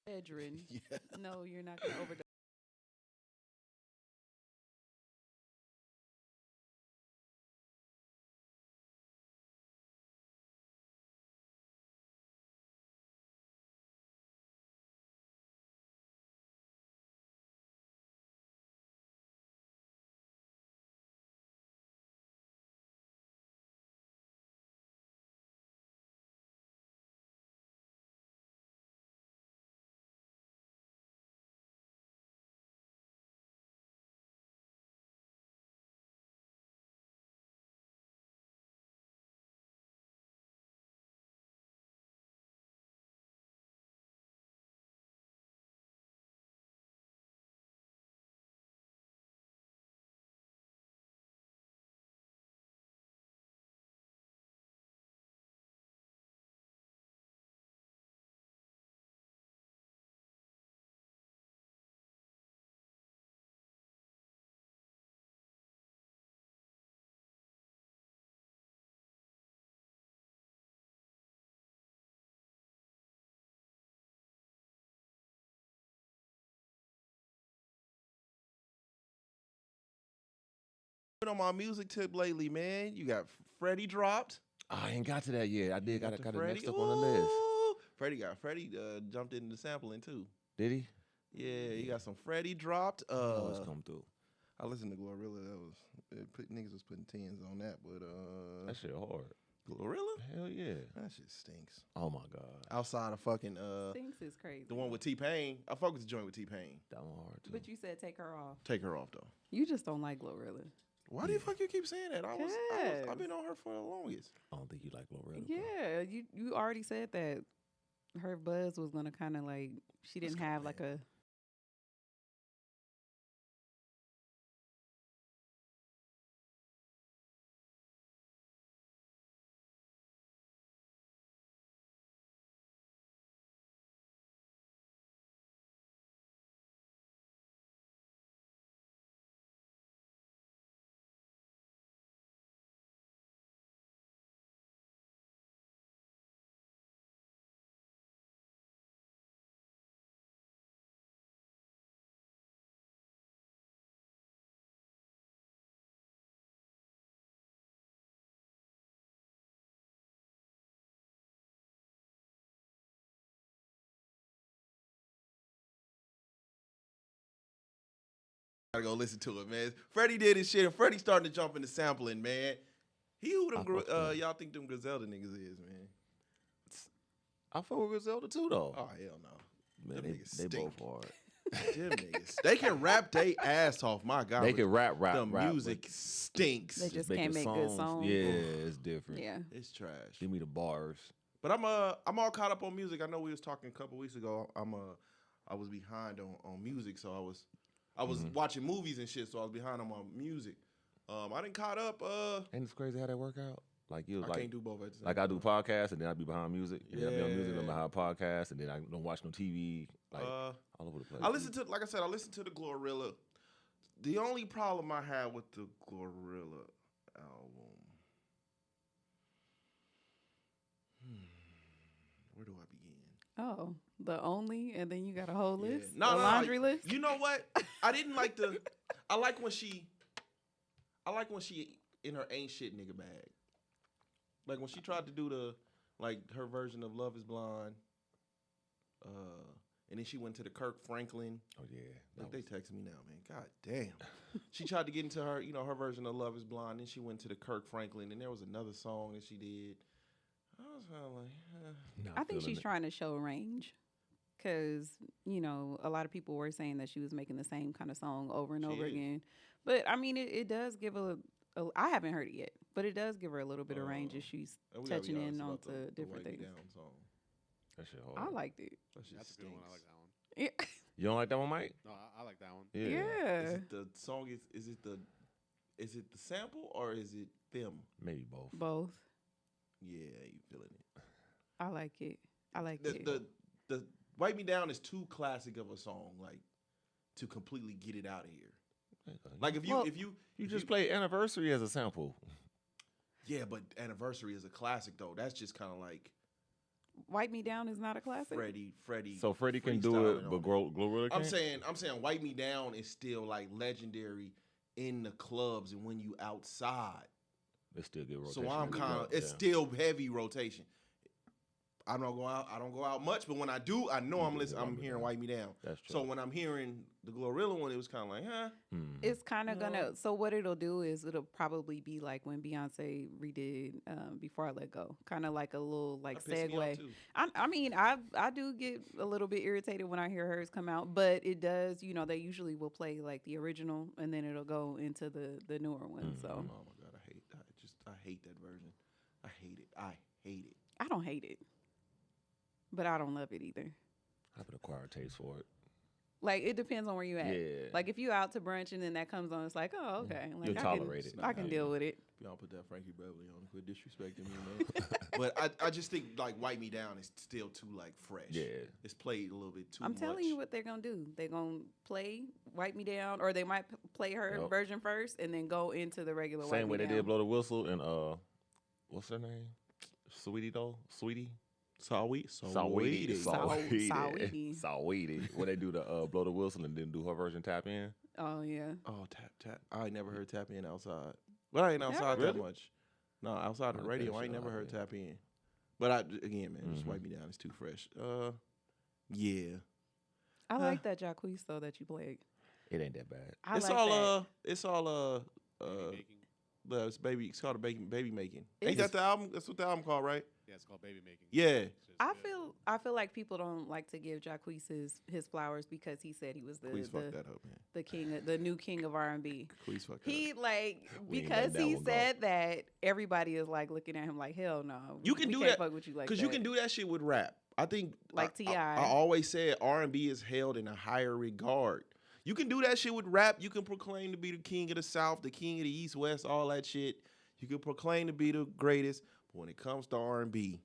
Edrin. Yeah. No, you're not gonna overdose. Been on my music tip lately, man. You got Freddie dropped. I ain't got to that yet. I You did got got the got it Freddie. next up on the list. Ooh, Freddie jumped into the sampling too. Did he? Yeah, you got some Freddie dropped. Always come through. I listened to Glorilla. Niggas was putting tens on that, but That shit hard. Glorilla, Hell yeah. that shit stinks. Oh my god. Outside of fucking Stinks is crazy. the one with T Pain. I fuck with the joint with T Pain. That one hard too. But you said take her off. Take her off though. You just don't like Glorilla. Why do you fuck you keep saying that? I've Cause- been on her for the longest. I don't think you like Glorilla. Yeah, you already said that her buzz was gonna kind of like she didn't go, have like a. Gotta go listen to it, man. Freddie did his shit, and Freddie starting to jump into sampling, man. He who them I fuck with him. y'all think them Griselda niggas is, man. I fuck with Griselda too though. Oh hell no. Man, them niggas they both stink. hard. Them niggas. They can rap they ass off, my God. They but can rap, the rap. music stinks. They just making can't make good songs. Yeah, it's different. Yeah. It's trash. Give me the bars. But I'm all caught up on music. I know we was talking a couple weeks ago. I was behind on music, so I was watching movies and shit, so I was behind on my music. I didn't caught up. Ain't it crazy how that work out? Like you, I like can't do both at the same like I do podcasts and then I be behind music. And then I be on music and I'm Yeah. behind podcasts and then I don't watch no TV. Like all over the place. I listened to, like I said, I listened to the Glorilla. The only problem I had with the Glorilla album, where do I begin? Oh, the only, and then you got a whole Yeah. list, No, a no, laundry list. You know what? I didn't like the. I like when she in her ain't shit nigga bag. Like when she tried to do her version of Love Is Blind. And then she went to the Kirk Franklin. Oh yeah. Like they texting me now, man. God damn. She tried to get into her, her version of Love Is Blind. Then she went to the Kirk Franklin, and there was another song that she did. I was kind of like, Not I think feeling she's it. trying to show range, because a lot of people were saying that she was making the same kind of song over and She over is. again. But I mean, it does give I haven't heard it yet, but it does give her a little bit of range if she's and we gotta be touching honest in about onto the different Wipe Me things. Down song. That shit hard. I liked it. That shit That's a good one. I like stinks. that one. Yeah. You don't like that one, Mike? No, I like that one. Yeah. Is it the song? Is it the sample or is it them? Maybe both. Both. Yeah, you feeling it. I like it. I like The it. the Wipe Me Down is too classic of a song, like to completely get it out of here. Like if you Well, if you You if just play Anniversary as a sample. Yeah, but Anniversary is a classic though. That's just kind of like Wipe Me Down is not a classic. Freddie. So Freddie can do freestyling it, on but Glorilla I'm can't? saying, Wipe Me Down is still like legendary in the clubs and when you outside. It's still good rotation. So I'm kind of, it's still heavy rotation. I don't go out much, but when I do, I know I'm listening. I'm hearing Wipe Me Down. That's true. So when I'm hearing the Glorilla one, it was kind of like, huh? It's kind of gonna. So what it'll do is it'll probably be like when Beyonce redid "Before I Let Go," kind of like a little like That pissed me off, segue. too. I mean, I do get a little bit irritated when I hear hers come out, but it does. You know, they usually will play like the original, and then it'll go into the newer one. So Oh my god, I hate that version. I hate it. I don't hate it, but I don't love it either. I have an acquired taste for it. Like it depends on where you at. Yeah. Like if you out to brunch and then that comes on, it's like, oh okay, like You'll tolerate it. I can deal with it. Y'all put that Frankie Beverly on. Quit disrespecting me, man. But I just think like Wipe Me Down is still too like fresh. Yeah. It's played a little bit too I'm much. telling you what they're gonna do. They're gonna play Wipe Me Down, or they might play her version first and then go into the regular. Same way Wipe Me they Down. did Blow the Whistle and what's her name? Sweetie. Saweetie. When they do the Blow the Whistle and then do her version Tap In. Oh yeah. Oh, tap. I ain't never heard Tap In outside. But I ain't outside that Really? much. No, outside the radio, I ain't never heard Tap In. But again, man, just Wipe Me Down. It's too fresh. Yeah. I like that Jacquees though that you played. It ain't that bad. I It's like all that. it's all but it's baby. It's called a baby making. Ain't that the album? That's what the album called, right? Yeah, it's called Baby Making. Yeah. I feel like people don't like to give Jacquees his flowers because he said he was Please fuck that up, man. the new king of R&B. Please fuck that He up. like We ain't because letting that he one go. said that everybody is like looking at him like hell no. You can we do can't that fuck with you like because that. you can do that shit with rap. I think Like I T.I. always said R&B is held in a higher regard. You can do that shit with rap. You can proclaim to be the king of the South, the king of the East, West, all that shit. You can proclaim to be the greatest. But when it comes to R&B,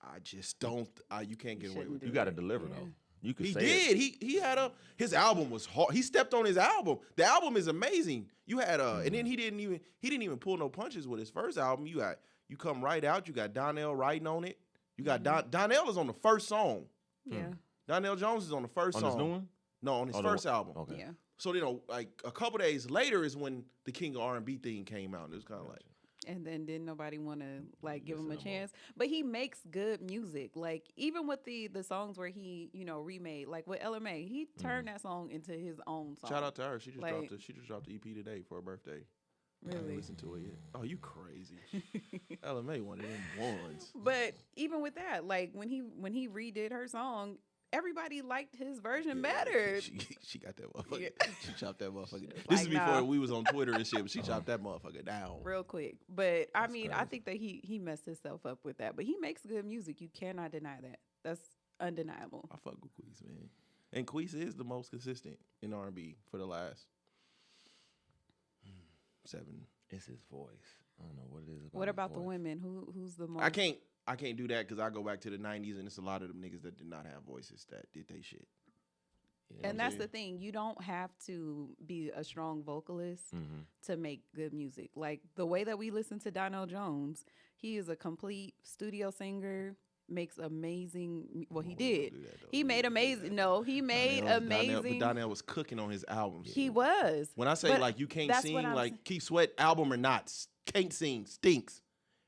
I just don't. You can't get away with You it. got to deliver though. You can He say did. He had his album was hard. He stepped on his album. The album is amazing. You had and then he didn't even pull no punches with his first album. You Come Right Out. You got Donnell writing on it. You got Donnell is on the first song. Yeah. Donnell Jones is on the first On song. his new one? No, on his Oh, first album. Okay. Yeah. So like a couple days later is when the King of R&B thing came out. It was kind of like. And then didn't nobody want to like give him a Listen no more. chance. But he makes good music. Like even with the songs where he, remade, like with LMA, he turned that song into his own song. Shout out to her. She just Like- dropped the EP today for her birthday. I haven't Really? listened to it yet. Oh, you crazy. LMA one of them ones. But even with that, like when he redid her song, everybody liked his version Yeah, better. She got that motherfucker. Yeah. She chopped that motherfucker down. Like, This is before nah. we was on Twitter and shit, but she chopped that motherfucker down. Real quick. But I That's mean, I crazy. think that he messed himself up with that. But he makes good music. You cannot deny that. That's undeniable. I fuck with Queez, man. And Queez is the most consistent in R&B for the last 7. It's his voice. I don't know what it is. What his about the voice. women? Who's the most? I can't do that because I go back to the 90s and it's a lot of them niggas that did not have voices that did they shit. You know And what I'm that's the thing. You don't have to be a strong vocalist saying? to make good music. Like the way that we listen to Donnell Jones, he is a complete studio singer, makes amazing. Well, he Oh, we don't did. do that, though. He We made don't do amazing. that. No, he made amazing. Donnell was cooking on his albums. He was. When I say But like you can't that's sing, what I'm like Keith Sweat album or not, can't sing, stinks.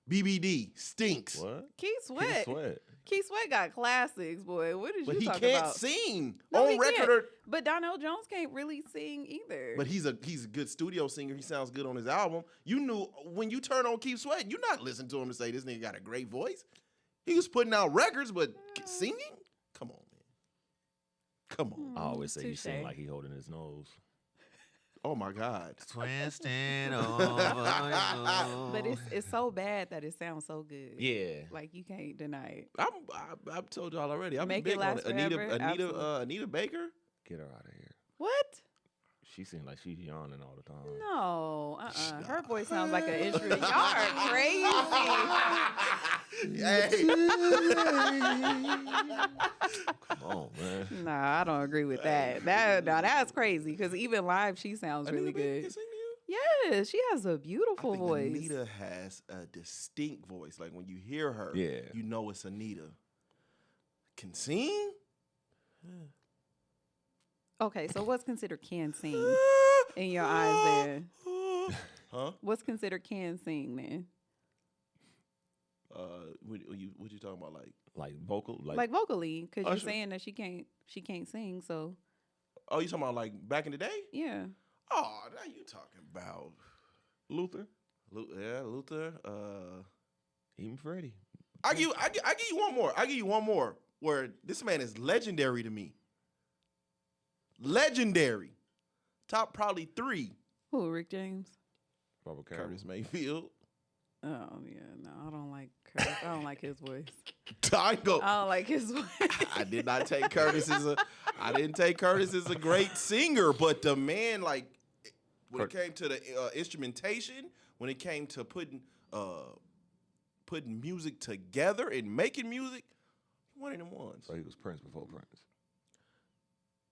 BBD stinks. What? Keith Keith Sweat. Sweat. Keith Sweat got classics, boy. What did But you he talk can't about? sing No, on he record. can't. Or, But Donnell Jones can't really sing either. but he's a good studio singer. He sounds good on his album. You knew when you turn on Keith Sweat, you're not listening to him to say this nigga got a great voice. He was putting out records, but singing? Come on, man. Come on. I always say you sing touche. like he holding his nose. Oh my God. Twisting over. But it's so bad that it sounds so good. Yeah. Like you can't deny it. I've told y'all already. I'm Make big it on last Anita. forever? Absolutely. Anita Baker. Get her out of here. What? She seems like she's yawning all the time. No. Her voice sounds like an instrument. Y'all are crazy. Hey. Come on, man. Nah, I don't agree with that. That's crazy. Because even live, she sounds really Anita Baker good. can sing to you? Yes, she has a beautiful I think voice. Anita has a distinct voice. Like when you hear her, Yeah. you know it's Anita. can sing. Okay, so what's considered can sing in your eyes there? Huh? What's considered can sing then? What you talking about? Like vocal, Like vocally, because you're Usher. saying that she can't sing. So Oh, you talking about like back in the day? yeah, Oh, now you talking about Luther, Luther. even Freddie. I give you one more. I give you one more. Where this man is legendary to me. Legendary. Top probably 3. who? Rick James. Robert Campbell. Curtis Mayfield. Oh yeah, no, I don't like Curtis. I don't like his voice. I go. I don't like his voice. I did not take Curtis as I didn't take Curtis as a great singer, but the man, like, when it came to the instrumentation, when it came to putting music together and making music, one of them ones. So he was Prince before Prince.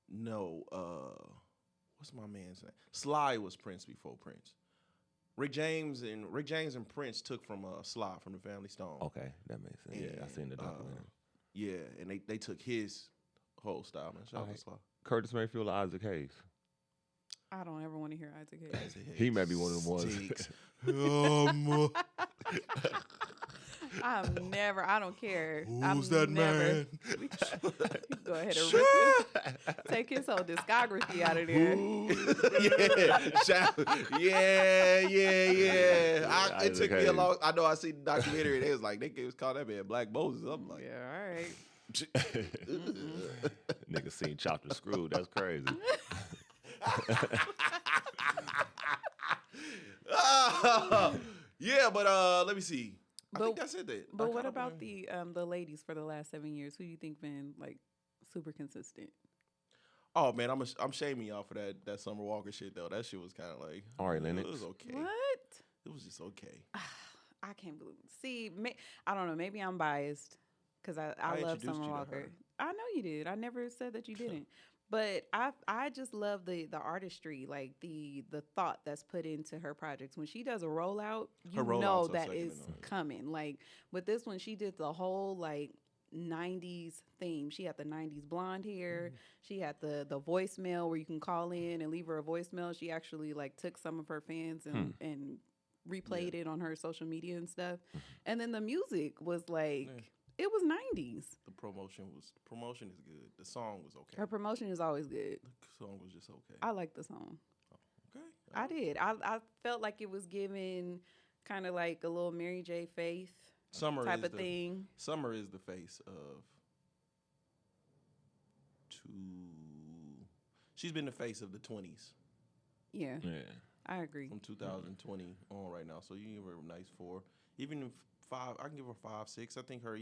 No, what's my man's name? Sly was Prince before Prince. Rick James and Prince took from Sly from the Family Stone. Okay, that makes sense. Yeah, I seen the documentary. Yeah, and they took his whole style, man. Shout out to Sly. Curtis Mayfield or Isaac Hayes? I don't ever want to hear Isaac Hayes. He may be one of them ones. I don't care. Who's that man? Go ahead and take his whole discography out of there. Yeah. It took me a long. I know I seen the documentary. They was like they was called that man Black Moses. I'm like, Yeah, all right. Nigga seen Chopped and Screwed. That's crazy. Yeah, but let me see. I think that's it. But what about the ladies for the last 7 years? Who do you think been like super consistent? Oh man, I'm shaming y'all for that Summer Walker shit though. That shit was kind of like Ari Lennox. It was okay. What? It was just okay. I can't believe. See, I don't know. Maybe I'm biased because I love introduced you Summer to Walker. her. I know you did. I never said that you didn't. But I just love the artistry, like the thought that's put into her projects. When she does a rollout, you know that is coming. Like with this one, she did the whole like 90s theme. She had the 90s blonde hair. She had the voicemail where you can call in and leave her a voicemail. She actually like took some of her fans and replayed it on her social media and stuff. And then the music was like it was 90s. The promotion is good. The song was okay. Her promotion is always good. The song was just okay. I like the song. Okay. I did. I felt like it was giving kind of like a little Mary J. Faith type of thing. Summer is the face of she's been the face of the 20s. Yeah. I agree. From 2020 on right now. So you give her a nice 4. Even if 5, I can give her 5, 6. I think her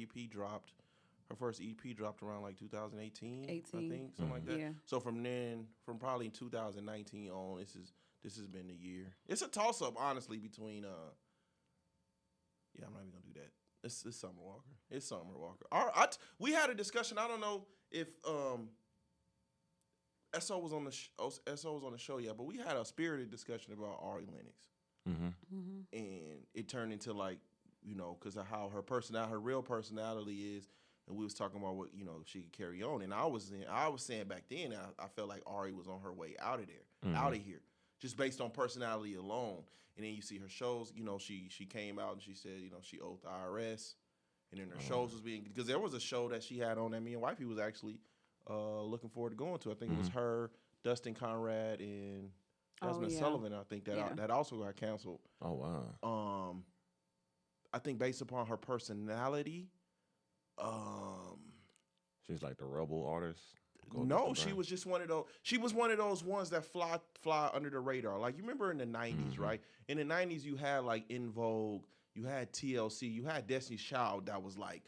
first EP dropped around like 2018. 18. I think, something like that. Yeah. So from probably 2019 on, this has been the year. It's a toss up, honestly, between I'm not even gonna do that. It's Summer Walker. It's Summer Walker. We had a discussion. I don't know if SO was on the show yet, but we had a spirited discussion about Ari Lennox, and it turned into like because of how her real personality is, and we was talking about what she could carry on, and I was saying back then I felt like Ari was on her way out of there, out of here, just based on personality alone. And then you see her shows, she came out and she said, she owed the IRS. And then her shows was because there was a show that she had on that me and Wifey was actually looking forward to going to. I think it was her, Dustin Conrad, and Jasmine Sullivan. I think that also got canceled. Oh, wow. I think based upon her personality, she's like the rebel artist. No, she was just one of those. She was one of those ones that fly under the radar. Like you remember in the '90s, right? In the '90s, you had like In Vogue, you had TLC, you had Destiny's Child that was like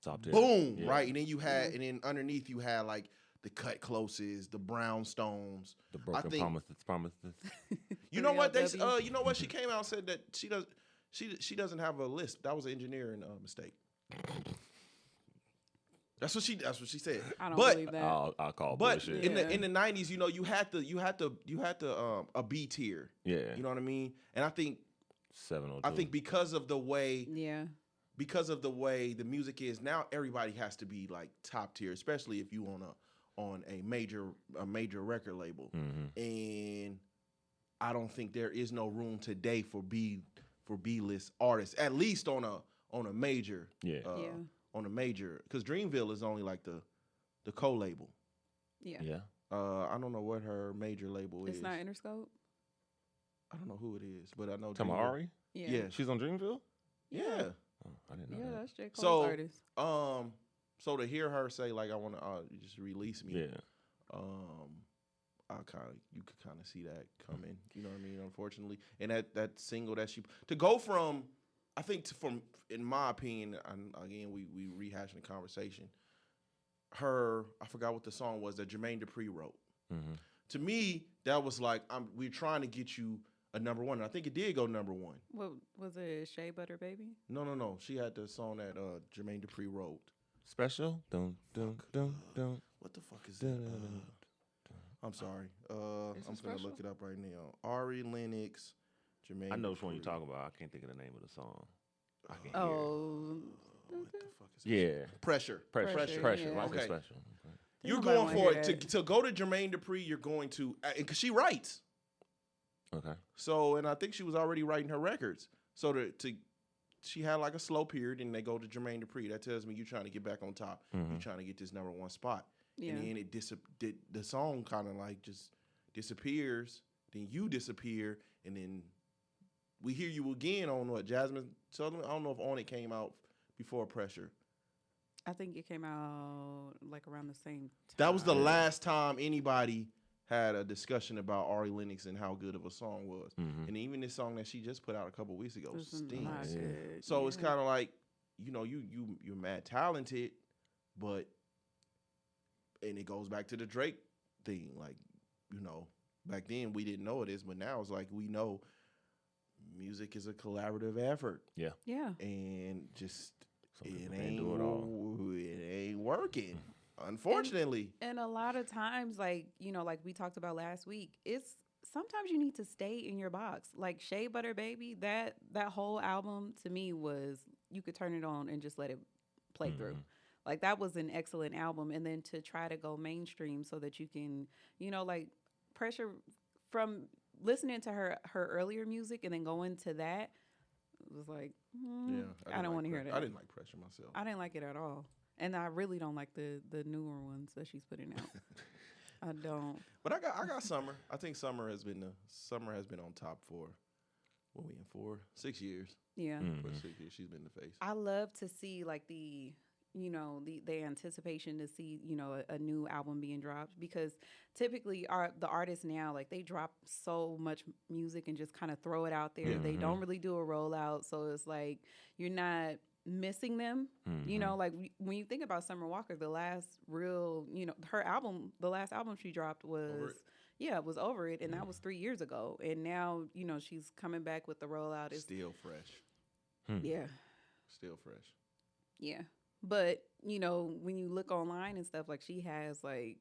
top 10. Boom, right? And then you had, and then underneath you had like the Cut Closes, the Brownstones, the Broken Promises. You know what you know what she came out and said that she doesn't have a list. That was an engineering mistake. That's what she said. I don't believe that. I'll call bullshit. In the '90s, you had to a B tier. Yeah. You know what I mean? And I think 702. I think because of the way because of the way the music is now, everybody has to be like top tier, especially if you on a major record label. And I don't think there is no room today for B-list artists, at least on a major. On a major, because Dreamville is only like the co-label. I don't know what her major label is. It's not Interscope? I don't know who it is, but I know Tamari? Yeah. She's on Dreamville? Yeah. Oh, I didn't know that. That's J. Cole's artist. So to hear her say like I want to just release me, you could kind of see that coming. You know what I mean? Unfortunately, and that single that she to go from, I think from in my opinion, and again we rehashing the conversation. I forgot what the song was that Jermaine Dupri wrote. To me, that was like we're trying to get you a number one. And I think it did go number one. What was it? Shea Butter Baby? No. She had the song that Jermaine Dupri wrote. Special? Dun, dun, dun, dun. What the fuck is that? I'm sorry. I'm going to look it up right now. Ari Lennox, Jermaine. I know which Dupri. one you're talking about. I can't think of the name of the song. I can't What the fuck is it? Yeah. Pressure. Yeah. Okay. Okay. Special. Okay. You're going for it. To go to Jermaine Dupri, you're going to, because she writes. Okay. So, and I think she was already writing her records. So she had like a slow period, and they go to Jermaine Dupri. That tells me you're trying to get back on top. You're trying to get this number one spot. Yeah. And then the song kind of like just disappears. Then you disappear, and then we hear you again on what, Jasmine Sullivan? I don't know if On It came out before Pressure. I think it came out like around the same time. That was the last time anybody had a discussion about Ari Lennox and how good of a song was. And even this song that she just put out a couple weeks ago stinks. So it's kind of like, you're mad talented, but, and it goes back to the Drake thing. Like, back then we didn't know it is, but now it's like we know music is a collaborative effort. Yeah. And just, it ain't working. Unfortunately. And a lot of times, like we talked about last week, it's sometimes you need to stay in your box. Like Shea Butter Baby, that whole album to me was, you could turn it on and just let it play through. Like that was an excellent album. And then to try to go mainstream so that you can, like Pressure, from listening to her earlier music and then going to that, it was like, I don't want to hear that. I didn't like Pressure myself. I didn't like it at all. And I really don't like the newer ones that she's putting out. I don't. But I got Summer. I think Summer has been on top for, what we in 6 years. Yeah. For 6 years she's been the face. I love to see like the anticipation to see, a new album being dropped, because typically the artists now, like they drop so much music and just kind of throw it out there. They don't really do a rollout. So it's like, you're not missing them. Like when you think about Summer Walker, the last real, her album, the last album she dropped was was Over It, and that was 3 years ago. And now, she's coming back with the rollout. It's still fresh. Yeah. Still fresh. Yeah. But, when you look online and stuff, like she has like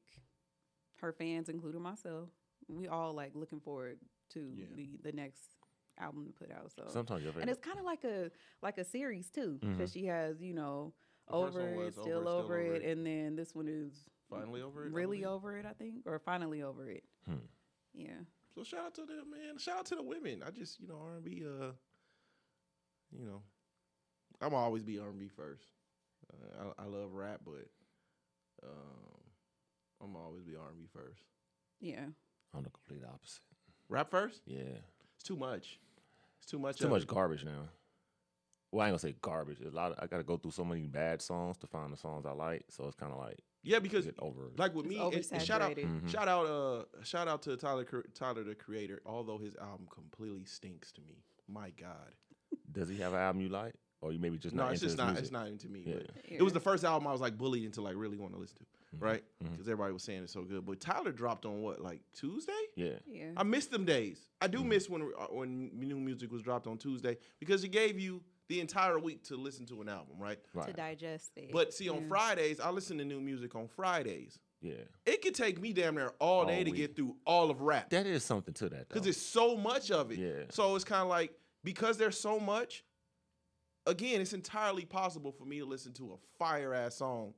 her fans, including myself, we all like looking forward to the next album to put out. So sometimes your favorite. And it's kind of like a series too, because she has Over It, Still Over It, and then this one is Finally Over It, really Over It, I think, or Finally Over It. Yeah. So shout out to them, man. Shout out to the women. I just R&B. I'm always be R&B first. I love rap, but I'm always be R&B first. Yeah. I'm the complete opposite. Rap first? Yeah. It's too much. It's too much. Too much garbage now. Well, I ain't gonna say garbage. I gotta go through so many bad songs to find the songs I like. So it's kind of like because over. Like with me, and shout out to Tyler the Creator. Although his album completely stinks to me. My God. Does he have an album you like? Or you maybe just not into his not. music? It's not into me. Yeah. But it was the first album I was like bullied into like really want to listen to, right? Because everybody was saying it's so good. But Tyler dropped on what, like Tuesday? Yeah. I miss them days. I do miss when new music was dropped on Tuesday, because it gave you the entire week to listen to an album, right? To digest it. But see, on Fridays, I listen to new music on Fridays. Yeah. It could take me damn near all day to get through all of rap. That is something to that, though. Because it's so much of it. Yeah. So it's kind of like, because there's so much, again, it's entirely possible for me to listen to a fire ass song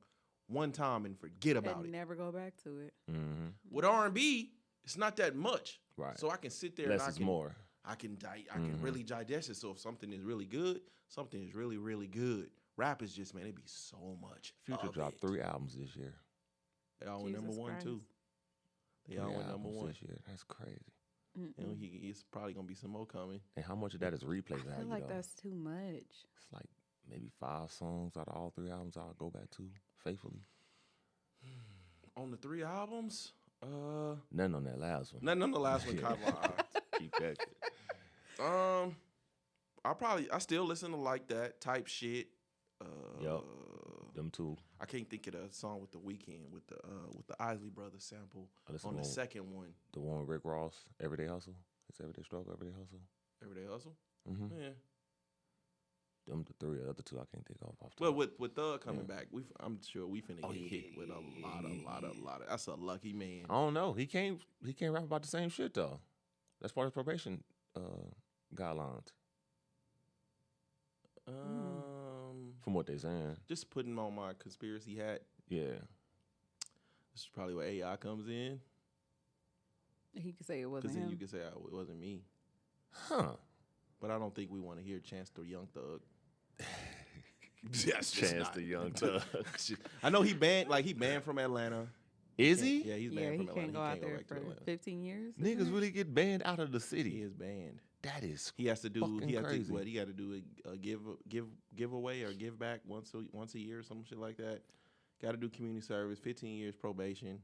one time and forget about and it. never go back to it. Mm-hmm. With R&B, it's not that much, Right. so I can sit there Less and is more. I can really digest it. So if something is really good, something is really, really good. Rap is just, man, it be so much. Future dropped 3 albums this year. They all went number 1 too. They all went number 1 this year. That's crazy. You know, it's probably gonna be some more coming. And how much of that is replay value? I feel like that's too much. It's like maybe 5 songs out of all 3 albums I'll go back to faithfully. On the 3 albums, Nothing on that last one. nothing on the last one caught my eye. Keep that. I still listen to like that type shit. Yep. Them two. I can't think of the song with the Weeknd with the Isley Brothers sample on the second one. The one with Rick Ross, Everyday Hustle. It's Everyday Struggle, Everyday Hustle. Everyday Hustle. Mm-hmm. Yeah. Them the 3, the other 2 I can't think of. Off Well, top. with Thug coming back, I'm sure we finna get hit with a lot of. That's a lucky man. I don't know. He can't rap about the same shit though. That's part of his probation guidelines. From what they're saying. Just putting on my conspiracy hat. Yeah. This is probably where AI comes in. He could say it wasn't Because then him. you can say it wasn't me. Huh. But I don't think we want to hear Chance the Young Thug. Chance the Young Thug. I know he banned from Atlanta. Is he? Yeah, he's banned from Atlanta. Can't go out there back to for Atlanta. 15 years. Niggas really get banned out of the city. He is banned. That is He has to do. fucking He has crazy. to. What he got to do? A giveaway or give back once a year or some shit like that. Got to do community service. 15 years probation.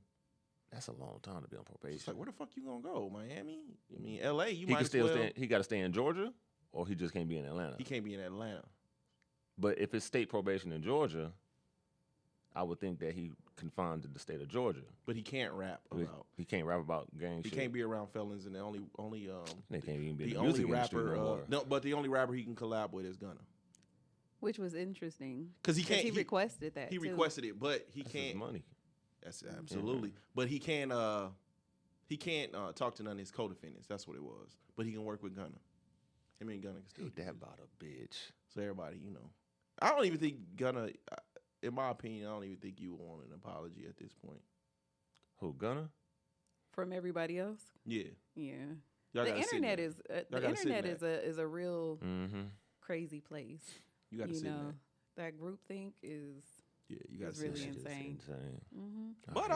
That's a long time to be on probation. It's like, where the fuck you gonna go? Miami? I mean, L.A. You he might can as still well. stay. He got to stay in Georgia, or he just can't be in Atlanta. He can't be in Atlanta. But if it's state probation in Georgia, I would think that he confined to the state of Georgia. But he can't rap about. He can't rap about gang He shit. can't be around felons, and the only They can't even be in the the only music industry rapper. no more. No, but the only rapper he can collab with is Gunna. Which was interesting. Because he can't. He requested that. He too. requested it, but he That's his can't. money. That's absolutely. But he can't. He can't talk to none of his co-defendants. That's what it was. But he can work with Gunna. I mean, Gunna can still. Ain't that about a bitch? So everybody, you know, I don't even think Gunna. In my opinion, I don't even think you would want an apology at this point. Who, Gunna? From everybody else. Yeah. Yeah. Y'all The gotta sit in internet that. is a real Mm-hmm. crazy place. You got to sit in that. That group think is Yeah, you got to it's sit really in that. insane. Mm-hmm. But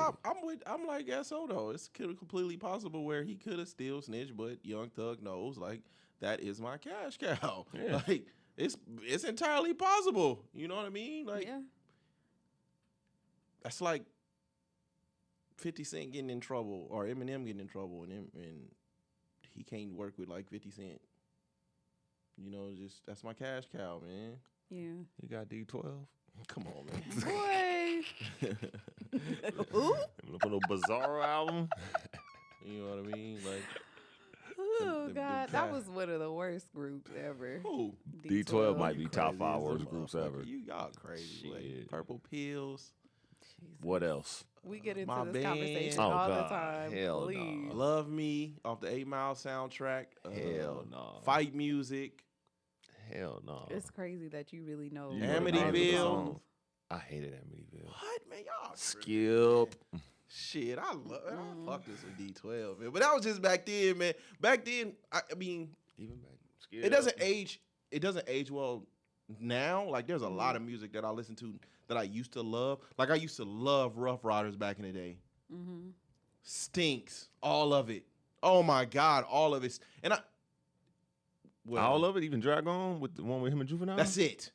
I'm like SO though. It's completely possible where he could have still snitched, but Young Thug knows like that is my cash cow. Yeah. Like it's entirely possible. You know what I mean? Like Yeah. that's like 50 Cent getting in trouble or Eminem getting in trouble, and he can't work with like 50 Cent. You know, just that's my cash cow, man. Yeah. You got D12? Come on, man. Boy. Ooh. Look on a Bizarro album. You know what I mean? Like, Oh the God, guy- that was one of the worst groups ever. who? D12 might be top Crazy 5 as a worst groups motherfucker. ever. Y'all crazy. Like, Shit. Purple Pills. What else? We get into My this band. conversation Oh, all God. the time. Hell no. Please. Love Me off the 8 Mile soundtrack. Hell no. Fight Music. Hell no. It's crazy that you really know. You know the names of the Amityville. songs. I hated Amityville. What, man? Y'all Skip. Shit, I fuck this with D12, man. But that was just back then, man. Back then, I mean, Even back. Skip. it doesn't age. It doesn't age well now. Like, there's a lot of music that I listen to that I used to love. Like, I used to love Rough Riders back in the day. Mm-hmm. Stinks, all of it. Oh my God, all of it. And All of it, even Drag On with the one with him and Juvenile? That's it.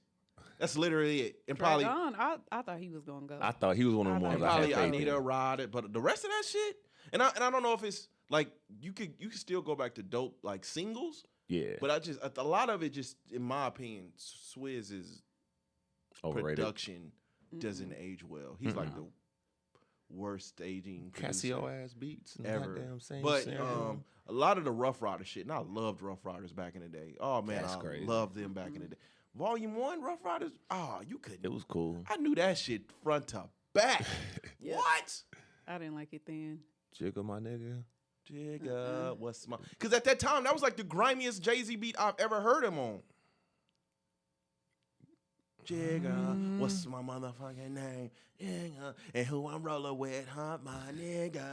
That's literally it. And Drag probably, on. I thought he was gonna go. I thought he was one of the I ones thought I had probably faith I Need in. a Ride, but the rest of that shit, and I don't know if it's like you could still go back to dope like singles, Yeah. but a lot of it just, in my opinion, Swizz's Overrated. production doesn't age well. He's like the worst staging Casio producer ass beats and ever. goddamn same But sound. a lot of the Rough Rider shit, and I loved Rough Riders back in the day. Oh man, That's I crazy. loved them back in the day. Volume 1, Rough Riders. Oh, you couldn't. It was cool. I knew that shit front to back. Yeah. What? I didn't like it then. Jigga, my nigga. Jigga, what's my? Because at that time, that was like the grimiest Jay-Z beat I've ever heard him on. Jigga, what's my motherfucking name? Jigga, and who I'm rolling with, huh, my nigga.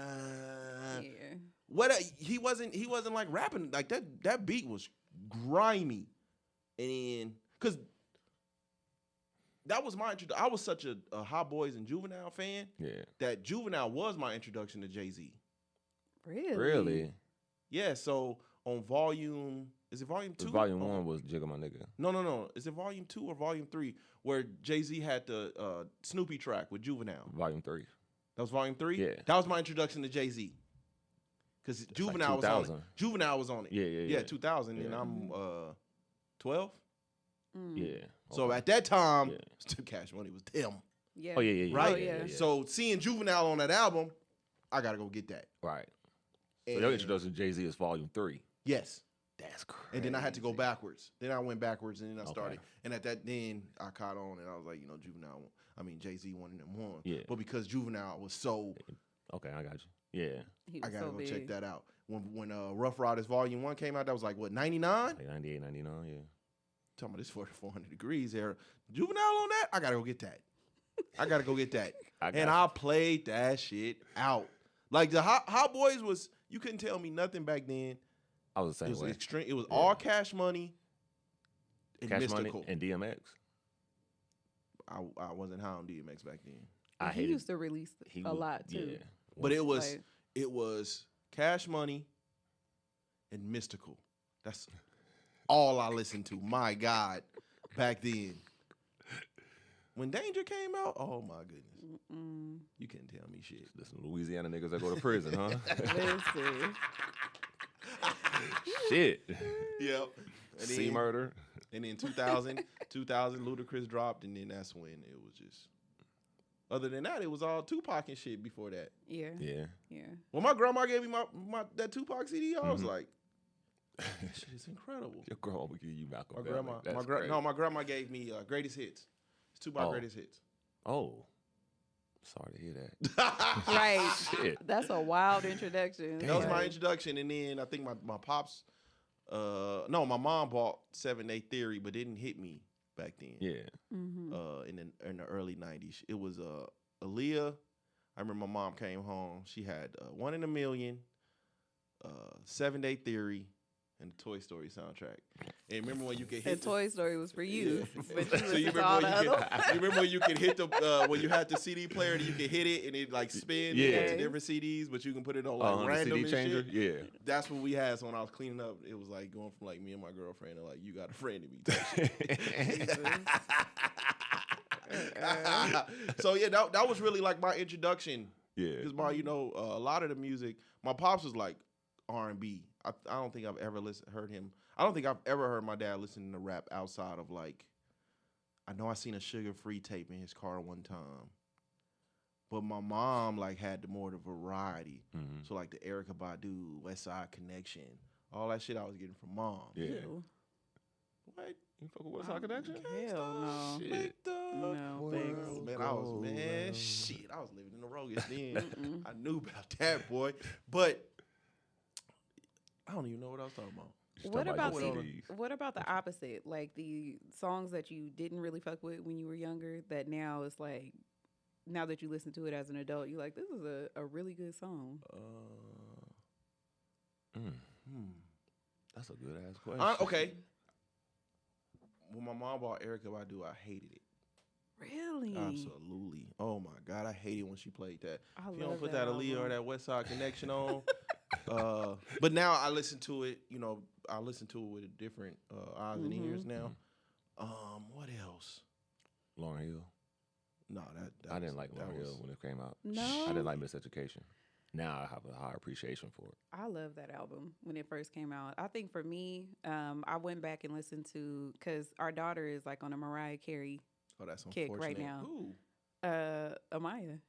Yeah. What he wasn't like rapping like that. That beat was grimy, and because that was my introduction. I was such a Hot Boys and Juvenile fan. Yeah. That Juvenile was my introduction to Jay-Z. Really? Yeah. So on volume, is it volume 2? Volume 1 was Jigga My Nigga. No. Is it volume 2 or volume 3 where Jay-Z had the Snoopy track with Juvenile? Volume 3. That was volume 3? Yeah. That was my introduction to Jay-Z. Because Juvenile was on it. Juvenile was on it. Yeah. 2000, and I'm 12. Yeah. So at that time, Cash Money was them. Yeah. Oh, yeah. Right? Oh, yeah. So seeing Juvenile on that album, I got to go get that. Right. And So your introduction to Jay-Z is Volume 3. Yes. That's crazy. And then I had to go backwards. Then I went backwards, and then I started. And at that, then I caught on, and I was like, Jay-Z wanted them one. Yeah. But because Juvenile was so... Okay, I got you. Yeah. I got to go check that out. When Rough Riders Volume 1 came out, that was like, what, 99? Like 98, 99, yeah. Talking about this 400 degrees there. Juvenile on that? I got to go get that. I played that shit out. Like the Hot Boys was, you couldn't tell me nothing back then. I was the same way. Extreme. It was all Cash Money and Cash Mystical. Money and DMX. I wasn't high on DMX back then. He used to release a lot too. Yeah. But it was Cash Money and Mystical. That's all I listened to. My God, back then. When Danger came out, oh my goodness. You couldn't tell me shit. Listen, Louisiana niggas that go to prison, huh? Listen. Shit. Yep. C Murder. And then 2000, Ludacris dropped, and then that's when it was just. Other than that, it was all Tupac and shit before that. Yeah. When my grandma gave me my that Tupac CD, I was like, that shit is incredible. Your grandma would give you Malcolm. My grandma gave me Greatest Hits. It's Tupac Greatest Hits. Oh. Sorry to hear that. Right. Shit. That's a wild introduction. That was my introduction, and then I think my pops, my mom bought 7 Day Theory, but didn't hit me back then. Yeah. In the early 90s, it was Aaliyah. I remember my mom came home. She had 1 in a Million, 7 Day Theory, and the Toy Story soundtrack. And remember when you could hit Toy Story was for you. But so you remember when you could hit the when you had the CD player and you could hit it and it like spin to different CDs, but you can put it on like random CD changer. Shit. Yeah, that's what we had. So when I was cleaning up, it was like going from like me and my girlfriend to like you got a friend to me. So yeah, that was really like my introduction. Yeah, because a lot of the music, my pops was like R&B. I don't think I've ever heard him. I don't think I've ever heard my dad listening to rap outside of like, I know I seen a Sugar Free tape in his car one time, but my mom like had the variety. So like the Erykah Badu, West Side Connection, all that shit I was getting from mom. Yeah. Ew. What? You fuck with West Side Connection? Hell no. Shit. No, thanks. Man, I was living in the Rogues then. I knew about that, boy, but I don't even know what I was talking about. What about the opposite? Like the songs that you didn't really fuck with when you were younger that now it's like, now that you listen to it as an adult, you're like, this is a really good song. That's a good ass question. Okay. When my mom bought Erykah Badu, I hated it. Really? Absolutely. Oh my God, I hate it when she played that. If you don't put that that Aaliyah or that West Side Connection on. But now I listen to it, I listen to it with a different eyes and ears now. What else? Lauryn Hill. No, I didn't like Lauryn Hill when it came out. No. I didn't like Miseducation. Now I have a high appreciation for it. I love that album when it first came out. I think for me, I went back and listened to, because our daughter is like on a Mariah Carey kick right now. Who? Amaya.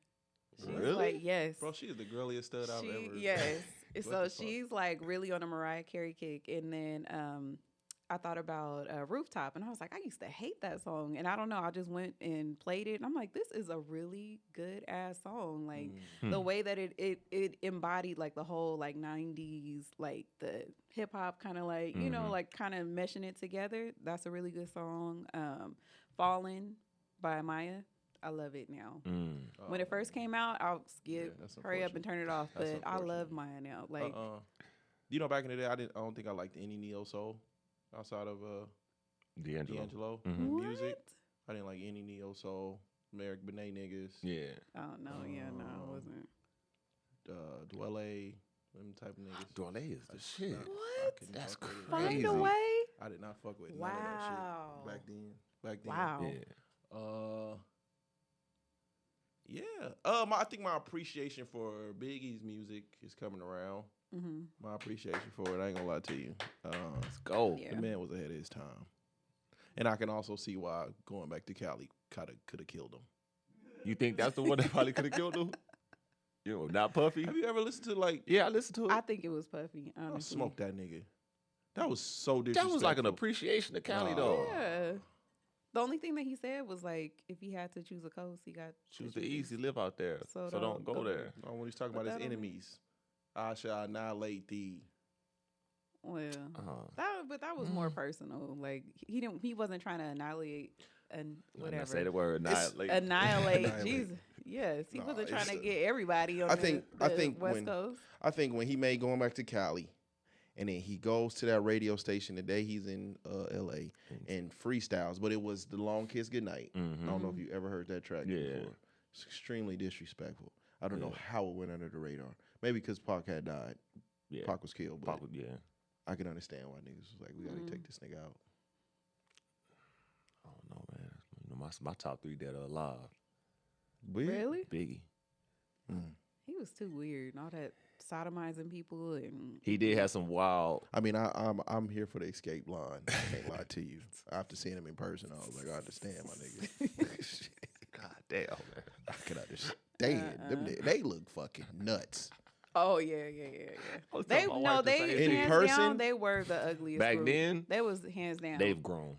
She's really? Like, yes. Bro, she is the girliest stud I've ever. Yes. So she's like really on a Mariah Carey kick. And then I thought about Rooftop, and I was like, I used to hate that song, and I don't know, I just went and played it, and I'm like, this is a really good ass song. Like the way that it embodied like the whole like 90s, like the hip hop kind of like you know like kind of meshing it together. That's a really good song. Fallen by Maya. I love it now. When it first came out, I'll skip, hurry up and turn it off. But I love Maya now. Like, you know, back in the day, I don't think I liked any neo soul outside of D'Angelo music. I didn't like any neo soul, Merrick Benet niggas. Yeah. Oh no, no, it wasn't. Dwelle, them type of niggas. Dwelle is the shit. What? That's crazy. Find a way. I did not fuck with none of that shit back then. Wow. Yeah. I think my appreciation for Biggie's music is coming around. My appreciation for it, I ain't gonna lie to you. Let's go. The man was ahead of his time, and I can also see why going back to Cali could have killed him. You think that's the one that probably could have killed him? You know, not Puffy. Have you ever listened to like? Yeah, I listened to it. I think it was Puffy. Honestly, smoke that nigga. That was so disrespectful. That was like an appreciation to Cali, though. Yeah. The only thing that he said was like, if he had to choose a coast, he got choose the easy, live out there. So don't go there. No, when he's talking about his enemies, I shall annihilate thee. Well, that was more personal. Like he wasn't trying to annihilate and whatever. I say the word annihilate. Annihilate. Jesus. Yes, he wasn't trying to get everybody on the West Coast. I think when he made Going Back to Cali, and then he goes to that radio station the day he's in L.A. and freestyles, but it was The Long Kiss Goodnight. I don't know if you ever heard that track before. It's extremely disrespectful. I don't know how it went under the radar. Maybe because Pac had died. Yeah. Pac was killed. But I can understand why niggas was like, we got to take this nigga out. I don't know, man. You know, my top 3 dead or alive. Really? Biggie. He was too weird. And all that sodomizing people, and he did have some wild. I mean, I'm here for the escape line. I can't lie to you. After seeing him in person, I was like, I understand, my nigga. God damn, man. I can understand. They look fucking nuts. Oh yeah. They in hands person down, they were the ugliest. Back group. then, they was hands down. They've grown.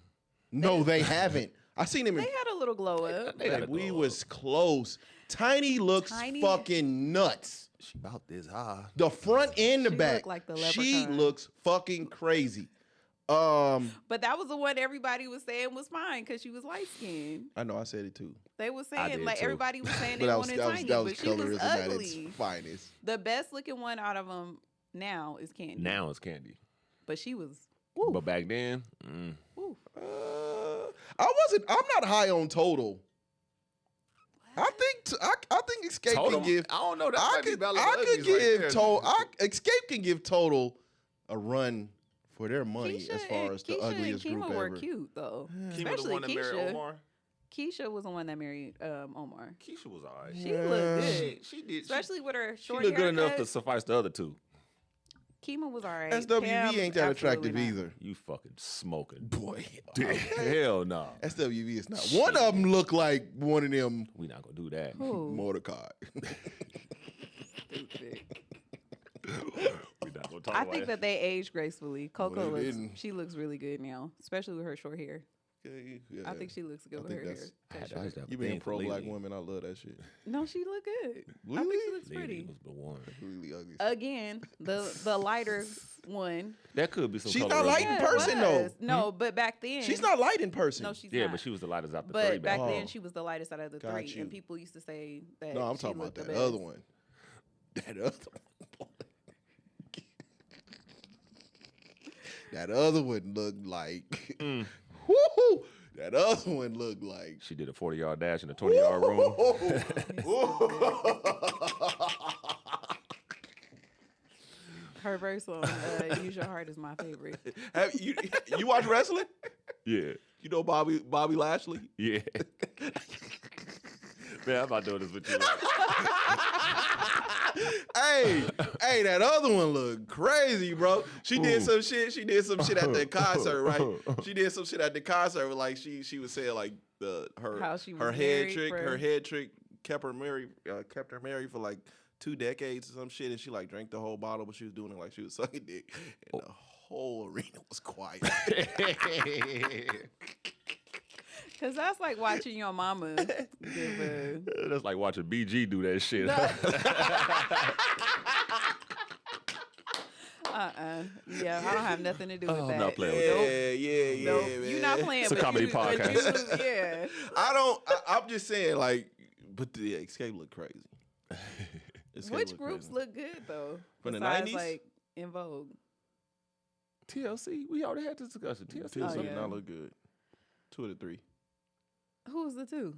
No, they haven't. I seen him. They had a little glow up. We was close. Tiny looks fucking nuts. She about this high. The front and the back. Like the she looks fucking crazy. But that was the one everybody was saying was fine because she was light skinned. I know, I said it too. They were saying like everybody was saying they wanted Tiny, but she was ugly. At its finest. The best looking one out of them now is Candy. Now it's Candy. But she was. Woo. But back then, I'm not high on Total. I think Escape can give. I don't know that. I could give Total. Escape can give Total a run for their money as far as the ugliest group ever. Keisha were cute though. Keisha the one that married Omar. Keisha was the one that married Omar. Keisha was alright. She looked good. She did, especially with her short. She looked good enough to suffice the other two. Kima was alright. SWV ain't that attractive either. You fucking smoking. Boy. Hell no. SWV is not. One of them look like one of them. We not gonna do that. Who? Mordecai. I think that they aged gracefully. Coco she looks really good now, especially with her short hair. Yeah. I think she looks good with her hair. You being pro-black woman, I love that shit. No, she look good. Really? I think she looks pretty. Was the one. Really ugly. Again, the lighter one. That could be some. She's not light in person though. No, but back then she's not light in person. No, she's not. Yeah, but she was the lightest out of the three. three. But back then she was the lightest out of the three, and people used to say that. No, I'm talking about that other one. That other one. That other one looked like. Woo! That other one looked like. She did a 40-yard dash in a 20-yard room. Her verse on "Use Your Heart" is my favorite. Have you watch wrestling? Yeah. You know Bobby Lashley? Yeah. Man, I'm not doing this with you. Hey, that other one looked crazy, bro. She did some shit. She did some shit at the concert, right? She did some shit at the concert, like she was saying like her head trick kept her married for like 2 decades or some shit, and she like drank the whole bottle, but she was doing it like she was sucking dick, and the whole arena was quiet. Cause that's like watching your mama give a. That's like watching BG do that shit. Yeah, I don't have nothing to do with that. I'm not playing with that. Yeah, Nope. man. You're not playing. It's a comedy podcast. Yeah. I'm just saying, like, but the Escape look crazy. Which groups look good though? From the besides, 90s? like In Vogue. TLC, we already had this discussion. TLC did not look good. 2 of the 3. Who's the 2?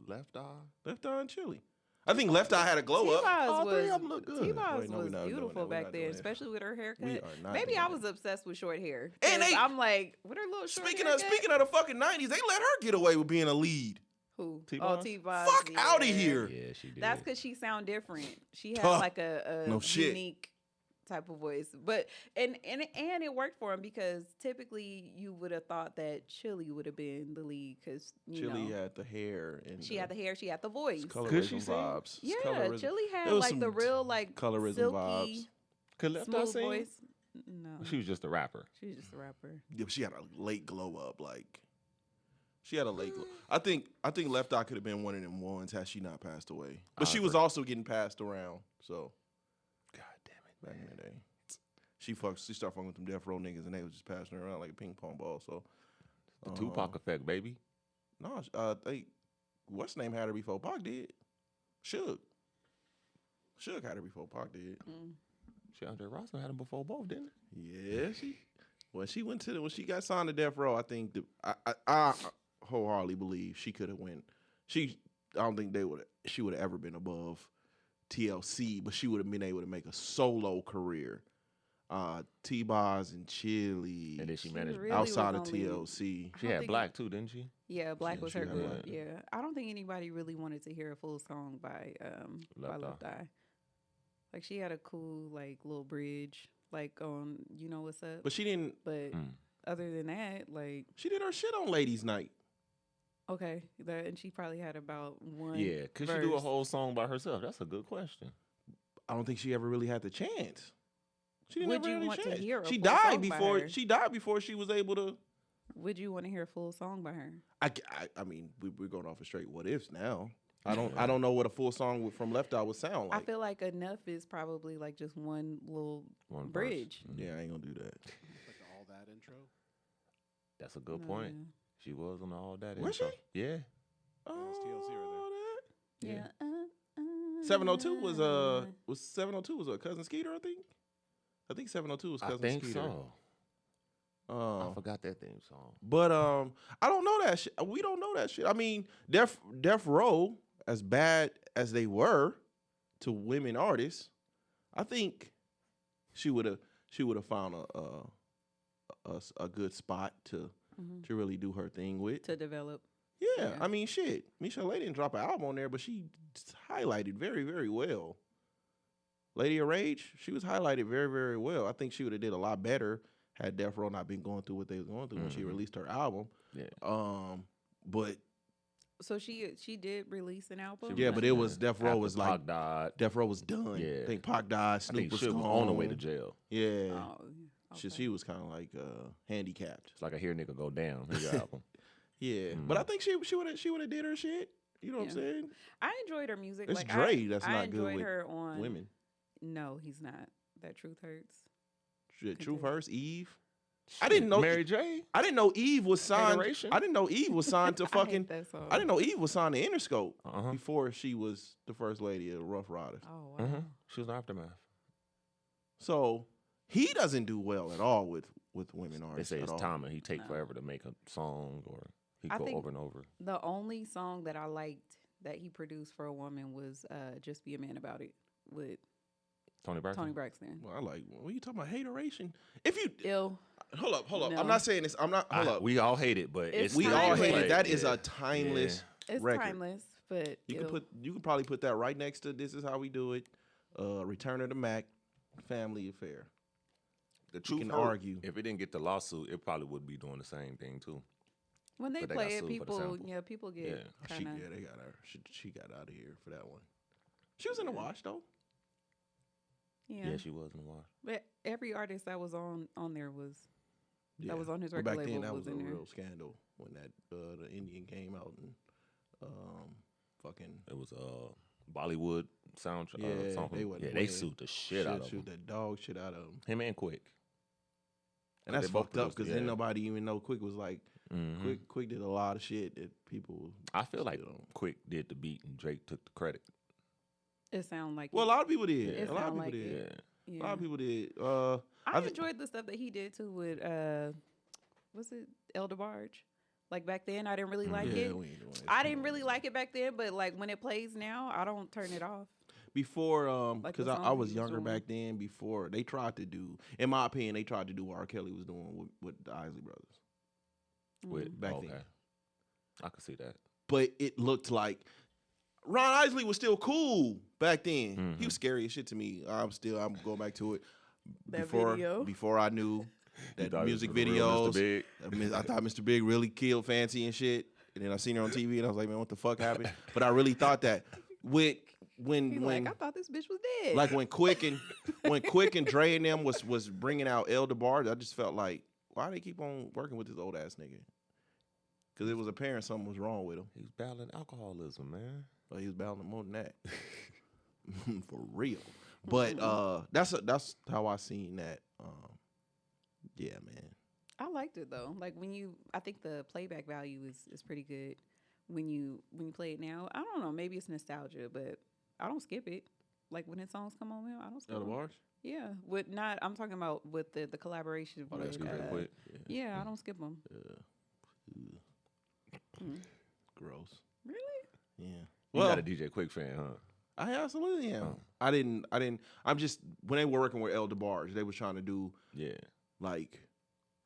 Left Eye. Left Eye and Chili. I think Left Eye had a glow up. All 3 of them look good. T-Boz Wait, no, we're was not doing beautiful that. We're back not then, doing that. especially with her haircut. We are not Maybe doing I that. was obsessed with short hair. And I'm like, with her little short Speaking haircut? of the fucking 90s, they let her get away with being a lead. Who? T-Boz? Oh, T-Boz. Fuck out of here. Yeah, she did. That's because she sound different. She had Huh. like a No shit. unique type of voice, but and it worked for him because typically you would have thought that Chili would have been the lead because Chili had the hair and she had the hair, she had the voice. colorism she sing? vibes. Yeah, Colorism. Chili had There was like some the real like colorism silky, vibes. Could Left Eye smooth sing? voice. No, She was just a rapper. she's just a rapper. Yeah, but she had a late glow up. Like she had a late glow. I think Left Eye could have been one of them ones had she not passed away. But I she was agree. also getting passed around. So God damn it, back in the day, she started fucking with them death row niggas and they was just passing her around like a ping pong ball. So The Tupac effect, baby. no, what's name had her before Pac did? Suge had her before Pac did. She Andre Rossman had him before both, didn't Yeah, when she got signed to Death Row, I think I wholeheartedly believe she could have went. I don't think she would have ever been above TLC, but she would have been able to make a solo career. T-Boz and Chili, And then she managed really outside of was only- TLC. She had Black too, didn't she? Yeah, Black was she her had group. Black. Yeah, I don't think anybody really wanted to hear a full song by Left Eye. Like she had a cool like little bridge like on You Know What's Up. But she didn't. But other than that, like She did her shit on Ladies Night. okay, and she probably had about one. Yeah, could she do a whole song by herself? That's a good question. I don't think she ever really had the chance. She didn't Would ever you really want to chance. hear a She full died song by before. her? She died before she was able to. Would you want to hear a full song by her? I mean, we're going off of straight what ifs now. I don't know what a full song from Left Eye would sound like. I feel like Enough is probably like just one little One bridge. verse. Yeah, I ain't gonna do that. Like the All That intro. That's a good point. Yeah. She was on all that. Was intro. she? Yeah. it's TLC right there. Yeah. 702 was 702 was a Cousin Skeeter, I think. I think 702 was I Cousin think Skeeter. so. I forgot that theme song. But I don't know that shit. We don't know that shit. I mean, Death Row, as bad as they were to women artists, I think she would have found a good spot to really do her thing with. To develop. Yeah, I mean, shit. Michelle didn't drop an album on there, but she highlighted very, very well. Lady of Rage, she was highlighted very, very well. I think she would have did a lot better had Death Row not been going through what they was going through when she released her album. Yeah. But So she did release an album. yeah, but it was Death Row After was Pac like died. Death Row was done. Yeah. I think Pac died. I Snoop think was she was gone on the way to jail. Yeah, Oh, okay. she was kind of like handicapped. It's like I hear nigga go down. Here's your album. Yeah, but I think she would have did her shit. You know what I'm saying? I enjoyed her music. It's like, Dre that's I not good enjoyed with her on women. No, he's not. That Truth Hurts. Shit, Truth Hurts, Eve. I didn't know Mary J. I didn't know Eve was signed. Hateration? I didn't know Eve was signed to fucking. that song. I didn't know Eve was signed to Interscope Uh-huh. before she was the first lady of Rough Riders. Oh wow. She was in Aftermath. So he doesn't do well at all with women They artists. say at it's all. time and he take forever to make a song or he I go think- over and over. The only song that I liked that he produced for a woman was "Just Be a Man About It" with Tony Braxton. Tony Braxton. Well, I like. What are you talking about? Hateration? If you Ill. hold up. No. I'm not saying this. I'm not. Hold up. We all hate it, but It's We all timeless. hate it. Like, That is a timeless It's record. timeless, but You Ill. can probably put that right next to "This Is How We Do It," "Return of the Mac," "Family Affair." The truth can hurt. argue. If it didn't get the lawsuit, it probably would be doing the same thing too. When they but they play got it, sued for the people sample. people get Yeah. She, kind of. yeah, they got her. She got out of here for that one. She was in the wash though. Yeah. Yeah, she was in the wash. But every artist that was on there was Yeah. that was on his But record back label then, that was a in there. real scandal when that the Indian came out and fucking It was Bollywood soundtrack. Yeah, song. they wasn't They playing. sued the shit out of him. shoot the dog shit out of him. Him and Quick. And that's They both fucked up because produced it, then yeah. nobody even know Quick was like Quick did a lot of shit that people. I feel like still don't. Quick did the beat and Drake took the credit. It sounded like Well, a lot of people did. It A lot of sound people like did. it. Yeah. A lot of people did. I thi- enjoyed the stuff that he did too with was it El DeBarge? Like back then, I didn't really like yeah, it. we ain't doing that. I didn't really like it back then, but like when it plays now, I don't turn it off. Before, Like because the I songs was he was younger doing. back then. Before they tried to do, in my opinion, they tried to do what R. Kelly was doing with the Isley Brothers With back okay. then. I could see that. But it looked like Ron Isley was still cool back then. Mm-hmm. He was scary as shit to me. I'm going back to it. That video? Before I knew that thought he music was the real Mr. videos. Big? I thought Mr. Big really killed Fancy and shit. And then I seen her on TV and I was like, man, what the fuck happened? But I really thought that when He's like, I thought this bitch was dead. like when Quick and Dre and them was bringing out El DeBarge, I just felt like, why they keep on working with this old ass nigga? Because it was apparent something was wrong with him. He was battling alcoholism, man. Well, he was battling more than that. For real. But that's how I seen that. Yeah, man. I liked it though. Like I think the playback value is pretty good when you play it now. I don't know, maybe it's nostalgia, but I don't skip it. Like when his songs come on now, I don't skip El them. DeBarge? Yeah, I'm talking about with the collaboration. Oh, that's with, good. Quick. Yeah, I don't skip them. Gross. Really? Yeah. You not a DJ Quick fan, huh? I absolutely am. Oh. I didn't. I'm just when they were working with El DeBarge, they was trying to do Yeah. like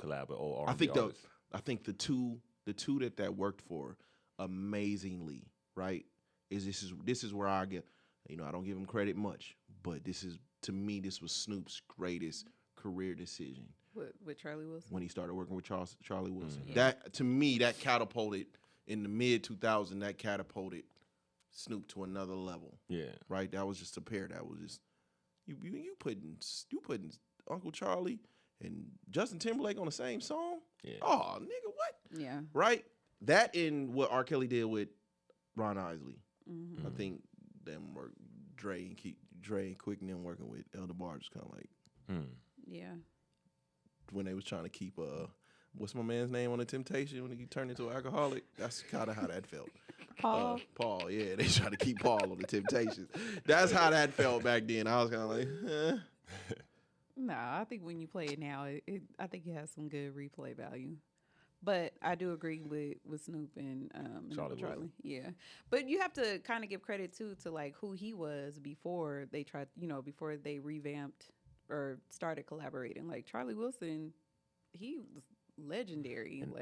Collab with old I R&B think artists. I think the two that worked for amazingly, right? This is where I get, I don't give him credit much, but this was Snoop's greatest career decision With Charlie Wilson. when he started working with Charlie Wilson. That to me, that catapulted in the mid 2000s. That catapulted Snoop to another level. Yeah. Right? That was just a pair. That was just you putting Uncle Charlie and Justin Timberlake on the same song. Yeah. Oh, nigga, what? Yeah. Right? That and what R. Kelly did with Ron Isley. Mm-hmm. I think them work Dre and Quick and them working with El DeBarge was kind of like Yeah. when they was trying to keep what's my man's name on The Temptation when he turned into an alcoholic. That's kind of how that felt. Paul. Paul, yeah, they trying to keep Paul on The Temptations. That's how that felt back then. I was kind of like, Nah, I think when you play it now, I think it has some good replay value. But I do agree with Snoop and Charlie Wilson. Yeah, but you have to kind of give credit too to like who he was before they tried, before they revamped or started collaborating. Like Charlie Wilson, he was legendary. And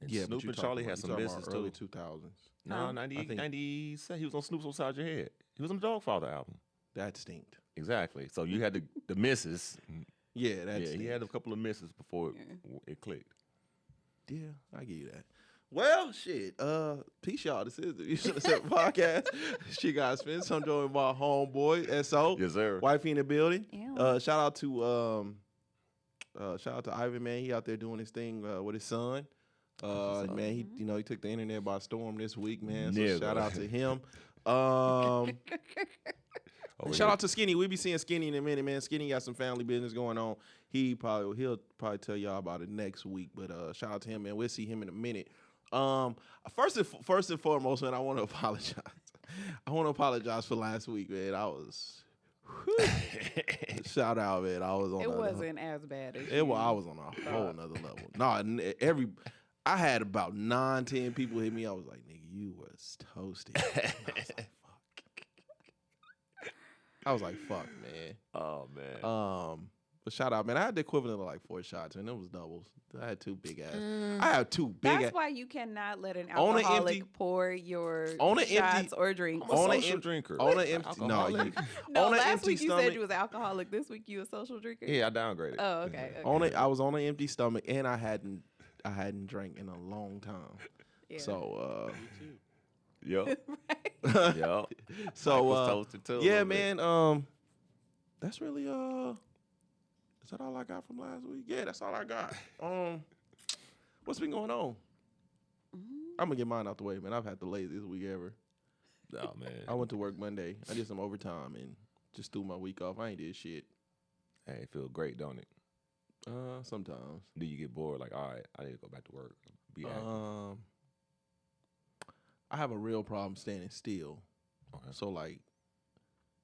yeah, Snoop and Charlie had some business early too. 2000s. No, 90 said he was on Snoop's Upside Your Head. He was on the Dogfather album. That stinked. Exactly. So you had the misses. Yeah, that's He had a couple of misses before it clicked. Yeah, I give you that. Well, shit. Peace, y'all. This is the You Should Have Said podcast. She got Spence. I'm joined by homeboy SO. Yes, sir. Wifey in the building. Yeah. Shout out to Ivan, man. He out there doing his thing with his son. Man, he he took the internet by storm this week, man. So Nigga. shout out to him. Oh, Shout out to Skinny. We'll be seeing Skinny in a minute, man. Skinny got some family business going on. He'll probably tell y'all about it next week. But shout out to him, man. We'll see him in a minute. First and foremost, man, I want to apologize. I want to apologize for last week, man. I was shout out, man. I was on. It wasn't as bad as I was on a whole nother level. No, I had about 9-10 people hit me. I was like, nigga, you was toasted. I was like, fuck, man. Oh man. But shout out, man. I had the equivalent of like 4 shots, and it was doubles. I had 2 big ass. I have 2 big That's ass. why you cannot let an On an alcoholic empty- pour your on an shots empty- or drinks. I'm a on an social em- drinker. On an empty, no, Alcoholic? No, on an last empty week you stomach. said you was alcoholic. This week you a social drinker. Yeah, I downgraded. Oh, okay. I was on an empty stomach, and I hadn't drank in a long time. Yeah. So, Yup. Right. Yup. so was toasted too a yeah, little bit. man. That's really is that all I got from last week? Yeah, that's all I got. What's been going on? I'm gonna get mine out the way, man. I've had the laziest week ever. Oh man. I went to work Monday. I did some overtime and just threw my week off. I ain't did shit. Hey, it feel great, don't it? Sometimes. Do you get bored? Like, all right, I need to go back to work. Be active. I have a real problem standing still. Okay. So like,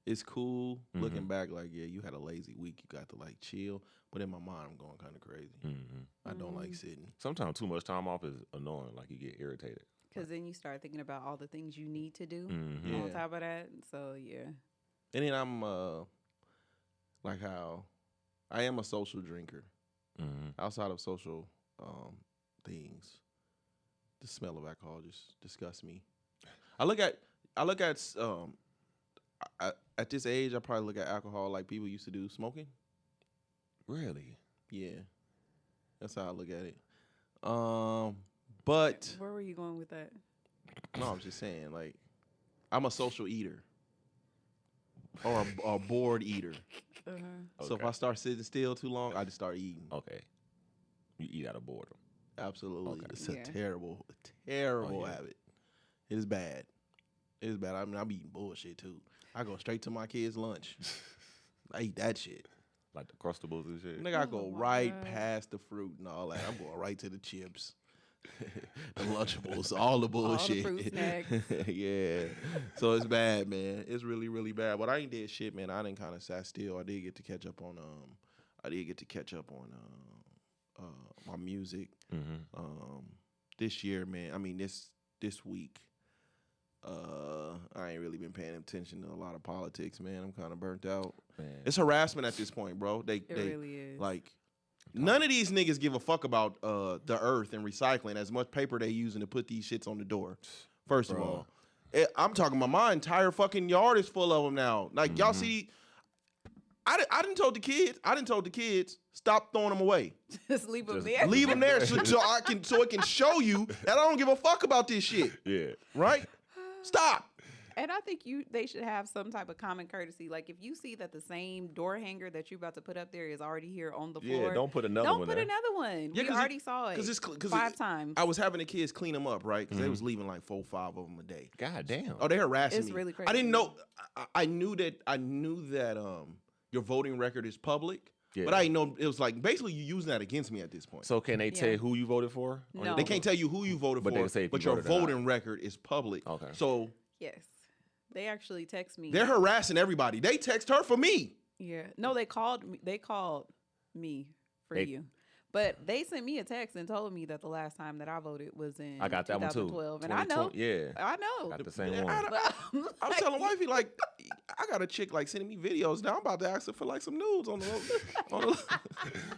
it's cool looking back. Like, yeah, you had a lazy week. You got to like chill. But in my mind, I'm going kind of crazy. I don't like sitting. Sometimes too much time off is annoying. Like you get irritated. Because then you start thinking about all the things you need to do Yeah. on top of that. So, yeah. And then I'm like how I am a social drinker. Outside of social things, the smell of alcohol just disgusts me. I look at at this age, I probably look at alcohol like people used to do smoking. Really? Yeah, that's how I look at it. But Where were you going with that? no, I'm just saying, like, I'm a social eater or a bored eater. So if I start sitting still too long, I just start eating. Okay. You eat out of boredom. Absolutely. Okay. It's a terrible habit. It is bad. It is bad. I mean, I'm eating bullshit too. I go straight to my kids' lunch. I eat that shit. Like the Crustables and shit. Nigga, I go right past the fruit and all that. I'm going right to the chips, the Lunchables, all the bullshit. All the fruit snacks. Yeah. So it's bad, man. It's really, really bad. But I ain't did shit, man. I didn't kind of sat still. I did get to catch up on my music. This year, man. I mean, this week. I ain't really been paying attention to a lot of politics, man. I'm kind of burnt out. Man. It's harassment at this point, bro. They really is. Like, none of these niggas give a fuck about the earth and recycling as much paper they using to put these shits on the door. First of all, I'm talking about my entire fucking yard is full of them now. Like, y'all see, I didn't told the kids stop throwing them away. Just leave them there. Leave them there so it can show you that I don't give a fuck about this shit. Yeah. Right? Stop. And I think they should have some type of common courtesy. Like, if you see that the same door hanger that you're about to put up there is already here on the floor. Yeah, don't put another one there. Don't put another one. Yeah, we already saw it 5 times. I was having the kids clean them up, right? Because they was leaving like 4 or 5 of them a day. God damn. Oh, they harassing me. It's really crazy. I didn't know. I knew that your voting record is public. Yeah. But I didn't know it was like basically you using that against me at this point. So can they tell who you voted for? No. They can't tell you who you voted but for, they say but your voting record is public. Okay. So yes. They actually text me. They're harassing everybody. They text her for me. Yeah. No, they called me. They called me for you. But they sent me a text and told me that the last time that I voted was in I got that one too. 2012. And I know. Yeah. I know. Got the same one. I'm telling wifey, like, I got a chick like sending me videos now. I'm about to ask her for like some nudes on the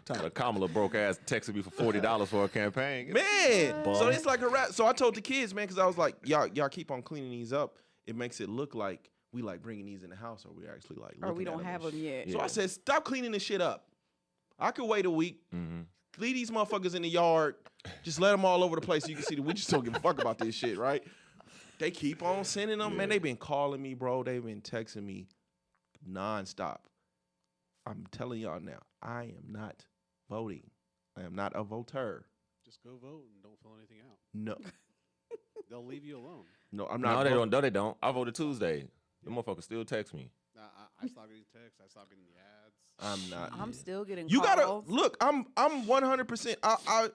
Time Kamala broke ass texted me for $40 for a campaign. Man. So it's like so I told the kids, man, because I was like, y'all keep on cleaning these up. It makes it look like we like bringing these in the house, or we actually like looking or we don't at have them yet. So I said, stop cleaning this shit up. I could wait a week. Leave these motherfuckers in the yard. Just let them all over the place so you can see that we just don't give a fuck about this shit, right? They keep on sending them. Man, they've been calling me, bro. They've been texting me nonstop. I'm telling y'all now, I am not voting. I am not a voter. Just go vote and don't fill anything out. No. They'll leave you alone. No, I'm not. No, they don't. No, they don't. I voted Tuesday. The motherfuckers still text me. I stopped getting texts. I stopped getting the ads. I'm not. I'm still getting You calls. gotta look. I'm 100%. I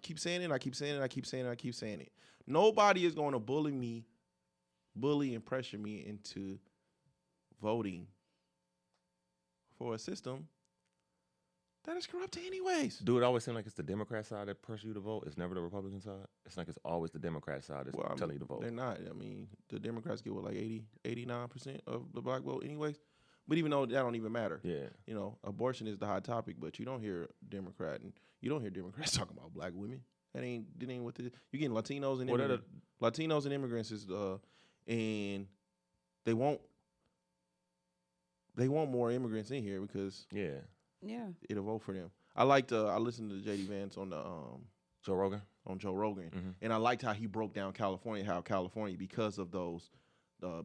keep saying it. I keep saying it. Nobody is going to bully and pressure me into voting for a system that is corrupt anyways. Dude, it always seems like it's the Democrat side that pressure you to vote. It's never the Republican side. It's like it's always the Democrat side that's telling you to vote. They're not. I mean, the Democrats get like 89% of the black vote anyways. But even though that don't even matter. Yeah. You know, abortion is the hot topic, but you don't hear Democrats talking about black women. That ain't what you're getting Latinos and Latinos and immigrants is and they want more immigrants in here because it'll vote for them. I listened to JD Vance on the Joe Rogan, and I liked how he broke down California, because of those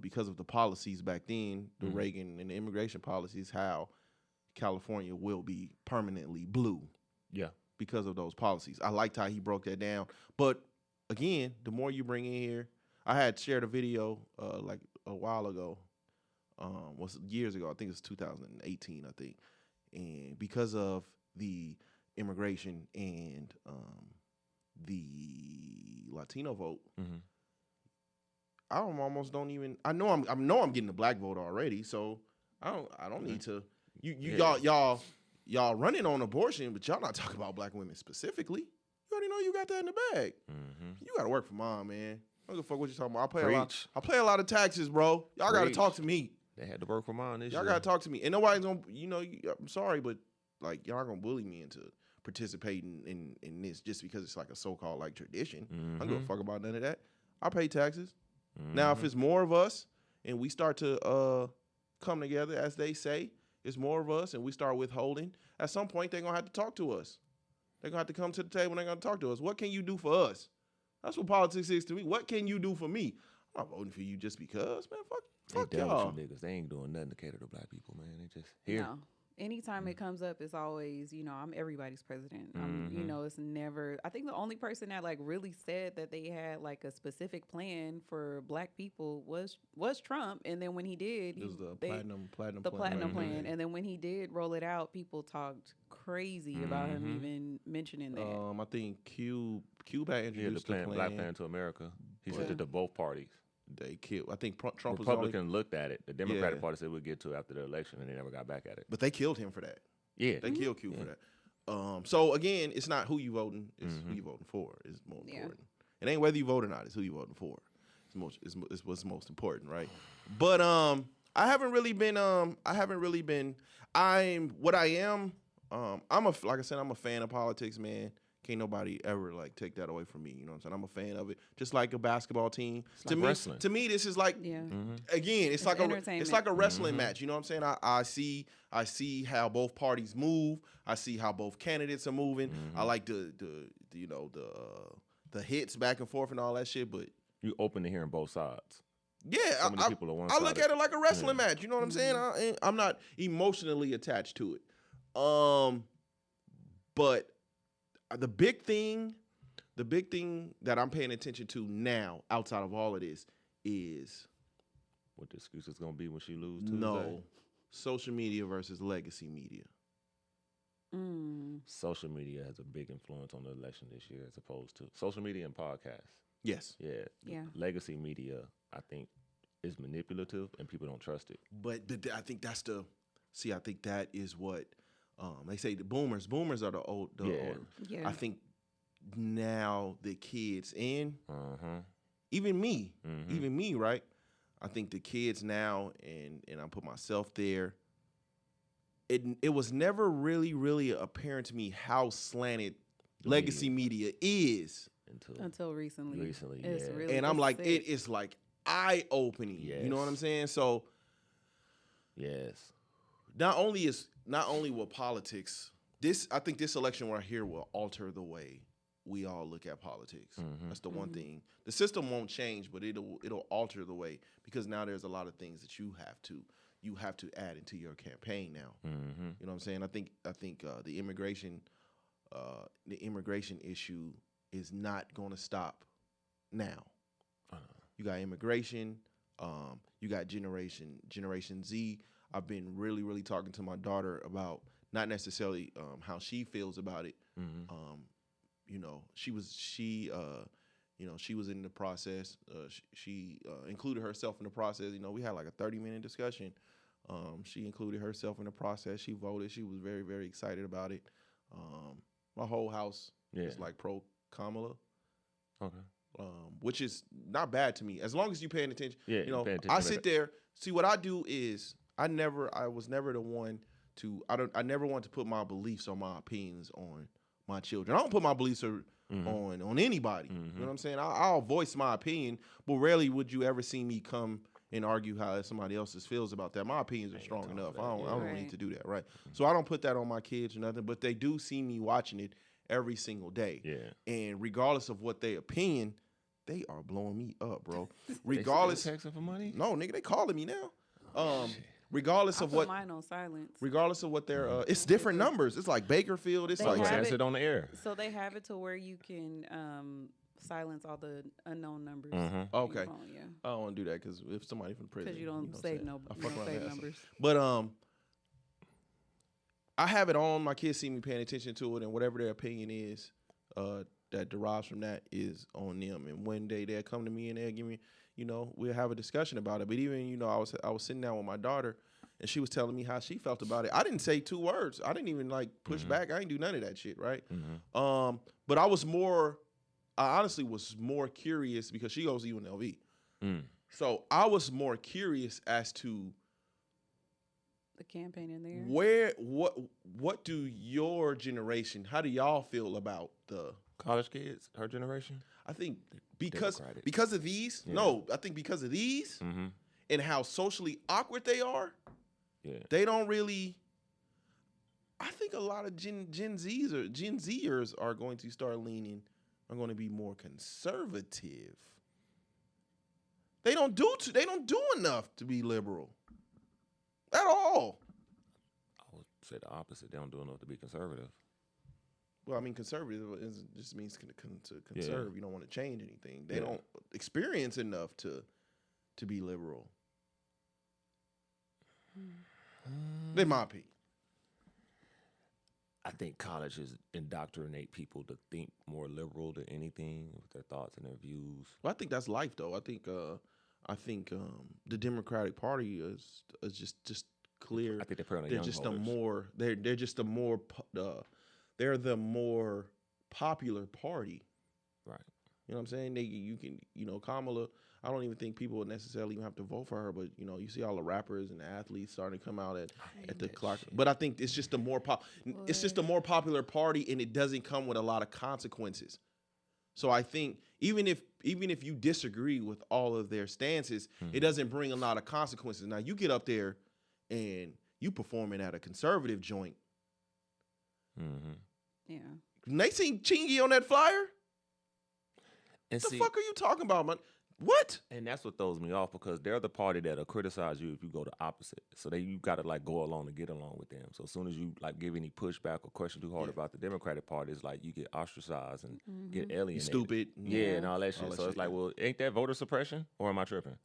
because of the policies back then, the Reagan and the immigration policies, how California will be permanently blue. Yeah. Because of those policies. I liked how he broke that down. But again, the more you bring in here, I had shared a video like a while ago, was years ago. I think it was 2018, I think. And because of the immigration and the Latino vote, I almost don't even. I know I'm getting the black vote already, so I don't need to. Y'all running on abortion, but y'all not talking about black women specifically. You already know you got that in the bag. You got to work for mom, man. I don't give a fuck what you talking about. I pay a lot of taxes, bro. Y'all got to talk to me. They had to work for mom this year. Y'all got to talk to me. And nobody's going to, I'm sorry, but like y'all going to bully me into participating in this just because it's like a so-called like tradition. I don't give a fuck about none of that. I pay taxes. Now, if it's more of us and we start to come together, as they say, it's more of us and we start withholding, at some point they're going to have to talk to us. They're going to have to come to the table and they're going to talk to us. What can you do for us? That's what politics is to me. What can you do for me? I'm not voting for you just because, man. Fuck y'all. Niggas. They ain't doing nothing to cater to black people, man. They just here. No. Anytime it comes up, it's always, I'm everybody's president. It's never, I think the only person that like really said that they had like a specific plan for black people was Trump. And then when he did, it was the platinum plan. Plan. And then when he did roll it out, people talked crazy about him even mentioning that. I think Cube had introduced the plan, Black Plan to America. He sent it to both parties. They killed. I think Trump Republican looked at it. The Democratic Party said we'll get to it after the election, and they never got back at it. But they killed him for that. Yeah, they killed Q for that. So again, it's not who you voting; it's who you voting for. Is more important. It ain't whether you vote or not; it's who you voting for. It's what's most important, right? But I haven't really been. I'm like I said, I'm a fan of politics, man. Can't nobody ever like take that away from me. You know what I'm saying? I'm a fan of it. Just like a basketball team. Wrestling. To me, this is like again, it's like a wrestling match. You know what I'm saying? I see how both parties move. I see how both candidates are moving. I like the hits back and forth and all that shit. But you open to hearing both sides. Yeah, I look at it like a wrestling match. You know what I'm saying? I'm not emotionally attached to it. But the big thing that I'm paying attention to now, outside of all of this, is what the excuse is gonna be when she loses Tuesday. No, social media versus legacy media. Social media has a big influence on the election this year, as opposed to social media and podcasts. Yes. Yeah. Legacy media, I think, is manipulative, and people don't trust it. But I think that's I think that is what. They say the boomers are the old. Yeah. I think now the kids and even me, right? I think the kids now, and I put myself there. It was never really apparent to me how slanted legacy media is until recently. It's really, and I'm like, it is like eye opening. Yes. You know what I'm saying? So yes. Not only will politics, I think this election right here will alter the way we all look at politics. That's the one thing. The system won't change, but it'll alter the way, because now there's a lot of things that you have to add into your campaign now. You know what I'm saying? I think the immigration issue is not going to stop now. You got immigration. You got Generation Z. I've been really talking to my daughter about not necessarily how she feels about it. She was in the process. She included herself in the process. We had like a 30-minute discussion. She included herself in the process. She voted. She was very, very excited about it. My whole house is like pro Kamala. Okay. Which is not bad to me, as long as you're paying attention. Yeah, I sit there. See, what I do is I was never the one to. I never want to put my beliefs or my opinions on my children. I don't put my beliefs on anybody. You know what I'm saying? I'll voice my opinion, but rarely would you ever see me come and argue how somebody else's feels about that. My opinions are strong enough. I don't need to do that, right? So I don't put that on my kids or nothing. But they do see me watching it every single day. Yeah. And regardless of what their opinion, they are blowing me up, bro. They Regardless, still texting for money? no, nigga, they calling me now. Regardless I of put what, mine on silence. regardless of what their, it's different numbers. It's like Bakerfield. It's They So like you have answer it on the air. So they have it to where you can silence all the unknown numbers. Mm-hmm. on your Okay. phone, yeah. I don't want to do that because if somebody from prison, Because you don't know what save I'm no saying? you don't save numbers. But I have it on. My kids see me paying attention to it, and whatever their opinion is, that derives from that is on them. And one day they'll come to me and they'll give me, we'll have a discussion about it. But even, I was sitting down with my daughter, and she was telling me how she felt about it. I didn't say 2 words. I didn't even like push back. I didn't do none of that shit, right? Mm-hmm. But I honestly was more curious because she goes to UNLV. Mm. So I was more curious as to The campaign in there. what do your generation, how do y'all feel about the College kids, her generation? I think because Democratic. of these, Yeah. I think because of these Mm-hmm. and how socially awkward they are, Yeah. they don't really. I think a lot of Gen Zers are going to start leaning, are going to be more conservative. They don't do enough to be liberal at all. I would say the opposite. They don't do enough to be conservative. Well, I mean, conservative just means to conserve. Yeah. You don't want to change anything. They Yeah. don't experience enough to be liberal. In my opinion. I think colleges indoctrinate people to think more liberal than anything with their thoughts and their views. Well, I think that's life, though. I think the Democratic Party is just clear. I think they're putting on They're young just voters. they're the more popular party. Right. You know what I'm saying? You can Kamala. I don't even think people would necessarily even have to vote for her, but you see all the rappers and the athletes starting to come out at the clock. shit. But I think it's just a more popular party, and it doesn't come with a lot of consequences. So I think even if you disagree with all of their stances, it doesn't bring a lot of consequences. Now you get up there and you performing at a conservative joint. Mm-hmm. Yeah. They seen Chingy on that flyer. And The see, fuck are you talking about, man? What? and that's what throws me off because they're the party that'll criticize you if you go the opposite. So you got to like go along to get along with them. So as soon as you like give any pushback or question too hard about the Democratic Party, it's like you get ostracized and get alienated. Stupid. Yeah, and all that shit. All that So it's shit, like, yeah. well, ain't that voter suppression or am I tripping?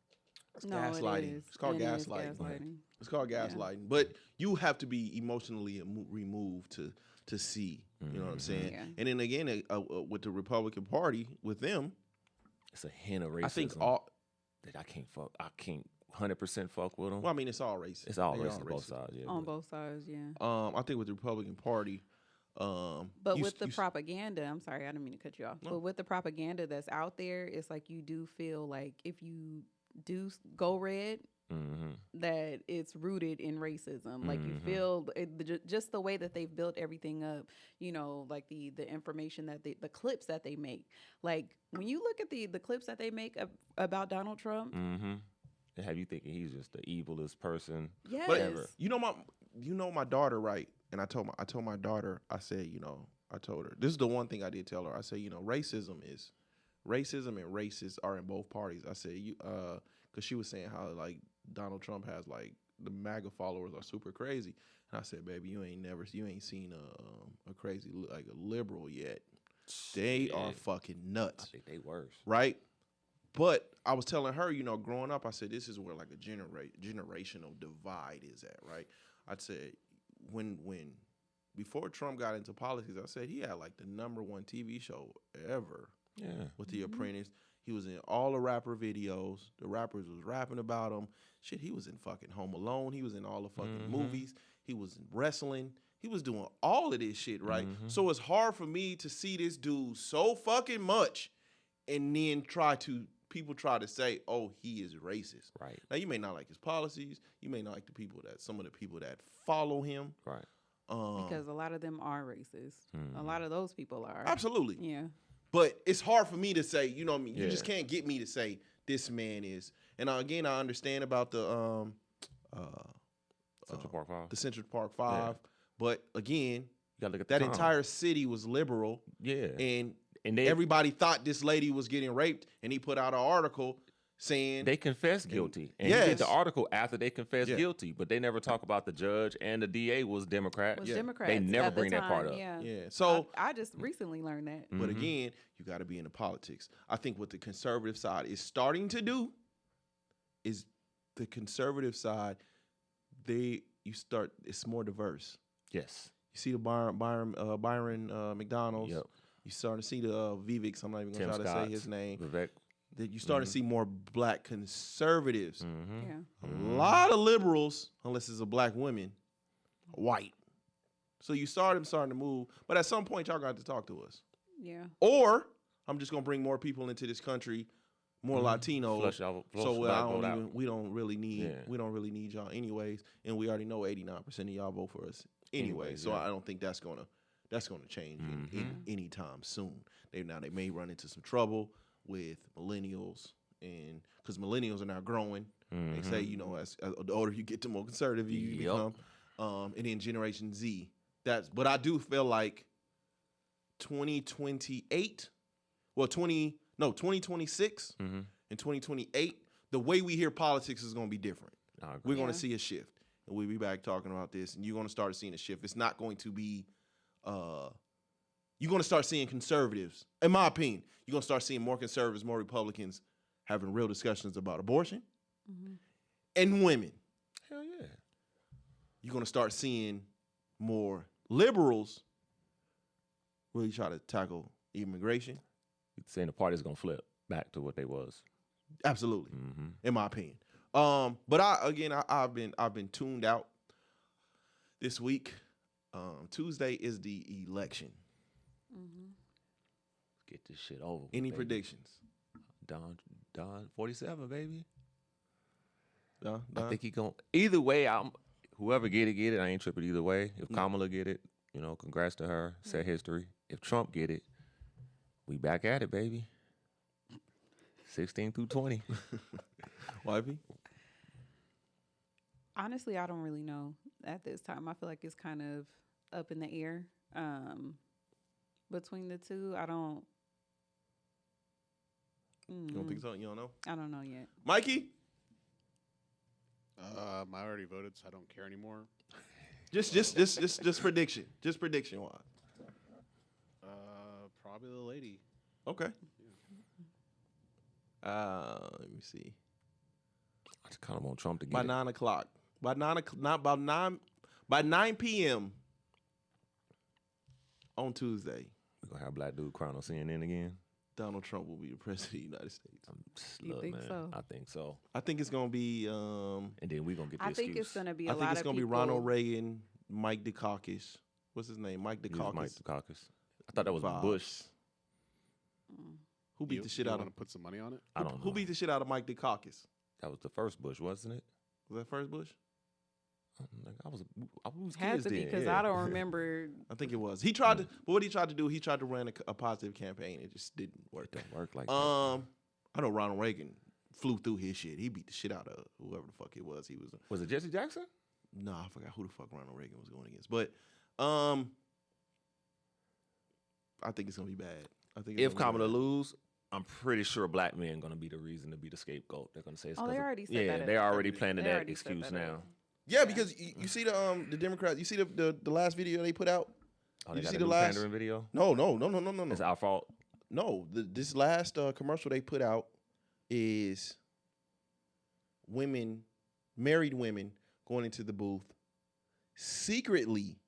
It's No, gaslighting. it is. It's called It is gaslighting. gaslighting. It's called gaslighting. But you have to be emotionally removed to see. You know what I'm saying? Yeah. And then again, with the Republican Party, with them, It's a hint of racism. I think all. that I can't 100% fuck with them. Well, I mean, it's all racist. It's all They racist on both sides. Yeah, On but- both sides, yeah. I think with the Republican Party, But with the propaganda, I'm sorry, I didn't mean to cut you off. No. But with the propaganda that's out there, it's like you do feel like if you do go red, Mhm. that it's rooted in racism. Like you Mhm. feel just the way that they've built everything up, like the information that the clips that they make. Like when you look at the clips that they make about Donald Trump, Mhm. They have you thinking he's just the evilest person. yes. But Ever. my daughter, right? And I told my daughter, I said, I told her, this is the one thing I did tell her. I said, racism and racists are in both parties. I said, because she was saying how like Donald Trump has like the MAGA followers are super crazy. And I said, baby, you ain't seen a crazy like a liberal yet. They Yeah. are fucking I nuts, think they worse. right? But I was telling her, growing up, I said this is where like a generational divide is at, right? I'd say when before Trump got into politics, I said he had like the #1 TV show ever Yeah. with The Apprentice. He was in all the rapper videos. The rappers was rapping about him. Shit, he was in fucking Home Alone. He was in all the fucking movies. He was in wrestling. He was doing all of this shit, right? So it's hard for me to see this dude so fucking much and then people try to say, oh, he is racist. Right. Now, you may not like his policies. You may not like some of the people that follow him. Right. Because a lot of them are racist. A lot of those people are. Absolutely. Yeah. But it's hard for me to say, you know what I mean? You Yeah. just can't get me to say this man is. And again, I understand about the Central Park 5. the Central Park 5. But again, You gotta look at that the time. entire city was liberal. Yeah. And And everybody thought this lady was getting raped, and he put out an article saying they confessed guilty. And he did the article after they confessed guilty, but they never talk about the judge and the DA was Democrat. They never bring that part up. Yeah. So I just recently learned that. But again, you got to be into politics. I think what the conservative side is starting to do is the conservative side, it's more diverse. Yes. You see the Byron McDonald's. Yep. You start to see the Viveks. I'm not even going to try to say his name. Vivek. That you start to see more black conservatives. A lot of liberals, unless it's a black woman, white. So you starting to move. But at some point, y'all got to talk to us. Yeah. Or I'm just going to bring more people into this country, more Latinos. We don't really need y'all anyways. And we already know 89% of y'all vote for us anyway. So I don't think that's gonna change anytime soon. They may run into some trouble with millennials, and because millennials are now growing. They say, as the older you get, the more conservative you become. And then Generation Z. But I do feel like 2026 and 2028, the way we hear politics is going to be different. We're going to see a shift, and we'll be back talking about this, and you're going to start seeing a shift. It's not going to be you're going to start seeing conservatives, in my opinion, you're going to start seeing more conservatives, more Republicans having real discussions about abortion and women. Hell yeah. You're going to start seeing more liberals really try to tackle immigration. You're saying the party's going to flip back to what they was. Absolutely, in my opinion. But I've been tuned out this week. Tuesday is the election. Let's get this shit over. Any predictions? Don 47, baby. Don? I think he going either way. Whoever get it. I ain't tripping either way. If Kamala get it, congrats to her. Set history. If Trump get it, we back at it, baby. 16 through 20. YP? Honestly, I don't really know at this time. I feel like it's kind of up in the air between the two. I don't. You don't think so? You don't know? I don't know yet. Mikey? I already voted, so I don't care anymore. Just prediction. Just prediction wise. Probably the lady. Okay. Let me see. I just kind of want Trump to get by it. 9 o'clock. By 9 p.m. on Tuesday. We're gonna have black dude crying on CNN again. Donald Trump will be the president of the United States. You think so? I think so. I think it's gonna be. And then we're gonna get the excuse. I think it's gonna be. I think it's gonna be Ronald Reagan, Mike Dukakis. What's his name? Mike Dukakis. Mike Dukakis. I thought that was Bush. Who beat the shit out of him? Put some money on it? I don't know. Who beat the shit out of Mike Dukakis? That was the first Bush, wasn't it? Was that first Bush? I was had to be because I don't remember. I think it was. He tried to, but what he tried to do, he tried to run a positive campaign. It just didn't work. It didn't work like that. I know Ronald Reagan flew through his shit. He beat the shit out of whoever the fuck it was. Was it Jesse Jackson? No, I forgot who the fuck Ronald Reagan was going against. But I think it's gonna be bad. I think if Kamala lose, I'm pretty sure black men gonna be the reason to be the scapegoat. They're gonna say it's they already said yeah, that. they already planning that excuse now. Yeah, because you see the Democrats. You see the last video they put out. Oh, they you got see a the new last pandering video? No. It's our fault. No, this last commercial they put out is married women going into the booth, secretly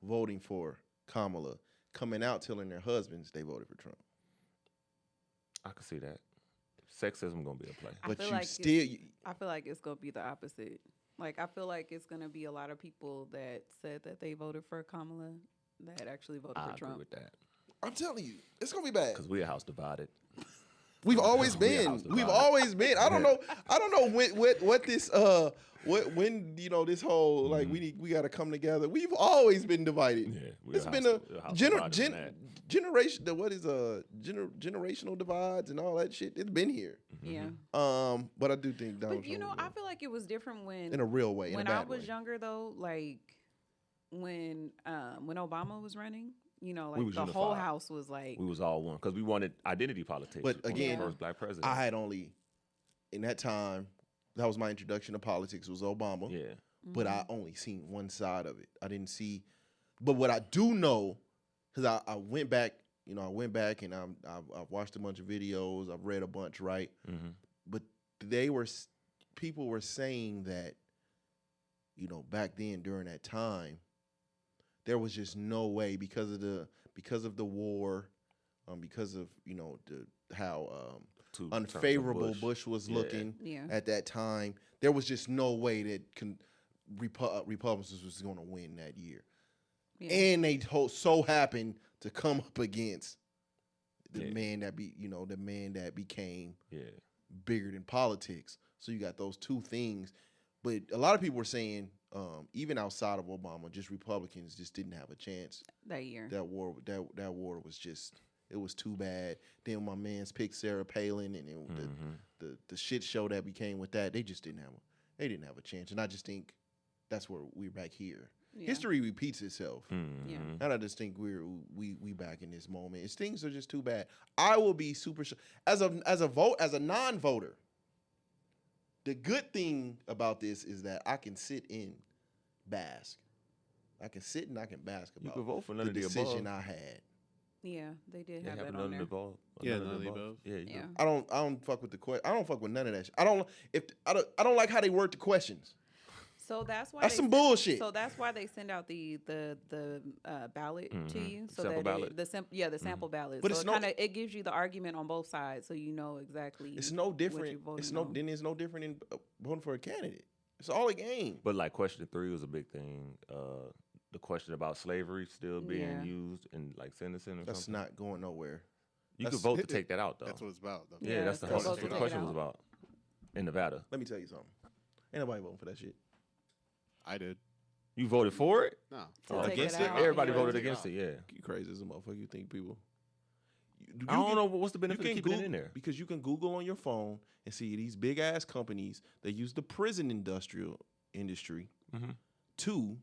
voting for Kamala, coming out telling their husbands they voted for Trump. I can see that. Sexism gonna be a play. But I feel like it's gonna be the opposite. Like I feel like it's gonna be a lot of people that said that they voted for Kamala that actually voted for Trump. I agree with that. I'm telling you, it's gonna be bad. Because we're a house divided. We've always been. We've always been. I don't know what this when this whole like we got to come together. We've always been divided. Yeah, it's been a generation. What is generational divides and all that shit? It's been here. Yeah. But I do think Donald Trump. I feel like it was different when in a real way. When I was younger, though, like when Obama was running. like the whole house was like. We was all one because we wanted identity politics. But again, the first black president. I had only, in that time, that was my introduction to politics, was Obama. Yeah. But I only seen one side of it. I didn't see, but what I do know, because I went back, and I've watched a bunch of videos, I've read a bunch, right? Mm-hmm. But people were saying that, back then during that time, there was just no way because of the war, because of how unfavorable Bush was looking at that time. There was just no way that Republicans was going to win that year, and they so happened to come up against the man that became bigger than politics. So you got those two things. But a lot of people were saying, even outside of Obama, just Republicans just didn't have a chance that year. That war was just, it was too bad. Then my man's picked Sarah Palin, and the shit show that became with that, they didn't have a chance. And I just think that's where we're back here. Yeah. History repeats itself. Yeah. And I just think we back in this moment. Things are just too bad. I will be super as a non-voter. The good thing about this is that I can sit and bask. I can sit and I can bask about vote for none the of the decision above. I had. Yeah, they did have that none on of there. the above. Yeah, none of the above. Yeah. I don't fuck with the question. I don't fuck with none of that shit. I don't like how they word the questions. So that's why that's some bullshit. So that's why they send out the ballot to you, so sample that ballot. the sample ballot. But so it gives you the argument on both sides, so you know exactly. It's no different. It's no different in voting for a candidate. It's all a game. But like question 3 was a big thing. The question about slavery still being used in like sentencing or that's something. That's not going nowhere. You could vote to take that out though. That's what it's about. Though. Yeah, that's what the question was about. In Nevada. Let me tell you something. Ain't nobody voting for that shit. I did. You voted for it? No. Against it? Everybody voted against it, yeah. You crazy as a motherfucker. You think people... I don't know what's the benefit of keeping it in there. Because you can Google on your phone and see these big-ass companies that use the prison industry to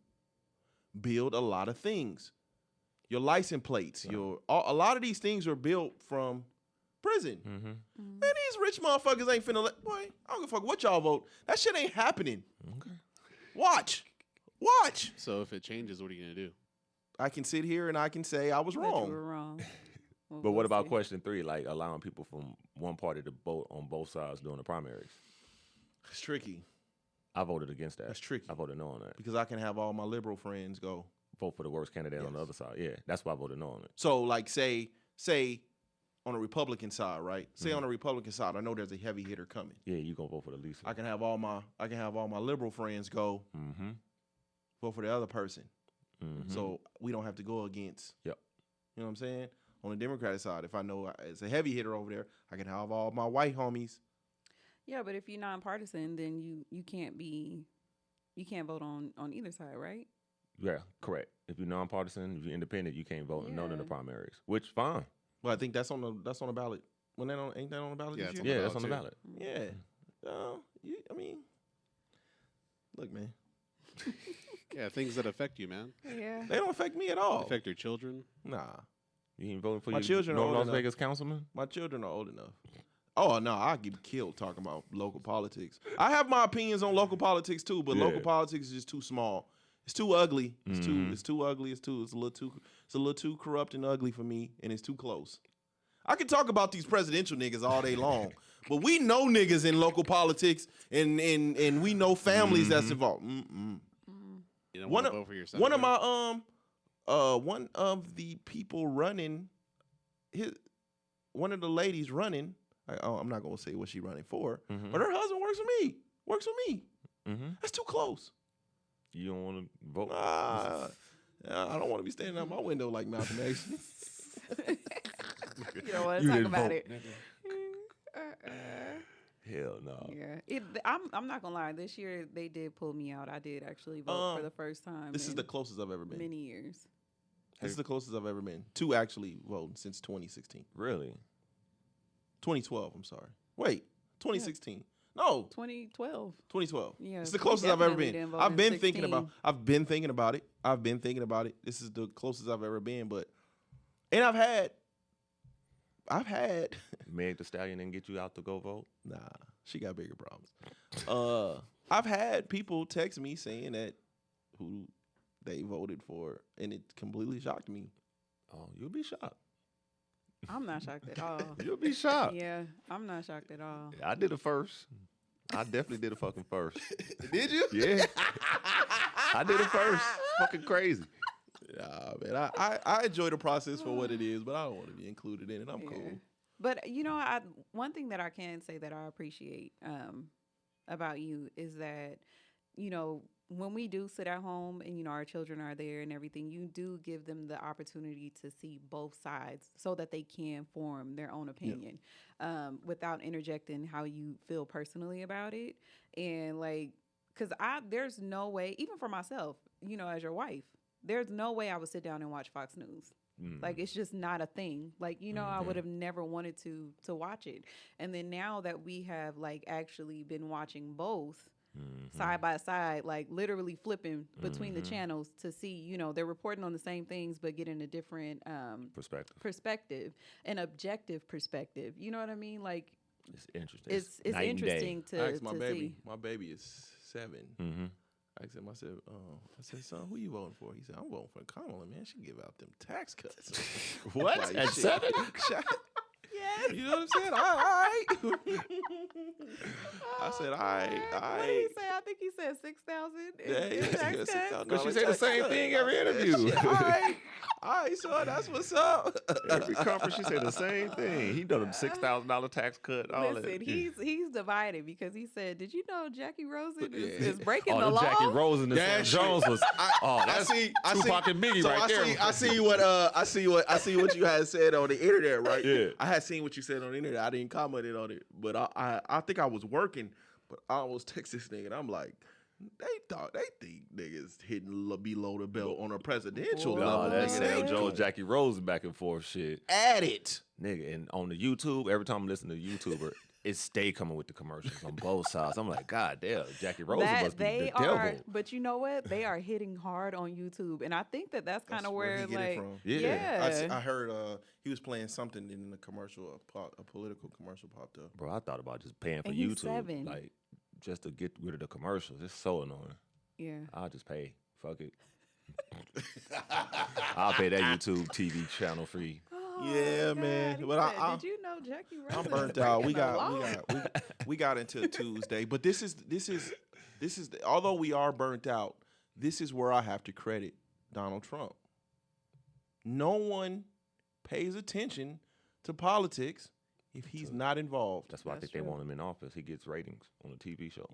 build a lot of things. Your license plates, a lot of these things are built from prison. Man, these rich motherfuckers ain't finna boy, I don't give a fuck what y'all vote. That shit ain't happening. Okay. Watch. So if it changes, what are you gonna do? I can sit here and I can say I was wrong. You were wrong. But what about question 3, like allowing people from one party to vote on both sides during the primaries? It's tricky. I voted against that. That's tricky. I voted no on that. Because I can have all my liberal friends go vote for the worst candidate on the other side. Yeah, that's why I voted no on it. So like say on the Republican side, right? Say on the Republican side, I know there's a heavy hitter coming. Yeah, you gonna vote for the least. I can have all my liberal friends go vote for the other person. So we don't have to go against. Yep. You know what I'm saying? On the Democratic side, if I know it's a heavy hitter over there, I can have all my white homies. Yeah, but if you're nonpartisan, then you can't vote on either side, right? Yeah, correct. If you're nonpartisan, if you're independent, you can't vote none in the primaries. Which fine. Well, I think that's on the ballot. Ain't that on the ballot? Yeah, this year? Yeah, that's on the ballot. Yeah. I mean, look, man. Yeah, things that affect you, man. Yeah. They don't affect me at all. Affect your children. Nah. You ain't voting for My your children are old Las enough. Vegas councilman? My children are old enough. Oh, no, I'll get killed talking about local politics. I have my opinions on local politics too, but local politics is just too small. It's too ugly. It's too ugly. It's a little too corrupt and ugly for me, and it's too close. I can talk about these presidential niggas all day long, but we know niggas in local politics, and we know families that's involved. You don't want to vote for yourself. One of the people running, one of the ladies running. I'm not gonna say what she running for, but her husband works for me. That's too close. You don't want to vote? I don't want to be standing out my window like Malcolm X. You don't want to talk about it. Hell no. Yeah, I'm not gonna lie. This year they did pull me out. I did actually vote for the first time. This is the closest I've ever been. Many years. This is the closest I've ever been to actually voting since 2016. Really? 2012. I'm sorry. Wait, 2016. No. 2012. 2012. Yeah, it's the closest I've ever been. I've been thinking about it. This is the closest I've ever been, but And I've had Meg Thee Stallion didn't get you out to go vote? Nah, she got bigger problems. I've had people text me saying that who they voted for, and it completely shocked me. Oh, you'll be shocked. I'm not shocked at all. You'll be shocked. Yeah, I'm not shocked at all. Yeah, I did it first. I definitely did it fucking first. Did you? Yeah. I did it first. It's fucking crazy. Nah, man. I enjoy the process for what it is, but I don't want to be included in it. I'm cool. But one thing that I can say that I appreciate about you is that, when we do sit at home and, our children are there and everything, you do give them the opportunity to see both sides so that they can form their own opinion without interjecting how you feel personally about it. And because there's no way, even for myself, as your wife, there's no way I would sit down and watch Fox News. Like, it's just not a thing. Like, I would have never wanted to watch it. And then now that we have actually been watching both side by side, literally flipping between the channels to see, they're reporting on the same things, but getting a different perspective, an objective perspective. You know what I mean? It's interesting. It's interesting to I asked my baby. see. My baby is 7. Mm-hmm. I said, son, who you voting for? He said, I'm voting for Kamala, man. She give out them tax cuts. What? At 7? Yes. You know what I'm saying? All right. I said, all right. What did he say? I think he said 6,000. Yeah, Because she say the same thing every interview. All right, son, that's what's up. Every conference, she say the same thing. He done a $6,000 tax cut. All Listen, that. he's divided because he said, "Did you know Jackie Rosen is breaking the the law?" Jackie Rosen and Sam Jones was. That's Tupac and Biggie right there. I see what you had said on the internet, right? Yeah. I had seen what you said on the internet. I didn't comment on it, but I think I was working, but I almost text this nigga, and I'm like, they think niggas hitting below the belt on a presidential level. That Sam Jones, Jackie Rosen back and forth shit. At it, nigga. And on the YouTube, every time I listen to a YouTuber, it stay coming with the commercials on both sides. I'm like, God damn, Jackie Rosen must be the devil. But you know what? They are hitting hard on YouTube, and I think that's kind of where he get it from. Yeah. I heard he was playing something in the commercial, a political commercial popped up. Bro, I thought about just paying for And he's YouTube, 7. just to get rid of the commercials. It's so annoying. Yeah. I'll just pay. Fuck it. I'll pay that YouTube TV channel free. Yeah, man. But did you know Jackie Rosen? I'm burnt out. We got into Tuesday, but this is although we are burnt out, this is where I have to credit Donald Trump. No one pays attention to politics if he's not involved. That's why I think they want him in office. He gets ratings on a TV show.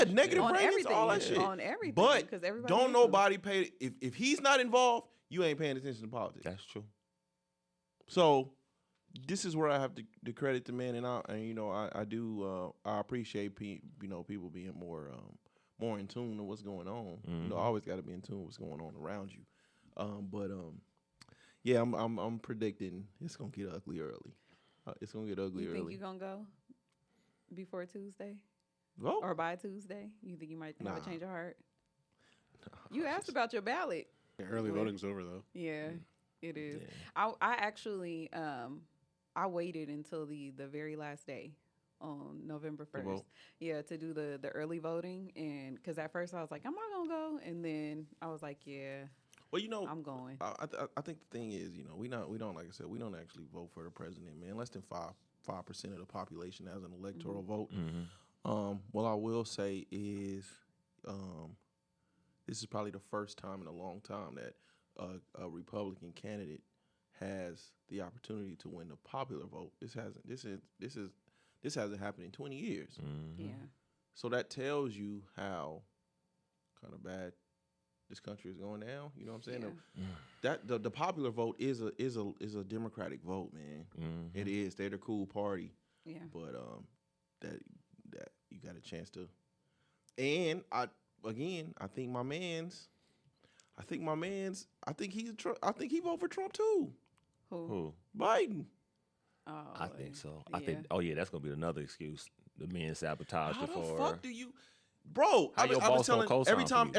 Negative on ratings, everything, all that shit. on everything. But everybody don't nobody pay if he's not involved, you ain't paying attention to politics. That's true. So this is where I have to credit the man, and I do I appreciate people being more in tune to what's going on. Mm-hmm. Always got to be in tune with what's going on around you. Yeah, I'm predicting it's gonna get ugly early. It's gonna get ugly early. You think you're gonna go before Tuesday? Vote? Or by Tuesday? You think you might have a change of heart? You asked just- about your ballot. Early voting's over though. Yeah, it is. Yeah. I actually I waited until the very last day on November 1st. vote? Yeah, to do the early voting, and because at first I was like, am I gonna go? And then I was like, yeah. Well, I'm going. I think the thing is, we don't like I said, we don't actually vote for the president, man. Less than 5% of the population has an electoral vote. Mm-hmm. What I will say is, this is probably the first time in a long time that a Republican candidate has the opportunity to win the popular vote. This hasn't happened in 20 years. Mm-hmm. Yeah. So that tells you how kind of bad this country is going down. You know what I'm saying? Yeah. That the popular vote is a Democratic vote, man. Mm-hmm. It is. They're the cool party. Yeah. But that you got a chance to. And I think my man's. I think he vote for Trump too. Who? Biden. Oh, I think so. Yeah. I think. Oh yeah, that's gonna be another excuse. The men sabotaged How it the for. fuck do you, bro? How I your was boss telling don't every co-sign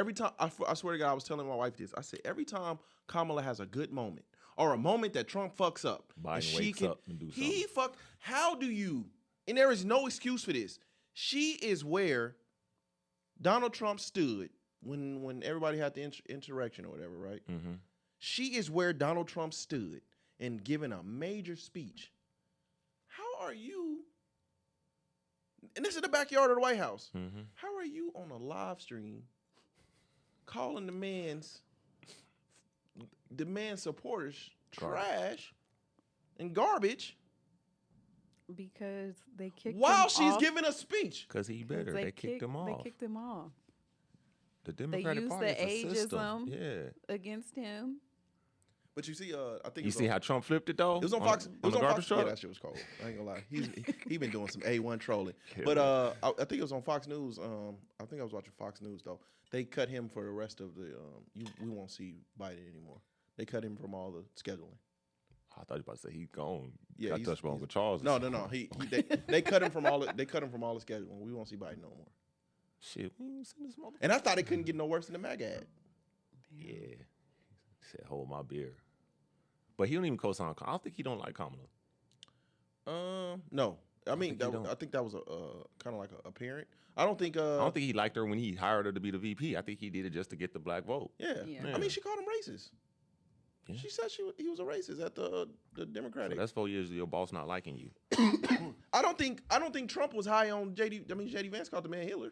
time. I swear to God, I was telling my wife this. I said every time Kamala has a good moment or a moment that Trump fucks up. Biden wakes up and do something. How do you? And there is no excuse for this. She is where Donald Trump stood when everybody had the insurrection or whatever, right? Mm-hmm. She is where Donald Trump stood and giving a major speech. How are you? And this is the backyard of the White House. Mm-hmm. How are you on a live stream calling the man's supporters trash and garbage because they kicked while him she's off? giving a speech? Because he better. They kicked him off. They kicked him off. The Democratic Party is a system. Against him. But you see, I think you see how Trump flipped it though. It was on Fox. On the garbage truck. Yeah, that shit was cold. I ain't gonna lie. He been doing some A1 trolling. But I think it was on Fox News. I think I was watching Fox News though. They cut him for the rest of the. We won't see Biden anymore. They cut him from all the scheduling. I thought you were about to say he's gone. Yeah, I touched on with Charles. No. They cut him from all. They cut him from all the scheduling. We won't see Biden no more. Shit, we ain't seen this motherfucker. And I thought it couldn't get no worse than the MAGA ad. Yeah. He said, hold my beer. But he don't even co-sign. I don't think he don't like Kamala. No. I mean, I think that was a kind of like a parent. I don't think he liked her when he hired her to be the VP. I think he did it just to get the black vote. Yeah. I mean, she called him racist. Yeah. She said he was a racist at the Democratic. So that's 4 years of your boss not liking you. I don't think Trump was high on JD. I mean, JD Vance called the man Hitler.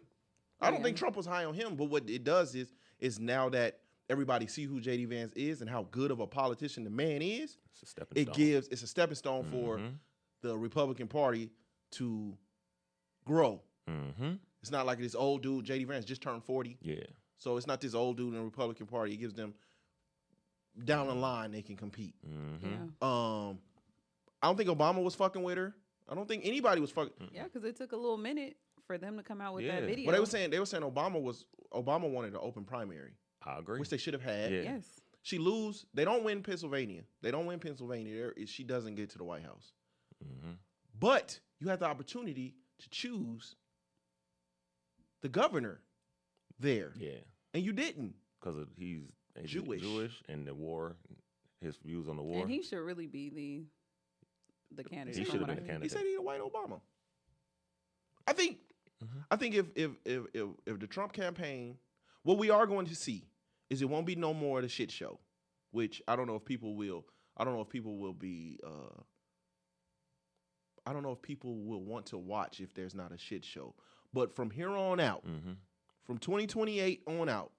I don't think Trump was high on him. But what it does is now that everybody see who JD Vance is and how good of a politician the man is, it's a stepping stone. It's a stepping stone for the Republican Party to grow. Mm-hmm. It's not like this old dude, JD Vance, just turned 40. Yeah. So it's not this old dude in the Republican Party. It gives them down the line they can compete. Mm-hmm. Yeah. I don't think Obama was fucking with her. I don't think anybody was fucking. Yeah, because it took a little minute for them to come out with that video. Well, they were saying Obama wanted an open primary. I agree. Which they should have had. Yeah. Yes. She lose. They don't win Pennsylvania. She doesn't get to the White House. Mm-hmm. But you had the opportunity to choose the governor there. Yeah. And you didn't. Because he's Jewish and the war, his views on the war. And he should really be the candidate. He should have been the candidate. He said he's a white Obama. I think if the Trump campaign, what we are going to see is it won't be no more of the shit show, which I don't know if people will. I don't know if people will be. I don't know if people will want to watch if there's not a shit show. But from here on out, from 2028 on out,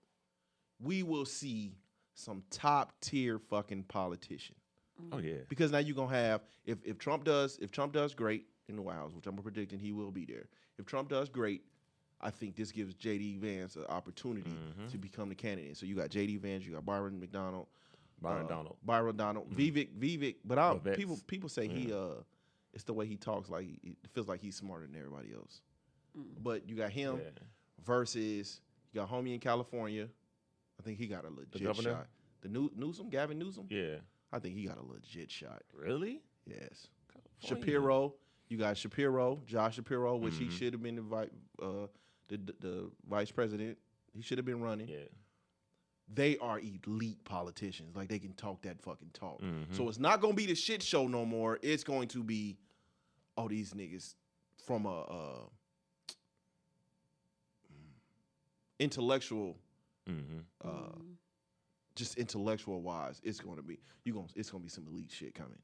we will see some top tier fucking politician. Oh yeah. Because now you're gonna have if Trump does great in the White House, which I'm predicting he will be there. If Trump does great, I think this gives J.D. Vance an opportunity to become the candidate. So you got J.D. Vance, you got Byron Donald, Vivek. But people say he it's the way he talks. Like it feels like he's smarter than everybody else. But you got him versus you got homie in California. I think he got a legit shot. The Newsom, Gavin Newsom. Yeah. I think he got a legit shot. Really? Yes. Shapiro. You got Shapiro, Josh Shapiro, which he should have been the vice president. He should have been running. Yeah. They are elite politicians. Like, they can talk that fucking talk. So it's not going to be the shit show no more. It's going to be, these niggas from a intellectual, just intellectual wise, it's going to be some elite shit coming.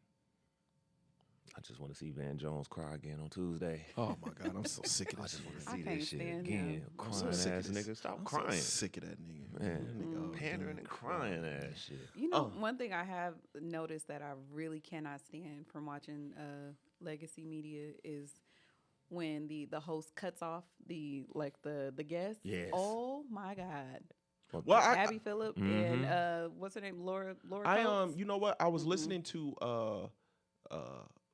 I just want to see Van Jones cry again on Tuesday. Oh my God, I'm so sick of this. I just want to see this shit again. Crying ass nigga, stop crying. I'm so sick of that nigga. Man, pandering and crying ass shit. You know, one thing I have noticed that I really cannot stand from watching legacy media is when the host cuts off the guest. Yes. Oh my God. Well, Abby Phillip and what's her name, Laura. Coates? You know what? I was listening to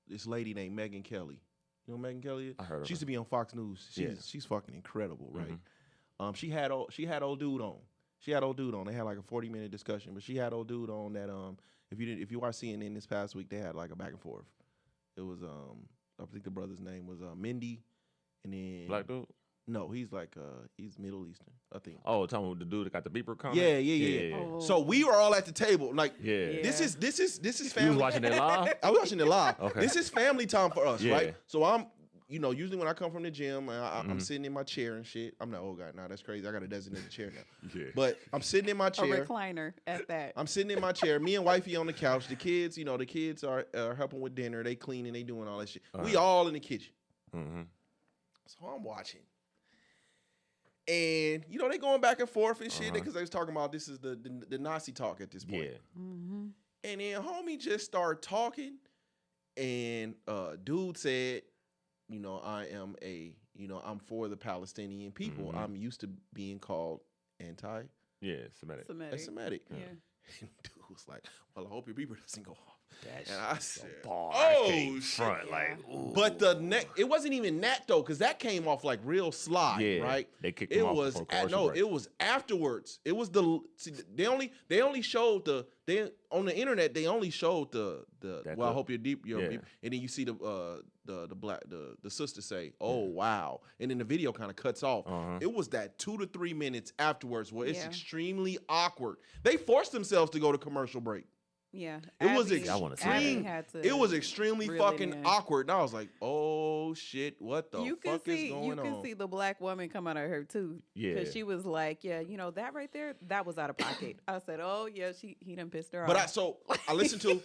this lady named Megyn Kelly. You know who Megyn Kelly is? I heard of she used her. to be on Fox News. She's fucking incredible, right? She had old dude on. They had like a 40-minute discussion, but she had old dude on that. If you watch CNN this past week, they had like a back and forth. It was I think the brother's name was Mindy, and then Black dude. No, he's like he's Middle Eastern, I think. Oh, talking about the dude that got the beeper comment? Yeah. Oh. So we were all at the table. Like, this is family. You was watching it live? I was watching it live. Okay. This is family time for us, right? So I'm, usually when I come from the gym, I'm sitting in my chair and shit. I'm not old guy now. That's crazy. I got a designated chair now. Yeah. But I'm sitting in my chair. A recliner at that. I'm sitting in my chair. Me and wifey on the couch. The kids, the kids are helping with dinner. They cleaning. They doing all that shit. We all in the kitchen. Mm-hmm. So I'm watching. And, they going back and forth and shit because they was talking about this is the Nazi talk at this point. Yeah. Mm-hmm. And then homie just started talking and dude said, I am I'm for the Palestinian people. Mm-hmm. I'm used to being called Semitic. Semitic. Yeah. And dude was like, well, I hope your beeper doesn't go off. That's and I said, oh, front, like, ooh. But it wasn't even that though, because that came off like real slide, right? They kicked him off before commercial break. It was afterwards. It was they only showed on the internet. They only showed the I hope you're deep, and then you see the sister say, oh wow, and then the video kind of cuts off. It was that 2 to 3 minutes afterwards where it's extremely awkward. They forced themselves to go to commercial break. Yeah, it was extreme. It was extremely fucking awkward, and I was like, "Oh shit, what the fuck is going on?" You can see the black woman come out of her too, because she was like, "Yeah, that right there, that was out of pocket." I said, "Oh yeah, he done pissed her off." But I listened to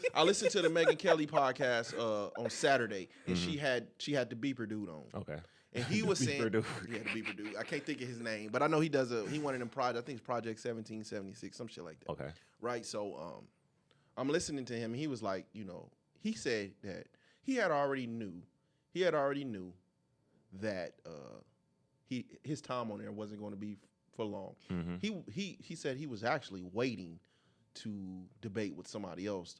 the Megyn Kelly podcast on Saturday, and she had the beeper dude on. Okay. And he was saying, the beeper dude. I can't think of his name, but I know he one of them projects. I think it's Project 1776, some shit like that. Okay. Right. So I'm listening to him, and he was like, he said that he already knew that his time on there wasn't going to be for long. Mm-hmm. He said he was actually waiting to debate with somebody else,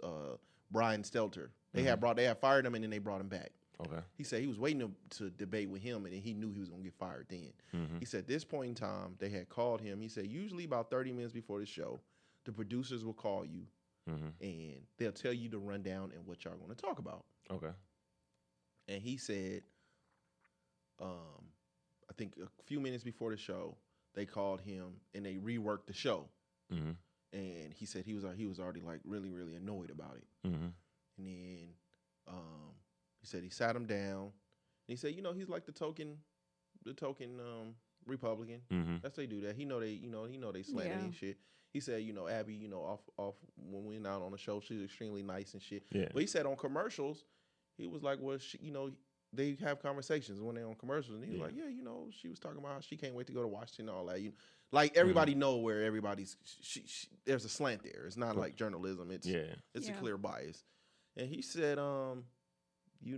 Brian Stelter. They had fired him, and then they brought him back. Okay. He said he was waiting to debate with him, and he knew he was going to get fired then. Mm-hmm. He said at this point in time, they had called him. He said usually about 30 minutes before the show, the producers will call you. Mm-hmm. And they'll tell you the rundown and what y'all going to talk about. Okay. And he said, I think a few minutes before the show, they called him and they reworked the show. Mm-hmm. And he said he was already like really, really annoyed about it. Mm-hmm. And then he said he sat him down. And he said, he's like the token Republican. Mm-hmm. That's they do that. He know they slander and shit. He said, Abby, off when we went out on the show, she's extremely nice and shit. Yeah. But he said on commercials, he was like, well, she, they have conversations when they're on commercials. And he was like, yeah, she was talking about how she can't wait to go to Washington and all that. Like everybody know where everybody's, there's a slant there. It's not like journalism. It's a clear bias. And he said, he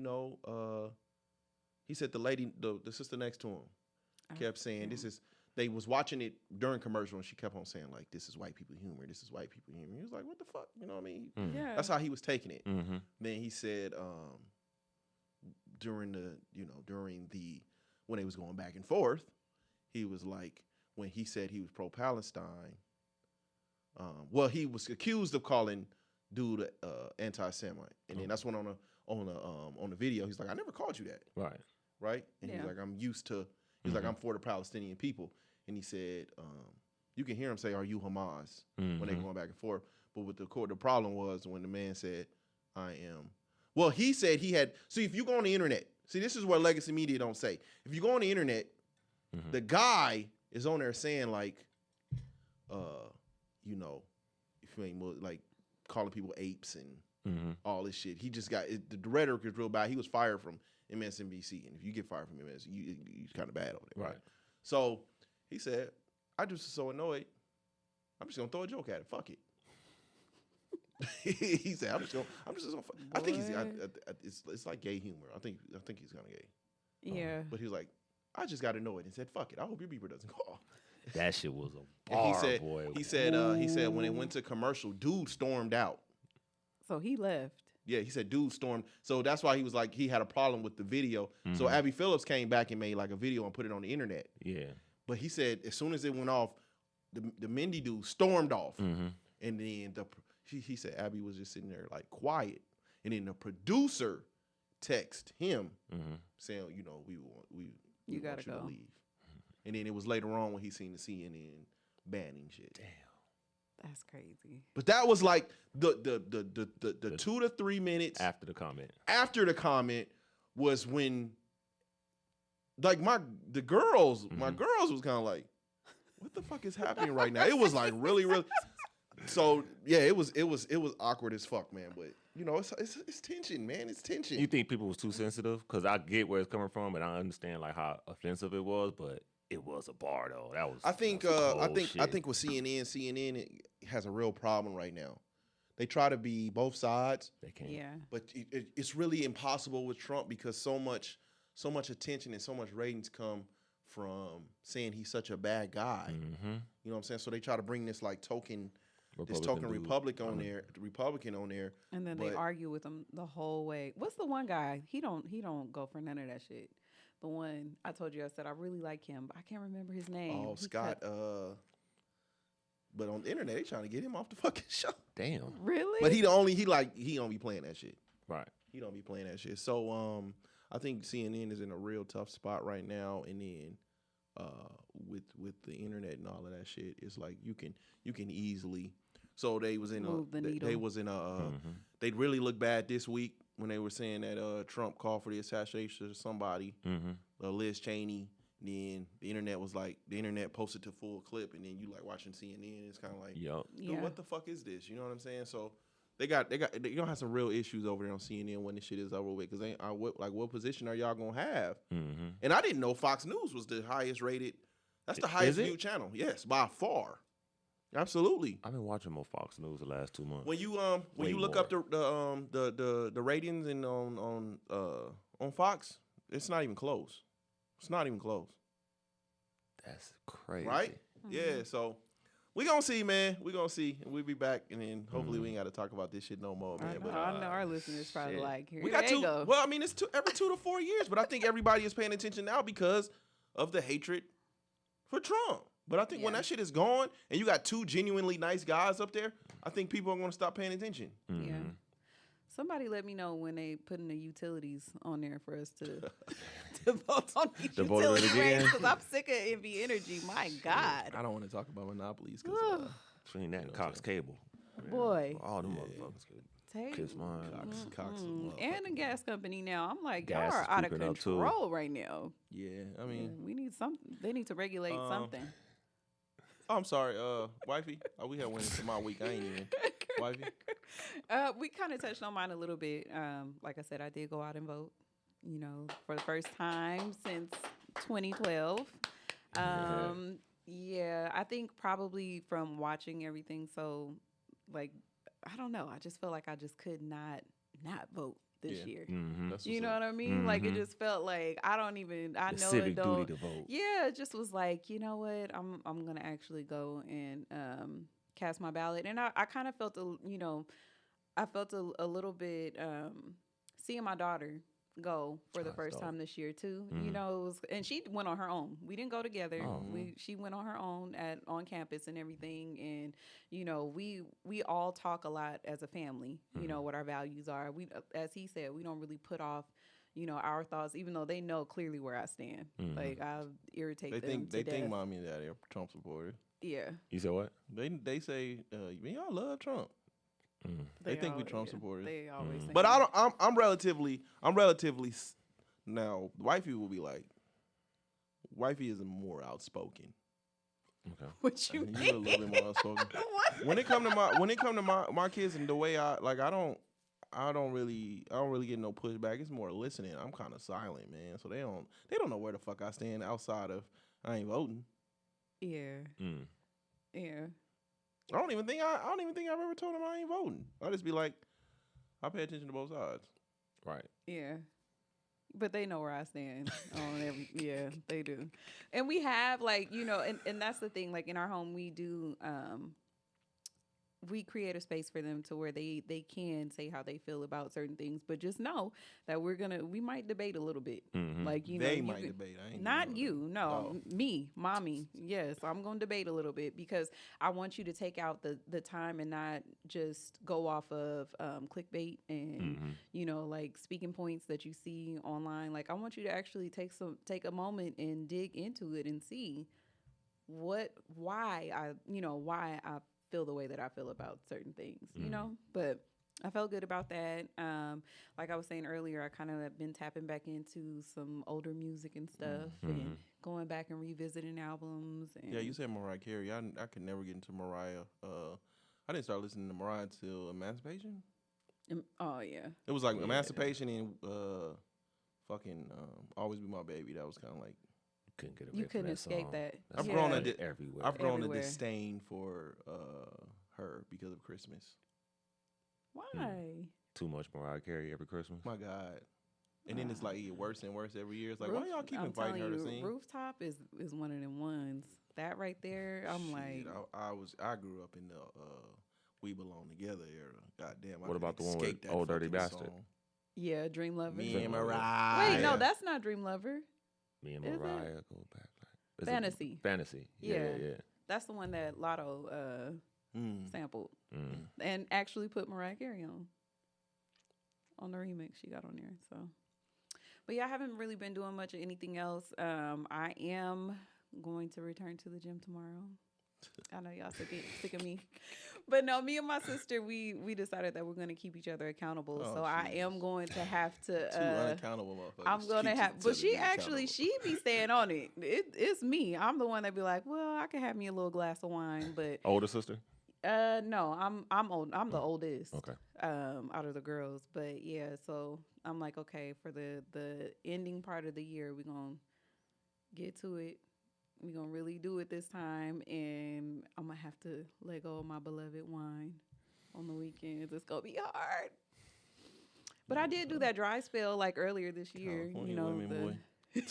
said the lady, the sister next to him kept saying, they was watching it during commercial, and she kept on saying, like, this is white people humor. This is white people humor. He was like, what the fuck? You know what I mean? Mm-hmm. Yeah. That's how he was taking it. Mm-hmm. Then he said during when they was going back and forth, he was like, when he said he was pro-Palestine, he was accused of calling dude anti-Semite. And then that's when on the video, he's like, I never called you that. Right? And he's like, I'm used to, like, I'm for the Palestinian people. And he said, you can hear him say, are you Hamas? When they're going back and forth. But with the problem was when the man said, I am. Well, he said he had, see, if you go on the internet, see, this is what legacy media don't say. If you go on the internet, the guy is on there saying like, if you ain't like calling people apes and all this shit. He just got, the rhetoric is real bad. He was fired from MSNBC. And if you get fired from MSNBC, you're kind of bad on it. Right. So he said, I just was so annoyed, I'm just gonna throw a joke at it. Fuck it. He said, I'm just gonna. I think it's like gay humor. I think he's kind of gay. Yeah. But he was like, I just got annoyed and said, fuck it. I hope your beeper doesn't go off. That shit was a bar, boy. He said when it went to commercial, dude stormed out. So he left. Yeah, he said dude stormed. So that's why he was like, he had a problem with the video. Mm-hmm. So Abby Phillips came back and made like a video and put it on the internet. Yeah. But he said as soon as it went off, the Mindy dude stormed off. Mm-hmm. And then he said Abby was just sitting there like quiet. And then the producer text him saying, we you gotta want you go. to leave. And then it was later on when he seen the CNN banning shit. Damn. That's crazy. But that was like the 2 to 3 minutes After the comment. After the comment was when, like, my girls was kind of like, what the fuck is happening right now? It was like really. So yeah, it was awkward as fuck, man. But you know, it's tension, man. It's tension. You think people was too sensitive? Because I get where it's coming from, and I understand like how offensive it was, but it was a bar though. That was. I think with CNN it has a real problem right now. They try to be both sides. They can't. Yeah. But it's really impossible with Trump because so much attention and so much ratings come from saying he's such a bad guy. Mm-hmm. You know what I'm saying? So they try to bring this like token Republican on there. And then they argue with him the whole way. What's the one guy? He don't go for none of that shit. The one I told you, I said I really like him, but I can't remember his name. Oh, Scott. But on the internet, they trying to get him off the fucking show. Damn. Really? But he don't be playing that shit. Right. He don't be playing that shit. So I think CNN is in a real tough spot right now. And then with the internet and all of that shit, it's like you can easily. So they was in they'd really look bad this week when they were saying that Trump called for the assassination of somebody, Liz Cheney. Then the internet posted to full clip, and then you like watching CNN. It's kind of like, dude, what the fuck is this? You know what I'm saying? So they gonna have some real issues over there on CNN when this shit is over with. Because what position are y'all gonna have? Mm-hmm. And I didn't know Fox News was the highest rated. That's the highest viewed channel. Yes, by far. Absolutely. I've been watching more Fox News the last 2 months. When you look up the ratings and on Fox, it's not even close. It's not even close. That's crazy. Right? Mm-hmm. Yeah, so we gonna see, man. We gonna see. And we'll be back, and then hopefully we ain't got to talk about this shit no more, man. I know our listeners probably like, here we got they go. Well, I mean, it's every 2 to 4 years, but I think everybody is paying attention now because of the hatred for Trump. But I think when that shit is gone, and you got 2 genuinely nice guys up there, I think people are gonna stop paying attention. Mm-hmm. Yeah. Somebody let me know when they putting the utilities on there for us to vote on these utility rates, because I'm sick of NV Energy. My God. I don't want to talk about monopolies because between that and Cox Cable, boy, all them motherfuckers kiss mine. Cox and the gas company now. I'm like, y'all are out of control right now. Yeah, I mean, we need something. They need to regulate something. I'm sorry, wifey. Oh, we had went into my week. I ain't even wifey. We kind of touched on mine a little bit. Like I said, I did go out and vote. You know, for the first time since 2012. Yeah, I think probably from watching everything. So, like, I don't know. I just felt like I just could not vote this year. Mm-hmm. You know what I mean? Mm-hmm. Like, it just felt like I know civic duty to vote. Yeah, it just was like, you know what? I'm gonna actually go and cast my ballot. And I kind of felt a little bit seeing my daughter go for the first time this year too. Mm-hmm. You know, it was, and she went on her own. We didn't go together. She went on her own on campus and everything. And you know, we all talk a lot as a family. Mm-hmm. You know what our values are. We, as he said, we don't really put off, you know, our thoughts, even though they know clearly where I stand. Mm-hmm. Like I irritate them. They think mommy and daddy are Trump supporters. Yeah. You said what? They say y'all love Trump. They think we Trump supporters. They always think. But I'm relatively now. Wifey will be like, wifey is more outspoken. Okay. What you mean? You're a little bit more outspoken. When it come to my kids and the way I don't really get no pushback. It's more listening. I'm kind of silent, man. So they don't know where the fuck I stand outside of I ain't voting. Yeah. Yeah. I don't even think I've ever told them I ain't voting. I just be like, I pay attention to both sides. Right. Yeah. But they know where I stand on every. Yeah, they do. And we have, like, you know, and that's the thing. Like in our home, we do we create a space for them to where they can say how they feel about certain things, but just know that we might debate a little bit. Like, you know, they might debate. I ain't not you, no, Oh. me, mommy. Yes, I'm gonna debate a little bit because I want you to take out the time and not just go off of clickbait and you know, like speaking points that you see online. Like, I want you to actually take a moment and dig into it and see why I feel the way that I feel about certain things, you know. But I felt good about that. Like I was saying earlier, I kind of have been tapping back into some older music and stuff, and going back and revisiting albums. And Yeah, you said Mariah Carey. I could never get into Mariah. I didn't start listening to Mariah until Emancipation. Oh yeah, It was like Emancipation and fucking Always Be My Baby. That was kind of like You couldn't escape that. I've grown everywhere. I've grown a disdain for her because of Christmas. Why? Too much Mariah Carey every Christmas. My God. And then it's like get worse and worse every year. It's like, why y'all keep inviting her to sing? Rooftop is one of them ones. That right there, I'm like, I grew up in the We Belong Together era. God damn. What about the one with Old Dirty Bastard? Yeah, Dream Lover. Me and Mariah. Wait, no, that's not Dream Lover. Me and Mariah go back. Like, Fantasy. Fantasy. Yeah. That's the one that Lotto sampled and actually put Mariah Carey on the remix she got on there. So, but yeah, I haven't really been doing much of anything else. I am going to return to the gym tomorrow. I know y'all sick of me, but no, me and my sister, we decided that we're going to keep each other accountable. So I am going to have to. Two unaccountable motherfuckers. I'm going to have, but she be staying on it. It's me. I'm the one that be like, well, I can have me a little glass of wine, but older sister. No, I'm old. I'm the oldest. Okay. Out of the girls, but yeah, so I'm like, okay, for the ending part of the year, we're gonna get to it. We're gonna really do it this time, and I'm gonna have to let go of my beloved wine on the weekends. It's gonna be hard. But I did do that dry spell like earlier this year. California you know, women, boy.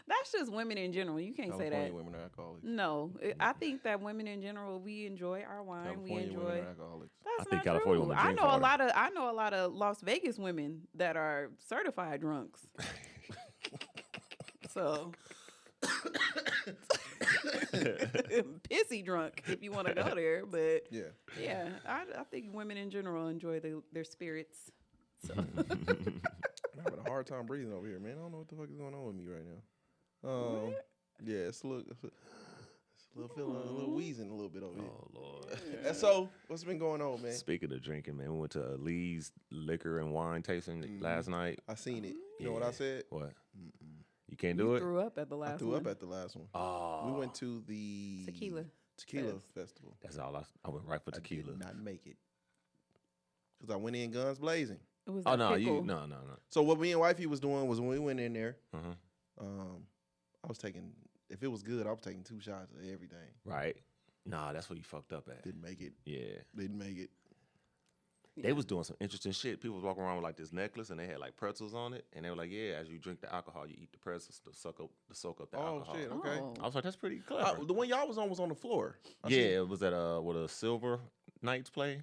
That's just women in general. You can't say that. Women are alcoholics. No, I think that women in general, we enjoy our wine. California we enjoy. Women are alcoholics. That's I think not California true. women drink I know a lot of Las Vegas women that are certified drunks. So pissy drunk if you want to go there, but yeah, I think women in general enjoy their spirits. So. I'm having a hard time breathing over here, man. I don't know what the fuck is going on with me right now. Yeah, it's a little feeling a little wheezing a little bit over here. Oh Lord. And so, what's been going on, man? Speaking of drinking, man, we went to Lee's liquor and wine tasting last night. I seen it. You know what I said? What? You can't do it? Threw up at the last one. I threw up at the last one. Oh. We went to the Tequila Festival. That's all I went right for tequila. I did not make it. Because I went in guns blazing. It was no, pickle. no. So what me and wifey was doing was when we went in there, Uh-huh. I was taking, if it was good, I was taking 2 shots of everything. Right. Nah, that's what you fucked up at. Didn't make it. Yeah. Didn't make it. They was doing some interesting shit. People was walking around with like this necklace and they had like pretzels on it. And they were like, yeah, as you drink the alcohol, you eat the pretzels to soak up the alcohol. Oh, shit, okay. Oh. I was like, that's pretty clever. The one y'all was on the floor. It was at a Silver Knights play.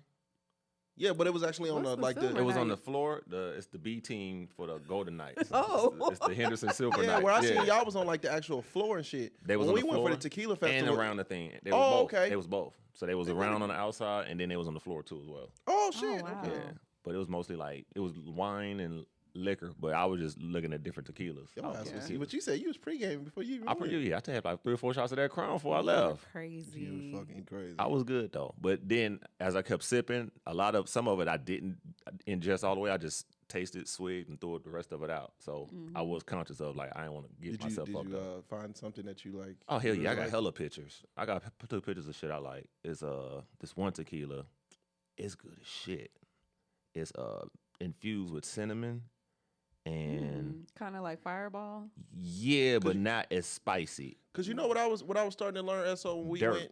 Yeah, but it was actually on What's the the Silver It was on the Knights? floor. It's the B team for the Golden Knights. Oh. It's the Henderson Silver Yeah, Knights. where I seen y'all was on like the actual floor and shit. They was when on we the went floor for the tequila festival. and around the thing. They was both. okay. They was both. So they was around on the outside and then they was on the floor too as well. Oh shit. wow. Okay. Yeah. But it was mostly like it was wine and liquor, but I was just looking at different tequilas. Yo, I was that's getting what tequilas. But you said you was pregame before you. I had like 3 or 4 shots of that Crown before I left. Crazy. You was fucking crazy. I was good though, but then as I kept sipping, some of it I didn't ingest all the way. I just tasted, swigged, and threw the rest of it out. So I was conscious of like I didn't want to get myself Did fucked you up. find something that you like? Oh hell yeah, I got like? hella pictures. I got 2 pictures of shit I like. It's this one tequila, it's good as shit. It's infused with cinnamon and kind of like Fireball. yeah, but not as spicy. Cause you know what I was starting to learn. So when we went,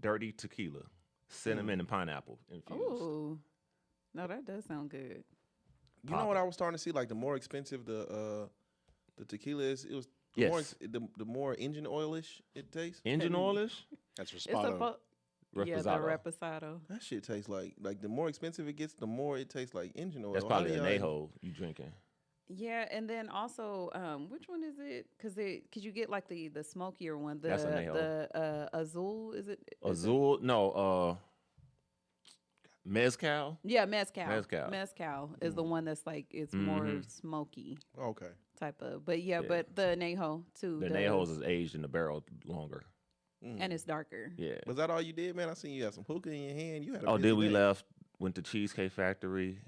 Dirty tequila, cinnamon and pineapple infused. Ooh, no, that does sound good. you know what I was starting to see. Like the more expensive the tequila is, it was Yes. the more engine oilish it tastes. Engine oilish, That's your It's spot on. Yeah, the reposado. That shit tastes like the more expensive it gets, the more it tastes like engine oil. That's probably an anejo you drinking. Yeah, and then also, which one is it? Because you get like the smokier one. That's anejo. The Azul, is it? Azul? No, mezcal. Yeah, mezcal is the one that's like it's more smoky. Okay. Type of, but but the anejo too. The anejo is aged in the barrel longer. And it's darker. Yeah. Was that all you did, man? I seen you had some hookah in your hand. You had a then we left, went to Cheesecake Factory.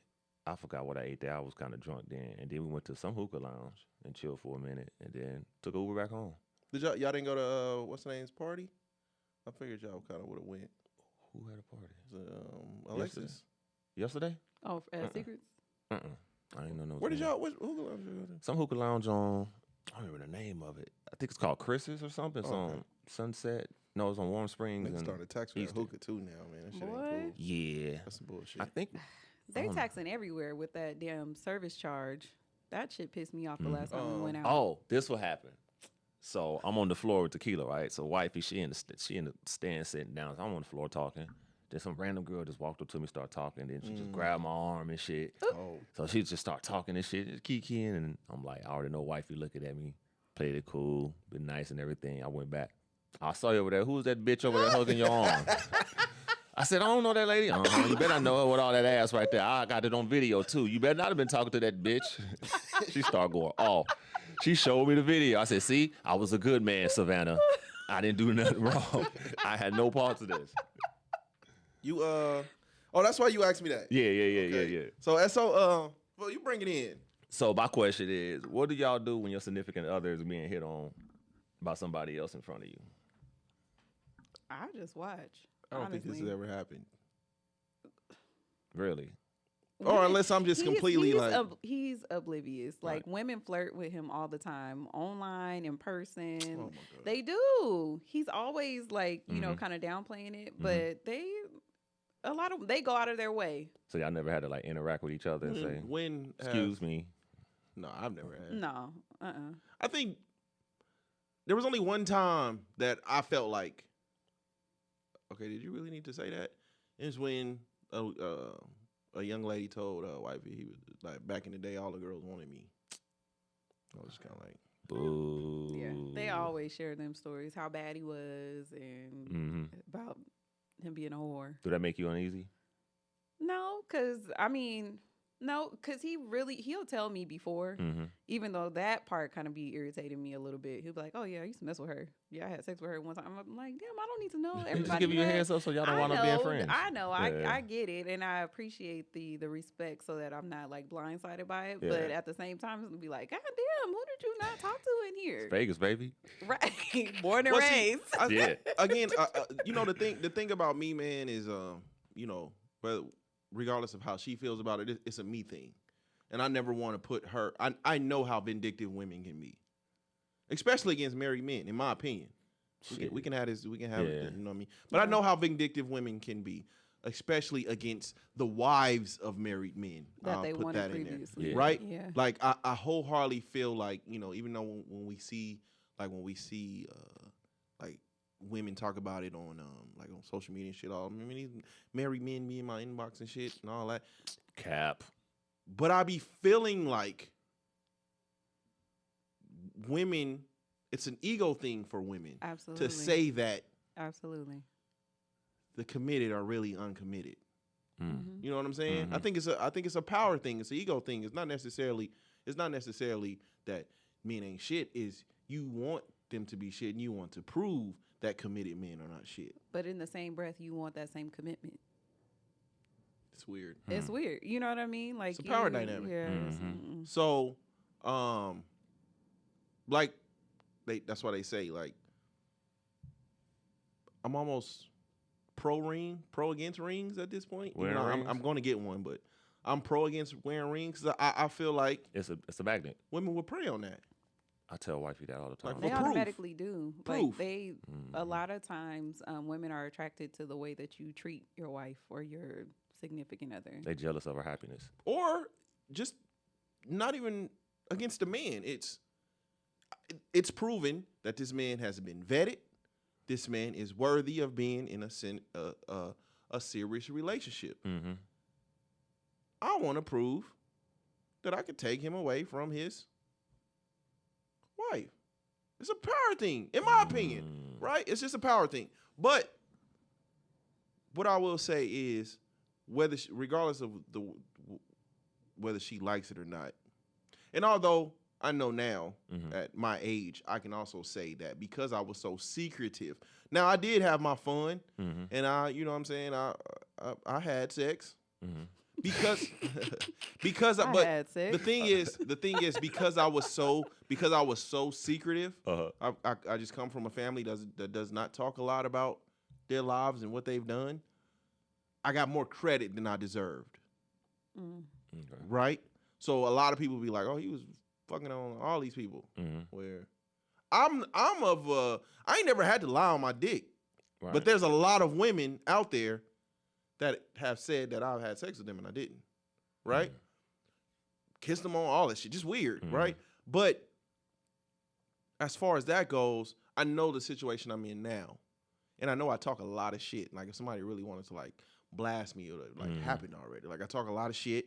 I forgot what I ate there. I was kind of drunk then. And then we went to some hookah lounge and chilled for a minute and then took Uber back home. Did y'all didn't go to, what's the name's party? I figured y'all kind of would have went. Who had a party? Alexis. Yesterday? Oh, Secrets? I didn't know. Where did y'all, what hookah lounge you go to? Some hookah lounge on, I don't remember the name of it. I think it's called Chris's or something. It's on Sunset. No, it's on Warm Springs. They started taxing that hookah too now, man. That shit ain't cool. Yeah. That's some bullshit. I think they taxing everywhere with that damn service charge. That shit pissed me off the last time we went out. Oh, this what happened. So I'm on the floor with Tequila, right? So wifey, she in the stand sitting down. So I'm on the floor talking. Then some random girl just walked up to me, start talking. Then she just grabbed my arm and shit. Oh. So she just start talking and shit, just kikiing. And I'm like, I already know wifey looking at me. Played it cool, been nice and everything. I went back. I saw you over there. Who's that bitch over there hugging your arm? I said, I don't know that lady. You better not know her with all that ass right there. I got it on video too. You better not have been talking to that bitch. She started going off. She showed me the video. I said, see, I was a good man, Savannah. I didn't do nothing wrong. I had no parts of this. You oh, that's why you asked me that. Yeah. So well, you bring it in. So my question is, what do y'all do when your significant other is being hit on by somebody else in front of you? I just watch. I don't think this has ever happened. Really? Or unless I'm just completely he's oblivious. Like women flirt with him all the time, online, in person. Oh my God. They do. He's always like, you know, kind of downplaying it, but a lot of them, they go out of their way. So y'all never had to like interact with each other and say, excuse me. No, I've never had. No. I think there was only one time that I felt like, okay, did you really need to say that? It was when a young lady told wifey, he was like, back in the day, all the girls wanted me. I was kind of like, boo. Yeah, they always share them stories, how bad he was and about him being a whore. Do that make you uneasy? No, because he'll tell me before, even though that part kind of be irritating me a little bit. He'll be like, oh yeah, I used to mess with her. Yeah, I had sex with her one time. I'm like, damn, I don't need to know. Everybody just give you a heads up so y'all don't want to be friends. I know, yeah. I get it, and I appreciate the respect so that I'm not like blindsided by it. Yeah. But at the same time, it's gonna be like, God damn, who did you not talk to in here? It's Vegas, baby. Right, born and raised. Again, you know, the thing about me, man, is you know, but regardless of how she feels about it, it's a me thing. And I never want to put her... I know how vindictive women can be. Especially against married men, in my opinion. We can have this... We can have it, you know what I mean? But I know how vindictive women can be. Especially against the wives of married men. That they wanted previously. Right? Yeah. Like, I wholeheartedly feel like, you know, even though when we see women talk about it on like on social media and shit. I mean, these married men be in my inbox and shit and all that. Cap. But I be feeling like women, it's an ego thing for women. Absolutely. To say that. Absolutely. The committed are really uncommitted. You know what I'm saying? I think it's a power thing. It's an ego thing. It's not necessarily that men ain't shit. Is you want them to be shit and you want to prove that committed men are not shit. But in the same breath, you want that same commitment. It's weird. It's weird. You know what I mean? Like it's a power dynamic. Yeah. So, like, that's why they say, like, I'm almost pro against rings at this point. You know, I'm going to get one, but I'm pro against wearing rings. I feel like it's a magnet. Women will prey on that. I tell wifey that all the time. Like they automatically do. Like a lot of times, women are attracted to the way that you treat your wife or your significant other. They jealous of her happiness, or just not even against the man. It's proven that this man has been vetted, this man is worthy of being in a serious relationship. Mm-hmm. I want to prove that I could take him away from his wife. It's a power thing, in my opinion, right? It's just a power thing. But what I will say is, regardless of whether she likes it or not, and although I know now at my age, I can also say that because I was so secretive. Now I did have my fun, and you know what I'm saying, I had sex. Because the thing is because I was so secretive. I just come from a family that does not talk a lot about their lives and what they've done. I got more credit than I deserved. Okay. Right? So a lot of people be like, "Oh, he was fucking on all these people." Where I ain't never had to lie on my dick, right. But there's a lot of women out there that have said that I've had sex with them and I didn't, right? Kissed them on, all that shit, just weird, right? But as far as that goes, I know the situation I'm in now, and I know I talk a lot of shit. Like if somebody really wanted to like blast me, or like happened already. Like I talk a lot of shit,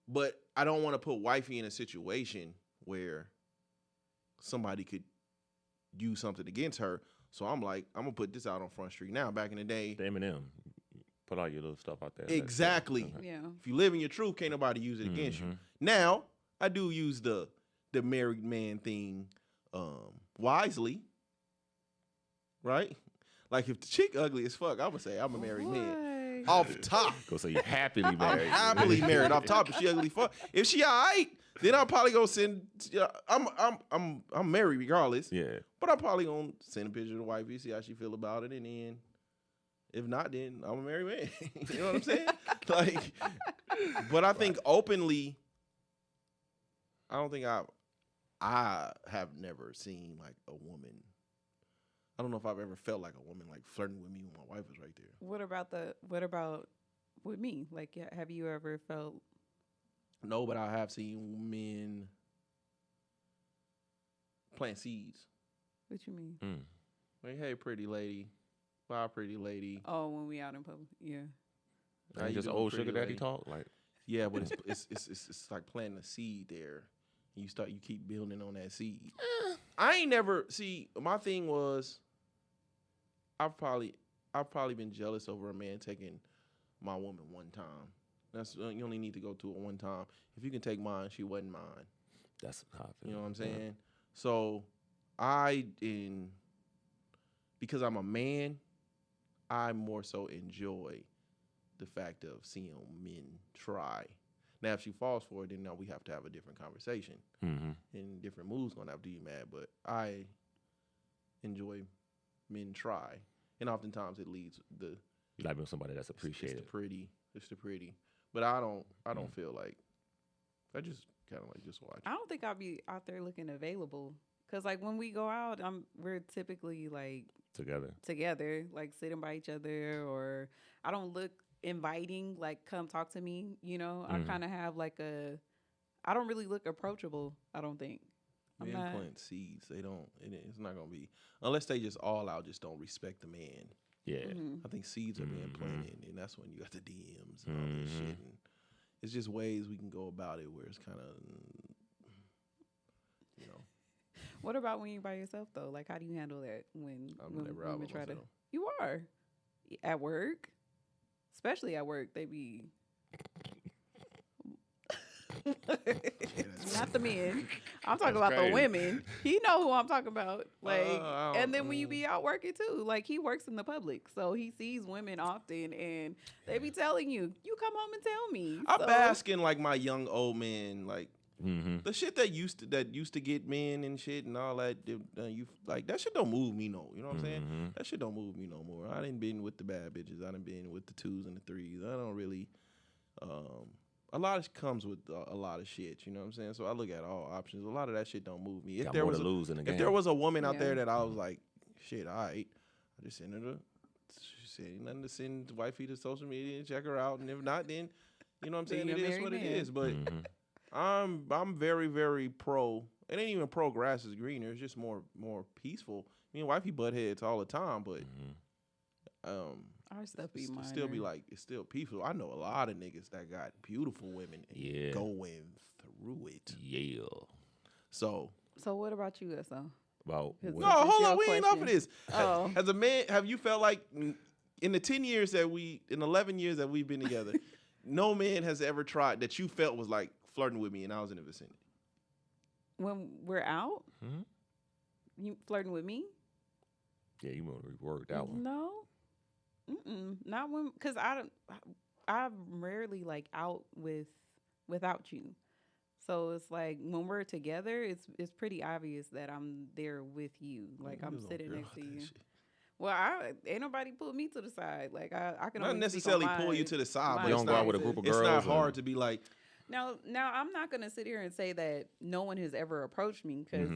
but I don't want to put wifey in a situation where somebody could use something against her. So I'm like, I'm gonna put this out on Front Street now. Back in the day, the Eminem. Put all your little stuff out there. Exactly. Okay. Yeah. If you live in your truth, can't nobody use it against you. Now, I do use the married man thing wisely. Right? Like if the chick ugly as fuck, I would say I'm a married man. Off top. Go say you're happily married. I'm happily married off top. If she ugly fuck. If she alright, then I'll probably go send I'm married regardless. Yeah. But I'm probably gonna send a picture to the wife, see how she feel about it, and then if not, then I'm a married man. You know what I'm saying? Like, but I think openly, I don't think I have never seen like a woman. I don't know if I've ever felt like a woman like flirting with me when my wife was right there. What about with me? Like, have you ever felt? No, but I have seen men plant seeds. What you mean? Like, hey, pretty lady. Bye, pretty lady. Oh, when we out in public, yeah. Like just old sugar daddy talk, like. Yeah, but it's like planting a seed there. You keep building on that seed. I ain't never my thing was, I've probably been jealous over a man taking my woman one time. That's you only need to go to it one time. If you can take mine, she wasn't mine. That's how I feel. You know what I'm saying? Yeah. So because I'm a man, I more so enjoy the fact of seeing men try. Now, if she falls for it, then now we have to have a different conversation. And different moves gonna have to be mad. But I enjoy men try, and oftentimes it leads you like being somebody that's appreciated. It's the pretty. But I don't feel like I just kind of like just watch. I don't think I'll be out there looking available. Cause like when we go out, we're typically like together, like sitting by each other, or I don't look inviting, like come talk to me. You know, I kind of have like I don't really look approachable. I don't think. Men plant seeds. They don't. It's not gonna be unless they just all out just don't respect the man. Yeah, I think seeds are being planted, and that's when you got the DMs and all this shit. And it's just ways we can go about it where it's kind of, you know. What about when you're by yourself though? Like, how do you handle that when never out women try myself. to? You are at work, especially at work. They be not the men. I'm talking about the women. He know who I'm talking about. Like, and then when you be out working too, like he works in the public, so he sees women often, and they be telling you come home and tell me. I'm basking like my young old man, like. The shit that used to get men and shit and all that, you like that shit don't move me no. You know what I'm saying? That shit don't move me no more. I done been with the bad bitches. I done been with the 2s and the 3s. I don't really. A lot comes with a lot of shit. You know what I'm saying? So I look at all options. A lot of that shit don't move me. If there was a woman out there that I was like, shit, all right, I just send her nothing to send wifey to social media and check her out, and if not, then you know what I'm saying? It is what it is. But. I'm very, very pro. It ain't even pro grass is greener. It's just more peaceful. You know me and wifey butt heads all the time, but our stuff be minor. Still be like it's still peaceful. I know a lot of niggas that got beautiful women and going through it. Yeah. So what about you, SO? About what? No, hold on, we ain't off of this. Oh. As a man, have you felt like in the 11 years that we've been together, no man has ever tried that you felt was like flirting with me and I was in the vicinity? When we're out? Mm-hmm. You flirting with me? Yeah, you want to reword that one. No. Not when, because I'm rarely like out without you. So it's like when we're together, it's pretty obvious that I'm there with you. Like I'm sitting next to you. Well, ain't nobody pull me to the side. Like I can not necessarily pull you to the side, but you don't go out with a group of girls. It's not hard to be like. Now I'm not gonna sit here and say that no one has ever approached me because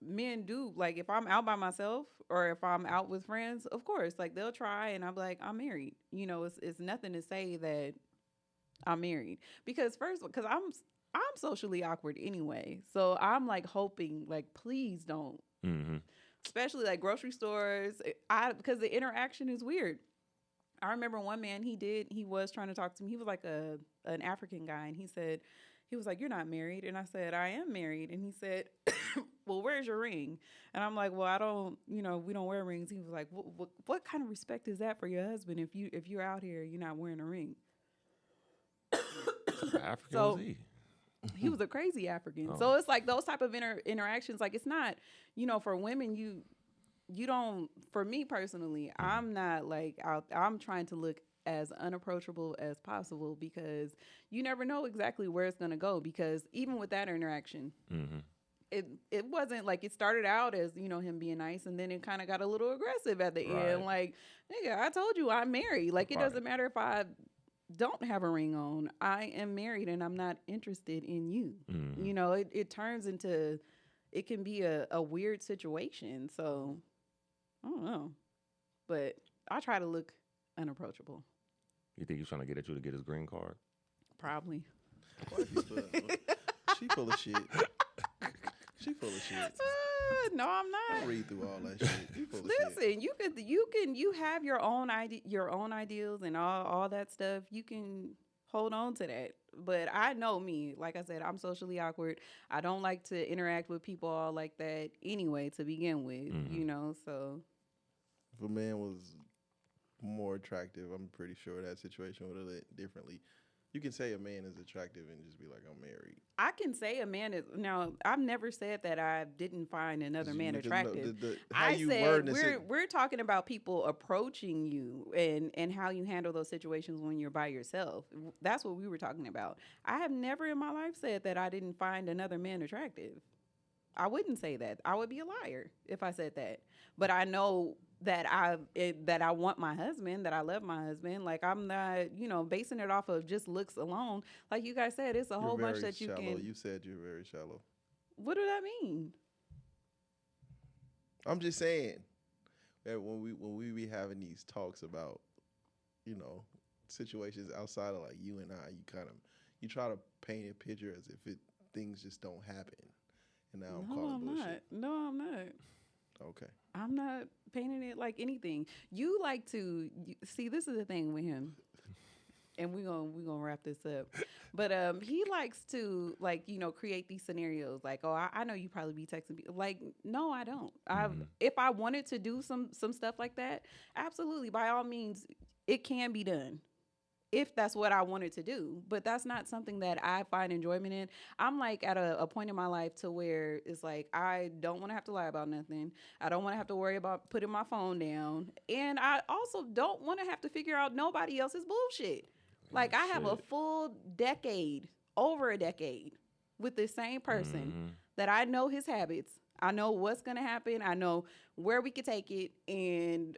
men do. Like if I'm out by myself or if I'm out with friends, of course, like they'll try and I'm like, I'm married. You know, it's nothing to say that I'm married because I'm socially awkward anyway. So I'm like hoping like please don't. Mm-hmm. Especially like grocery stores, because the interaction is weird. I remember one man, he was trying to talk to me. He was like an African guy, and he was like, "You're not married," and I said, "I am married," and he said, "Well, where's your ring?" And I'm like, "Well, I don't, we don't wear rings." He was like, "What kind of respect is that for your husband if you're out here, you're not wearing a ring?" African was he? He was a crazy African. Oh. So it's like those type of interactions. Like it's not, for women, you don't. For me personally, I'm not like I'm trying to look as unapproachable as possible because you never know exactly where it's gonna go. Because even with that interaction, it wasn't like it started out as him being nice, and then it kind of got a little aggressive at the end. Like, nigga, I told you I'm married. Like it doesn't matter if I don't have a ring on. I am married and I'm not interested in you. It turns into, it can be a weird situation. So I don't know, but I try to look unapproachable. You think he's trying to get at you to get his green card? Probably. She full of shit. She full of shit. No, I'm not. I'll read through all that shit. Listen, you have your own ideals and all that stuff. You can hold on to that. But I know me, like I said, I'm socially awkward. I don't like to interact with people all like that anyway to begin with, so. If a man was more attractive, I'm pretty sure that situation would have lit differently. You can say a man is attractive and just be like, I'm married. I can say a man is. Now, I've never said that I didn't find another man attractive. I said we're talking about people approaching you and how you handle those situations when you're by yourself. That's what we were talking about. I have never in my life said that I didn't find another man attractive. I wouldn't say that. I would be a liar if I said that. But I know that I want my husband, that I love my husband. Like I'm not, basing it off of just looks alone. Like you guys said, it's a whole bunch that you shallow. can. You said you're very shallow. What do that mean? I'm just saying that when we be having these talks about, situations outside of like you and I, you try to paint a picture as if things just don't happen. And now I'm calling bullshit. No, I'm not. Okay. I'm not painting it like anything. You like to see. This is the thing with him, and we're gonna wrap this up. But he likes to create these scenarios. Like, oh, I know you probably be texting me. Like, no, I don't. If I wanted to do some stuff like that, absolutely, by all means, it can be done. If that's what I wanted to do. But that's not something that I find enjoyment in. I'm like at a point in my life to where it's like I don't want to have to lie about nothing. I don't want to have to worry about putting my phone down. And I also don't want to have to figure out nobody else's bullshit. Like I have a full decade, over a decade, with the same person that I know his habits. I know what's going to happen. I know where we could take it. And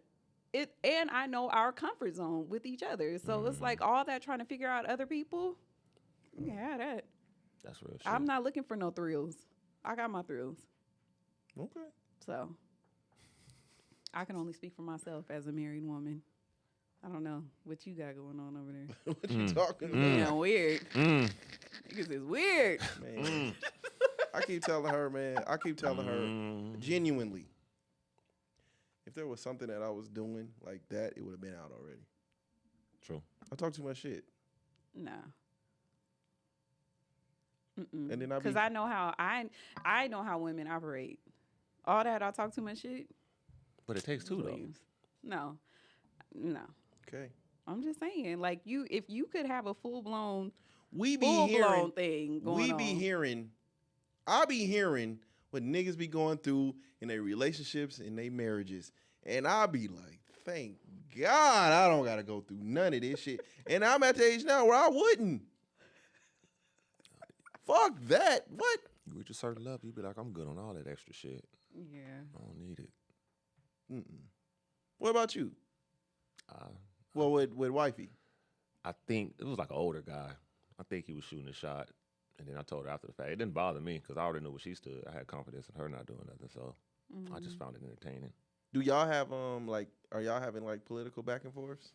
I know our comfort zone with each other. So it's like all that trying to figure out other people. Yeah, that. That's real shit. I'm not looking for no thrills. I got my thrills. Okay. So I can only speak for myself as a married woman. I don't know what you got going on over there. What you talking about? Man, weird. Niggas is weird. Man. I keep telling her, man. Genuinely. if there was something that I was doing like that, it would have been out already. True. I talk too much shit. No. And then because I know how I know how women operate. All that I talk too much shit. But it takes two though. No. Okay. I'm just saying, like if you could have a full blown thing going on. I be hearing what niggas be going through in their relationships and their marriages, and I be like, thank God I don't gotta go through none of this shit. And I'm at the age now where I wouldn't. Fuck that. What? You reach a certain level, you be like, I'm good on all that extra shit. Yeah. I don't need it. What about you? Well, with wifey. I think it was like an older guy. I think he was shooting a shot. And then I told her after the fact. It didn't bother me because I already knew where she stood. I had confidence in her not doing nothing. So I just found it entertaining. Do y'all have are y'all having like political back and forths?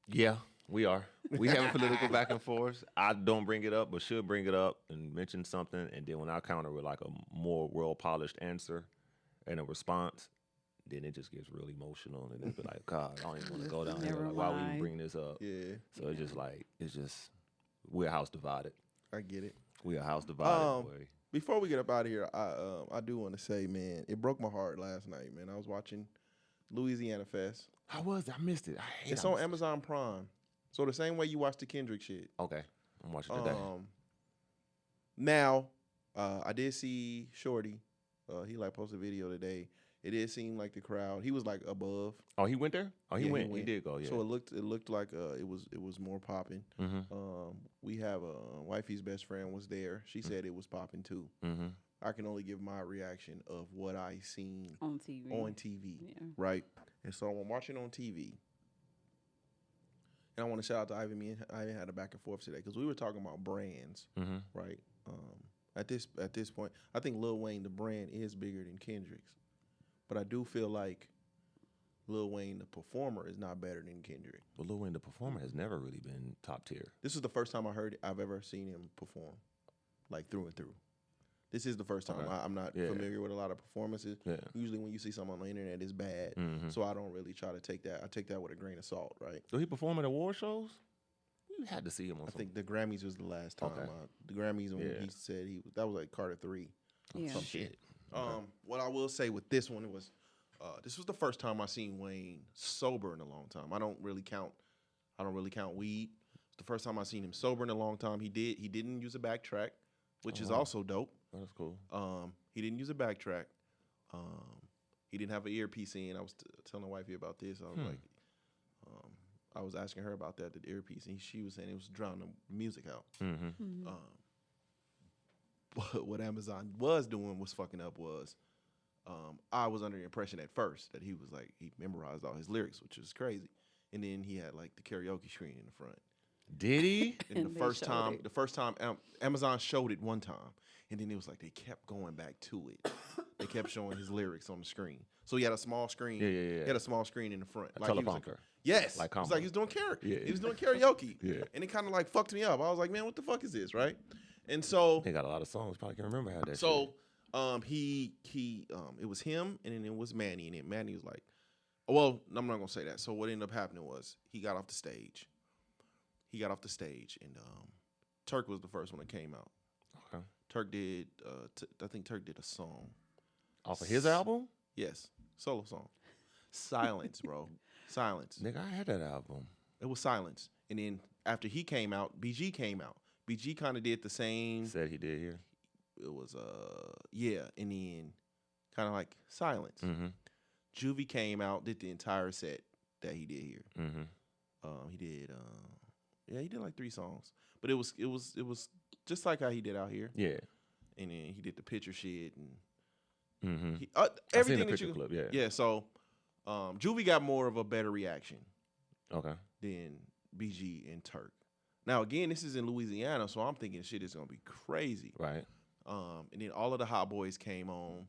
Yeah, we are. We have a political back and forth. I don't bring it up, but she'll bring it up and mention something. And then when I counter with like a more well-polished answer and a response, then it just gets really emotional. And it's be like, God, I don't even want to go down here. Like, why would you bring this up? Yeah. So it's just, we're house divided. I get it. We a house divided, boy. Before we get up out of here, I do want to say, man, it broke my heart last night, man. I was watching Lil Weezyana Fest. How was it? I missed it. It's on Amazon Prime. So the same way you watch the Kendrick shit. Okay. I'm watching today. Now, I did see Shorty. He like posted a video today. It did seem like the crowd. He was like above. Oh, he went there? Oh, he went. He did go. Yeah. So it looked like it was more popping. We have wifey's best friend was there. She said it was popping too. I can only give my reaction of what I seen on TV. Yeah. Right. And so I'm watching on TV. And I want to shout out to Ivy. Me and Ivy had a back and forth today because we were talking about brands, right? At this point, I think Lil Wayne, the brand, is bigger than Kendrick's. But I do feel like Lil Wayne, the performer, is not better than Kendrick. But Lil Wayne, the performer, has never really been top tier. This is the first time I've ever seen him perform, like through and through. This is the first time. I'm not familiar with a lot of performances. Yeah. Usually when you see something on the internet, it's bad. So I don't really try to take that. I take that with a grain of salt, right? Do he perform at award shows? You had to see him on I think the Grammys was the last time. Okay. The Grammys when he said that was like Carter 3. Yeah. Some shit. What I will say with this one was, this was the first time I seen Wayne sober in a long time. I don't really count weed. It's the first time I seen him sober in a long time. He didn't use a backtrack, which is also dope. Oh, that's cool. He didn't use a backtrack. He didn't have an earpiece in. I was telling wifey about this. I was like, I was asking her about that, the earpiece, and she was saying it was drowning the music out. But what Amazon was doing was fucking up was, I was under the impression at first that he was like, he memorized all his lyrics, which was crazy. And then he had like the karaoke screen in the front. Did he? And the first time Amazon showed it one time, and then it was like they kept going back to it. They kept showing his lyrics on the screen. So he had a small screen. Yeah. He had a small screen in the front. Like teleprompter. Yes. Like he was doing karaoke. He was doing karaoke. And it kind of like fucked me up. I was like, man, what the fuck is this, right? And so they got a lot of songs. Probably can't remember how that. So it was him, and then it was Manny, and then Manny was like, well, I'm not gonna say that. So what ended up happening was he got off the stage. And Turk was the first one that came out. Okay. Turk did, I think Turk did a song. Off of his album? Yes, solo song. Silence, bro. Silence. Nigga, I had that album. It was Silence. And then after he came out, BG came out. BG kind of did the same. Said he did here. It was, and then kind of like Silence. Juvie came out, did the entire set that he did here. He did, he did like 3 songs. But it was just like how he did out here. Yeah. And then he did the picture shit and everything that you clip, yeah. So Juvie got more of a better reaction. Okay. Than BG and Turk. Now again, this is in Louisiana, so I'm thinking shit is gonna be crazy. Right. And then all of the hot boys came on,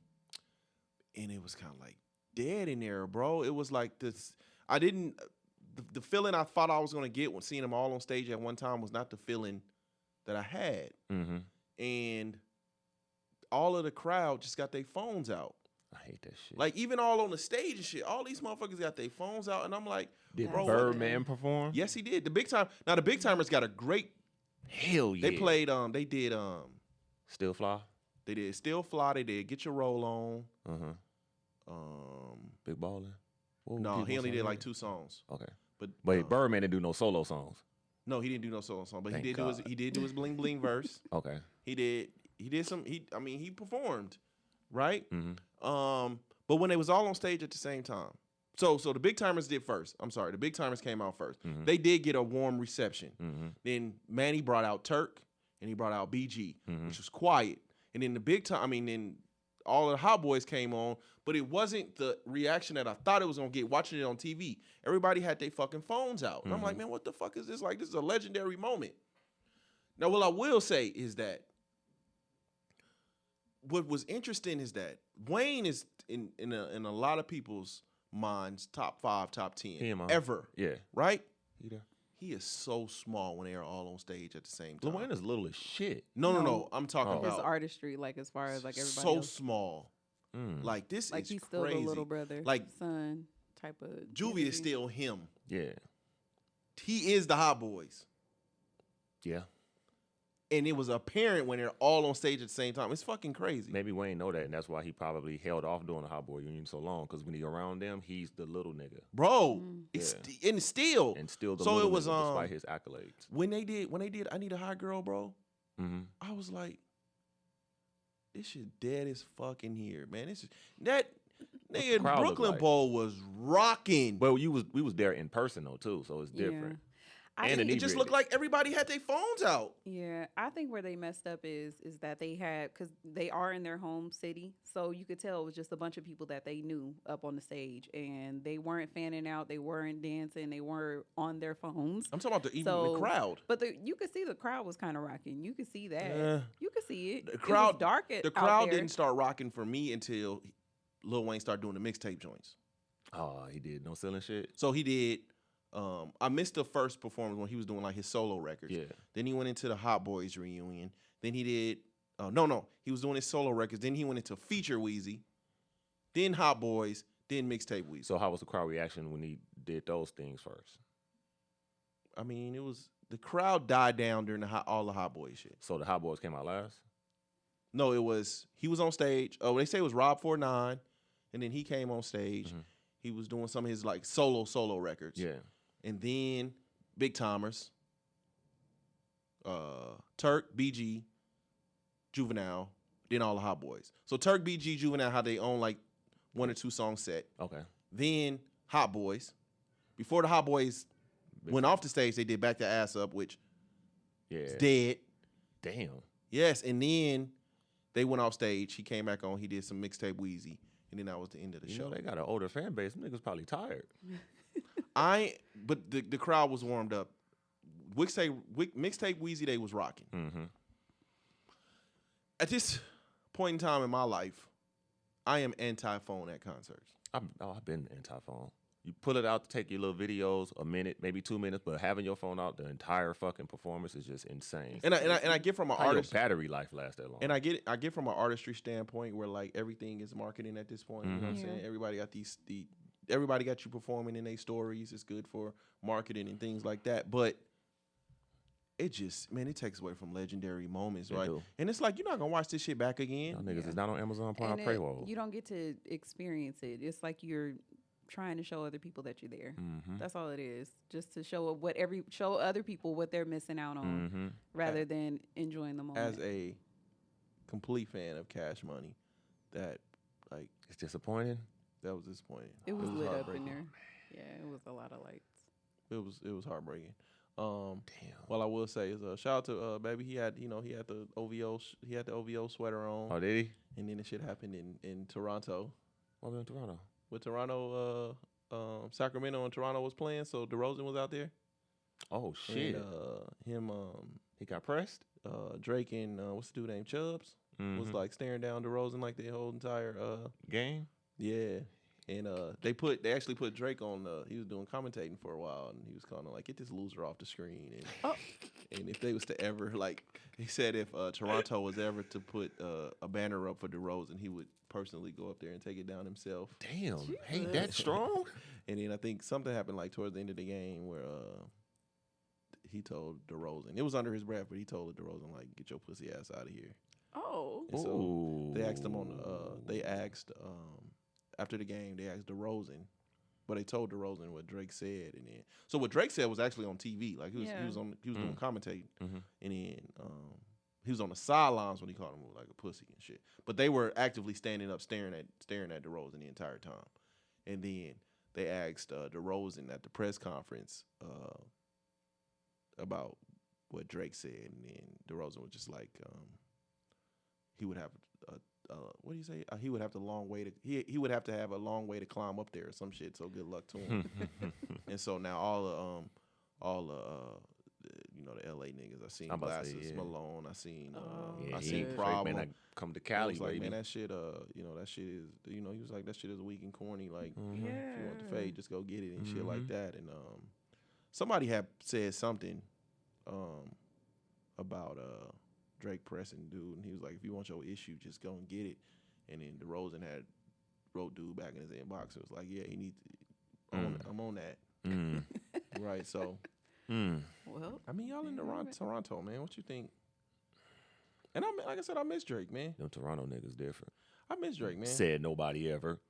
and it was kind of like dead in there, bro. It was like this. The feeling I thought I was gonna get when seeing them all on stage at one time was not the feeling that I had. And all of the crowd just got their phones out. I hate that shit. Like, even all on the stage and shit, all these motherfuckers got their phones out, and I'm like, did bro, Birdman perform? Yes, he did. The Big Timers got a great. Hell yeah. They played. They did. Still Fly. They did Still Fly. They did Get Your Roll On. Big Ballin'. No, he only did like 2 songs. Okay, but Birdman didn't do no solo songs. No, he didn't do no solo song, but Thank he did do his bling bling verse. Okay, he did some. He performed, right? Mm-hmm. But when they was all on stage at the same time, so the Big Timers did first. I'm sorry, the Big Timers came out first. Mm-hmm. They did get a warm reception. Mm-hmm. Then Manny brought out Turk, and he brought out BG, Mm-hmm. which was quiet. And then then all of the Hot Boys came on, but it wasn't the reaction that I thought it was gonna get watching it on TV. Everybody had their fucking phones out. And I'm like, man, what the fuck is this? Like, this is a legendary moment. Now, what I will say is that what was interesting is that Wayne is in a lot of people's minds top 5, top 10 ever. Yeah. Right? He is so small when they are all on stage at the same time. Lil Wayne is little as shit. No. I'm talking about his artistry, like as far as like everybody so else. small. Like this like is he's still crazy. the little brother, like son type of. Juvie is still him. Yeah. He is the Hot Boys. Yeah. And it was apparent when they're all on stage at the same time. It's fucking crazy. Maybe Wayne know that, and that's why he probably held off doing the Hot Boy Union so long. Because when he around them, he's the little nigga, bro. It's and still the so little it was nigga, despite his accolades. When they did I Need a Hot Girl, bro. Mm-hmm. I was like, this shit dead as fuck in here, man. This is that nigga Brooklyn like? Bowl was rocking. Well, we was there in person though too, so it's different. It just looked like everybody had their phones out. Yeah, I think where they messed up is that they had, because they are in their home city, so you could tell it was just a bunch of people that they knew up on the stage, and they weren't fanning out, they weren't dancing, they weren't on their phones. I'm talking about the crowd. But you could see the crowd was kind of rocking. You could see that. You could see it. The crowd, it was dark. The crowd didn't start rocking for me until Lil Wayne started doing the mixtape joints. Oh, he did no selling shit. So he did. I missed the first performance when he was doing like his solo records. Yeah. Then he went into the Hot Boys reunion. Then he did. He was doing his solo records. Then he went into Feature Weezy. Then Hot Boys. Then Mixtape Weezy. So how was the crowd reaction when he did those things first? I mean, it was the crowd died down during all the Hot Boys shit. So the Hot Boys came out last? No, he was on stage. Oh, they say it was Rob 49, and then he came on stage. Mm-hmm. He was doing some of his like solo records. Yeah. And then Big Timers, Turk, BG, Juvenile, then all the Hot Boys. So Turk, BG, Juvenile had their own like 1 or 2 song set. Okay. Then Hot Boys. Before the Hot Boys went off the stage, they did Back the Ass Up, which is dead. Damn. Yes, and then they went off stage. He came back on. He did some Mixtape Weezy. And then that was the end of the show. Know, they got an older fan base. Them niggas probably tired. But the crowd was warmed up. Mixtape Weezy Day was rocking. Mm-hmm. At this point in time in my life, I am anti-phone at concerts. I've been anti-phone. You pull it out to take your little videos, a minute, maybe 2 minutes, but having your phone out the entire fucking performance is just insane. And I get from an artist, your battery life lasts that long. And I get from an artistry standpoint where like everything is marketing at this point. Mm-hmm. You know what I'm saying? Everybody got everybody got you performing in their stories. It's good for marketing and things like that. But it just, man, it takes away from legendary moments, right? And it's like, you're not going to watch this shit back again. Y'all niggas is not on Amazon Prime Paywall. You don't get to experience it. It's like you're trying to show other people that you're there. Mm-hmm. That's all it is. Just to show show other people what they're missing out on rather than enjoying the moment. As a complete fan of Cash Money, that like it's disappointing. That was disappointing. It was lit up in there. Yeah, it was a lot of lights. It was heartbreaking. Damn. Well, I will say is shout out to baby. He had the OVO sweater on. Oh, did he? And then the shit happened in Toronto. What was in Toronto? With Toronto, Sacramento and Toronto was playing, so DeRozan was out there. Oh shit! And, he got pressed. Drake and what's the dude named Chubbs was like staring down DeRozan like the whole entire game. Yeah. And they actually put Drake on. He was doing commentating for a while, and he was calling like, "Get this loser off the screen." And, and if they was to ever he said if Toronto was ever to put a banner up for DeRozan, he would personally go up there and take it down himself. Damn, hey, that strong. And then I think something happened like towards the end of the game where he told DeRozan, it was under his breath, but he told DeRozan like, "Get your pussy ass out of here." Oh, and so they asked him after the game, they asked DeRozan, but they told DeRozan what Drake said, and then so what Drake said was actually on TV, like he was doing commentating, and then he was on the sidelines when he called him like a pussy and shit. But they were actively standing up, staring at DeRozan the entire time, and then they asked DeRozan at the press conference about what Drake said, and then DeRozan was just like, he would have what do you say? He would have a long way to climb up there or some shit. So good luck to him. And so now all the LA niggas. I seen Glasses, Malone. I seen Problem. Man, I come to Cali, like, baby. Man, that shit. That shit is. He was like, that shit is weak and corny. Like, if you want the fade, just go get it and shit like that. And somebody had said something about Drake pressing dude, and he was like, if you want your issue, just go and get it. And then DeRozan had wrote dude back in his inbox. It was like, yeah, he needs to, I'm on that. Right, so. Well, I mean, y'all in Toronto, man. What you think? And like I said, I miss Drake, man. Them Toronto niggas different. I miss Drake, man. Said nobody ever.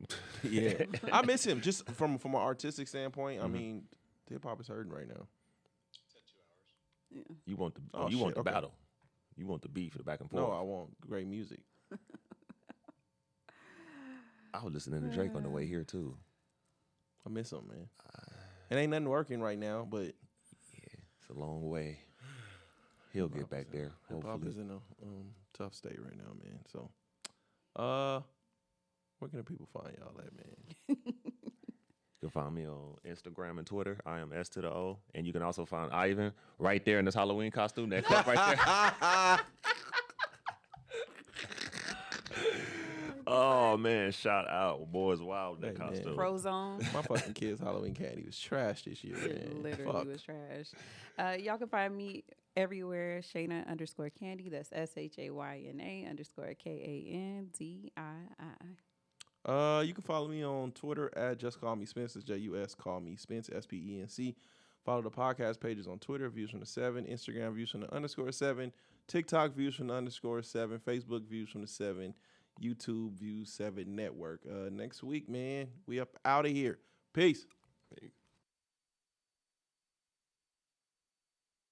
Yeah, I miss him just from an artistic standpoint. I mean, hip hop is hurting right now. Yeah. You want the battle. You want the beef, the back and forth. No, I want great music. I was listening to Drake on the way here too. I miss him, man. It ain't nothing working right now, but yeah, it's a long way. He'll get back there. Hip hop is in a tough state right now, man. So, where can the people find y'all at, man? You can find me on Instagram and Twitter. I am S to the O. And you can also find Ivan right there in this Halloween costume. That clip right there. Oh, man. Shout out. Boys wild that costume. Frozone. My fucking kids' Halloween candy was trash this year, man. It literally was trash. Y'all can find me everywhere. Shayna_Candy. That's SHAYNA _KANDII. You can follow me on Twitter at Just Call Me Spence. It's JUS Call Me Spence, SPENC. Follow the podcast pages on Twitter, Views from the 7, Instagram, Views from the _7, TikTok, Views from the _7, Facebook, Views from the 7, YouTube, Views 7 Network. Next week, man, we up out of here. Peace.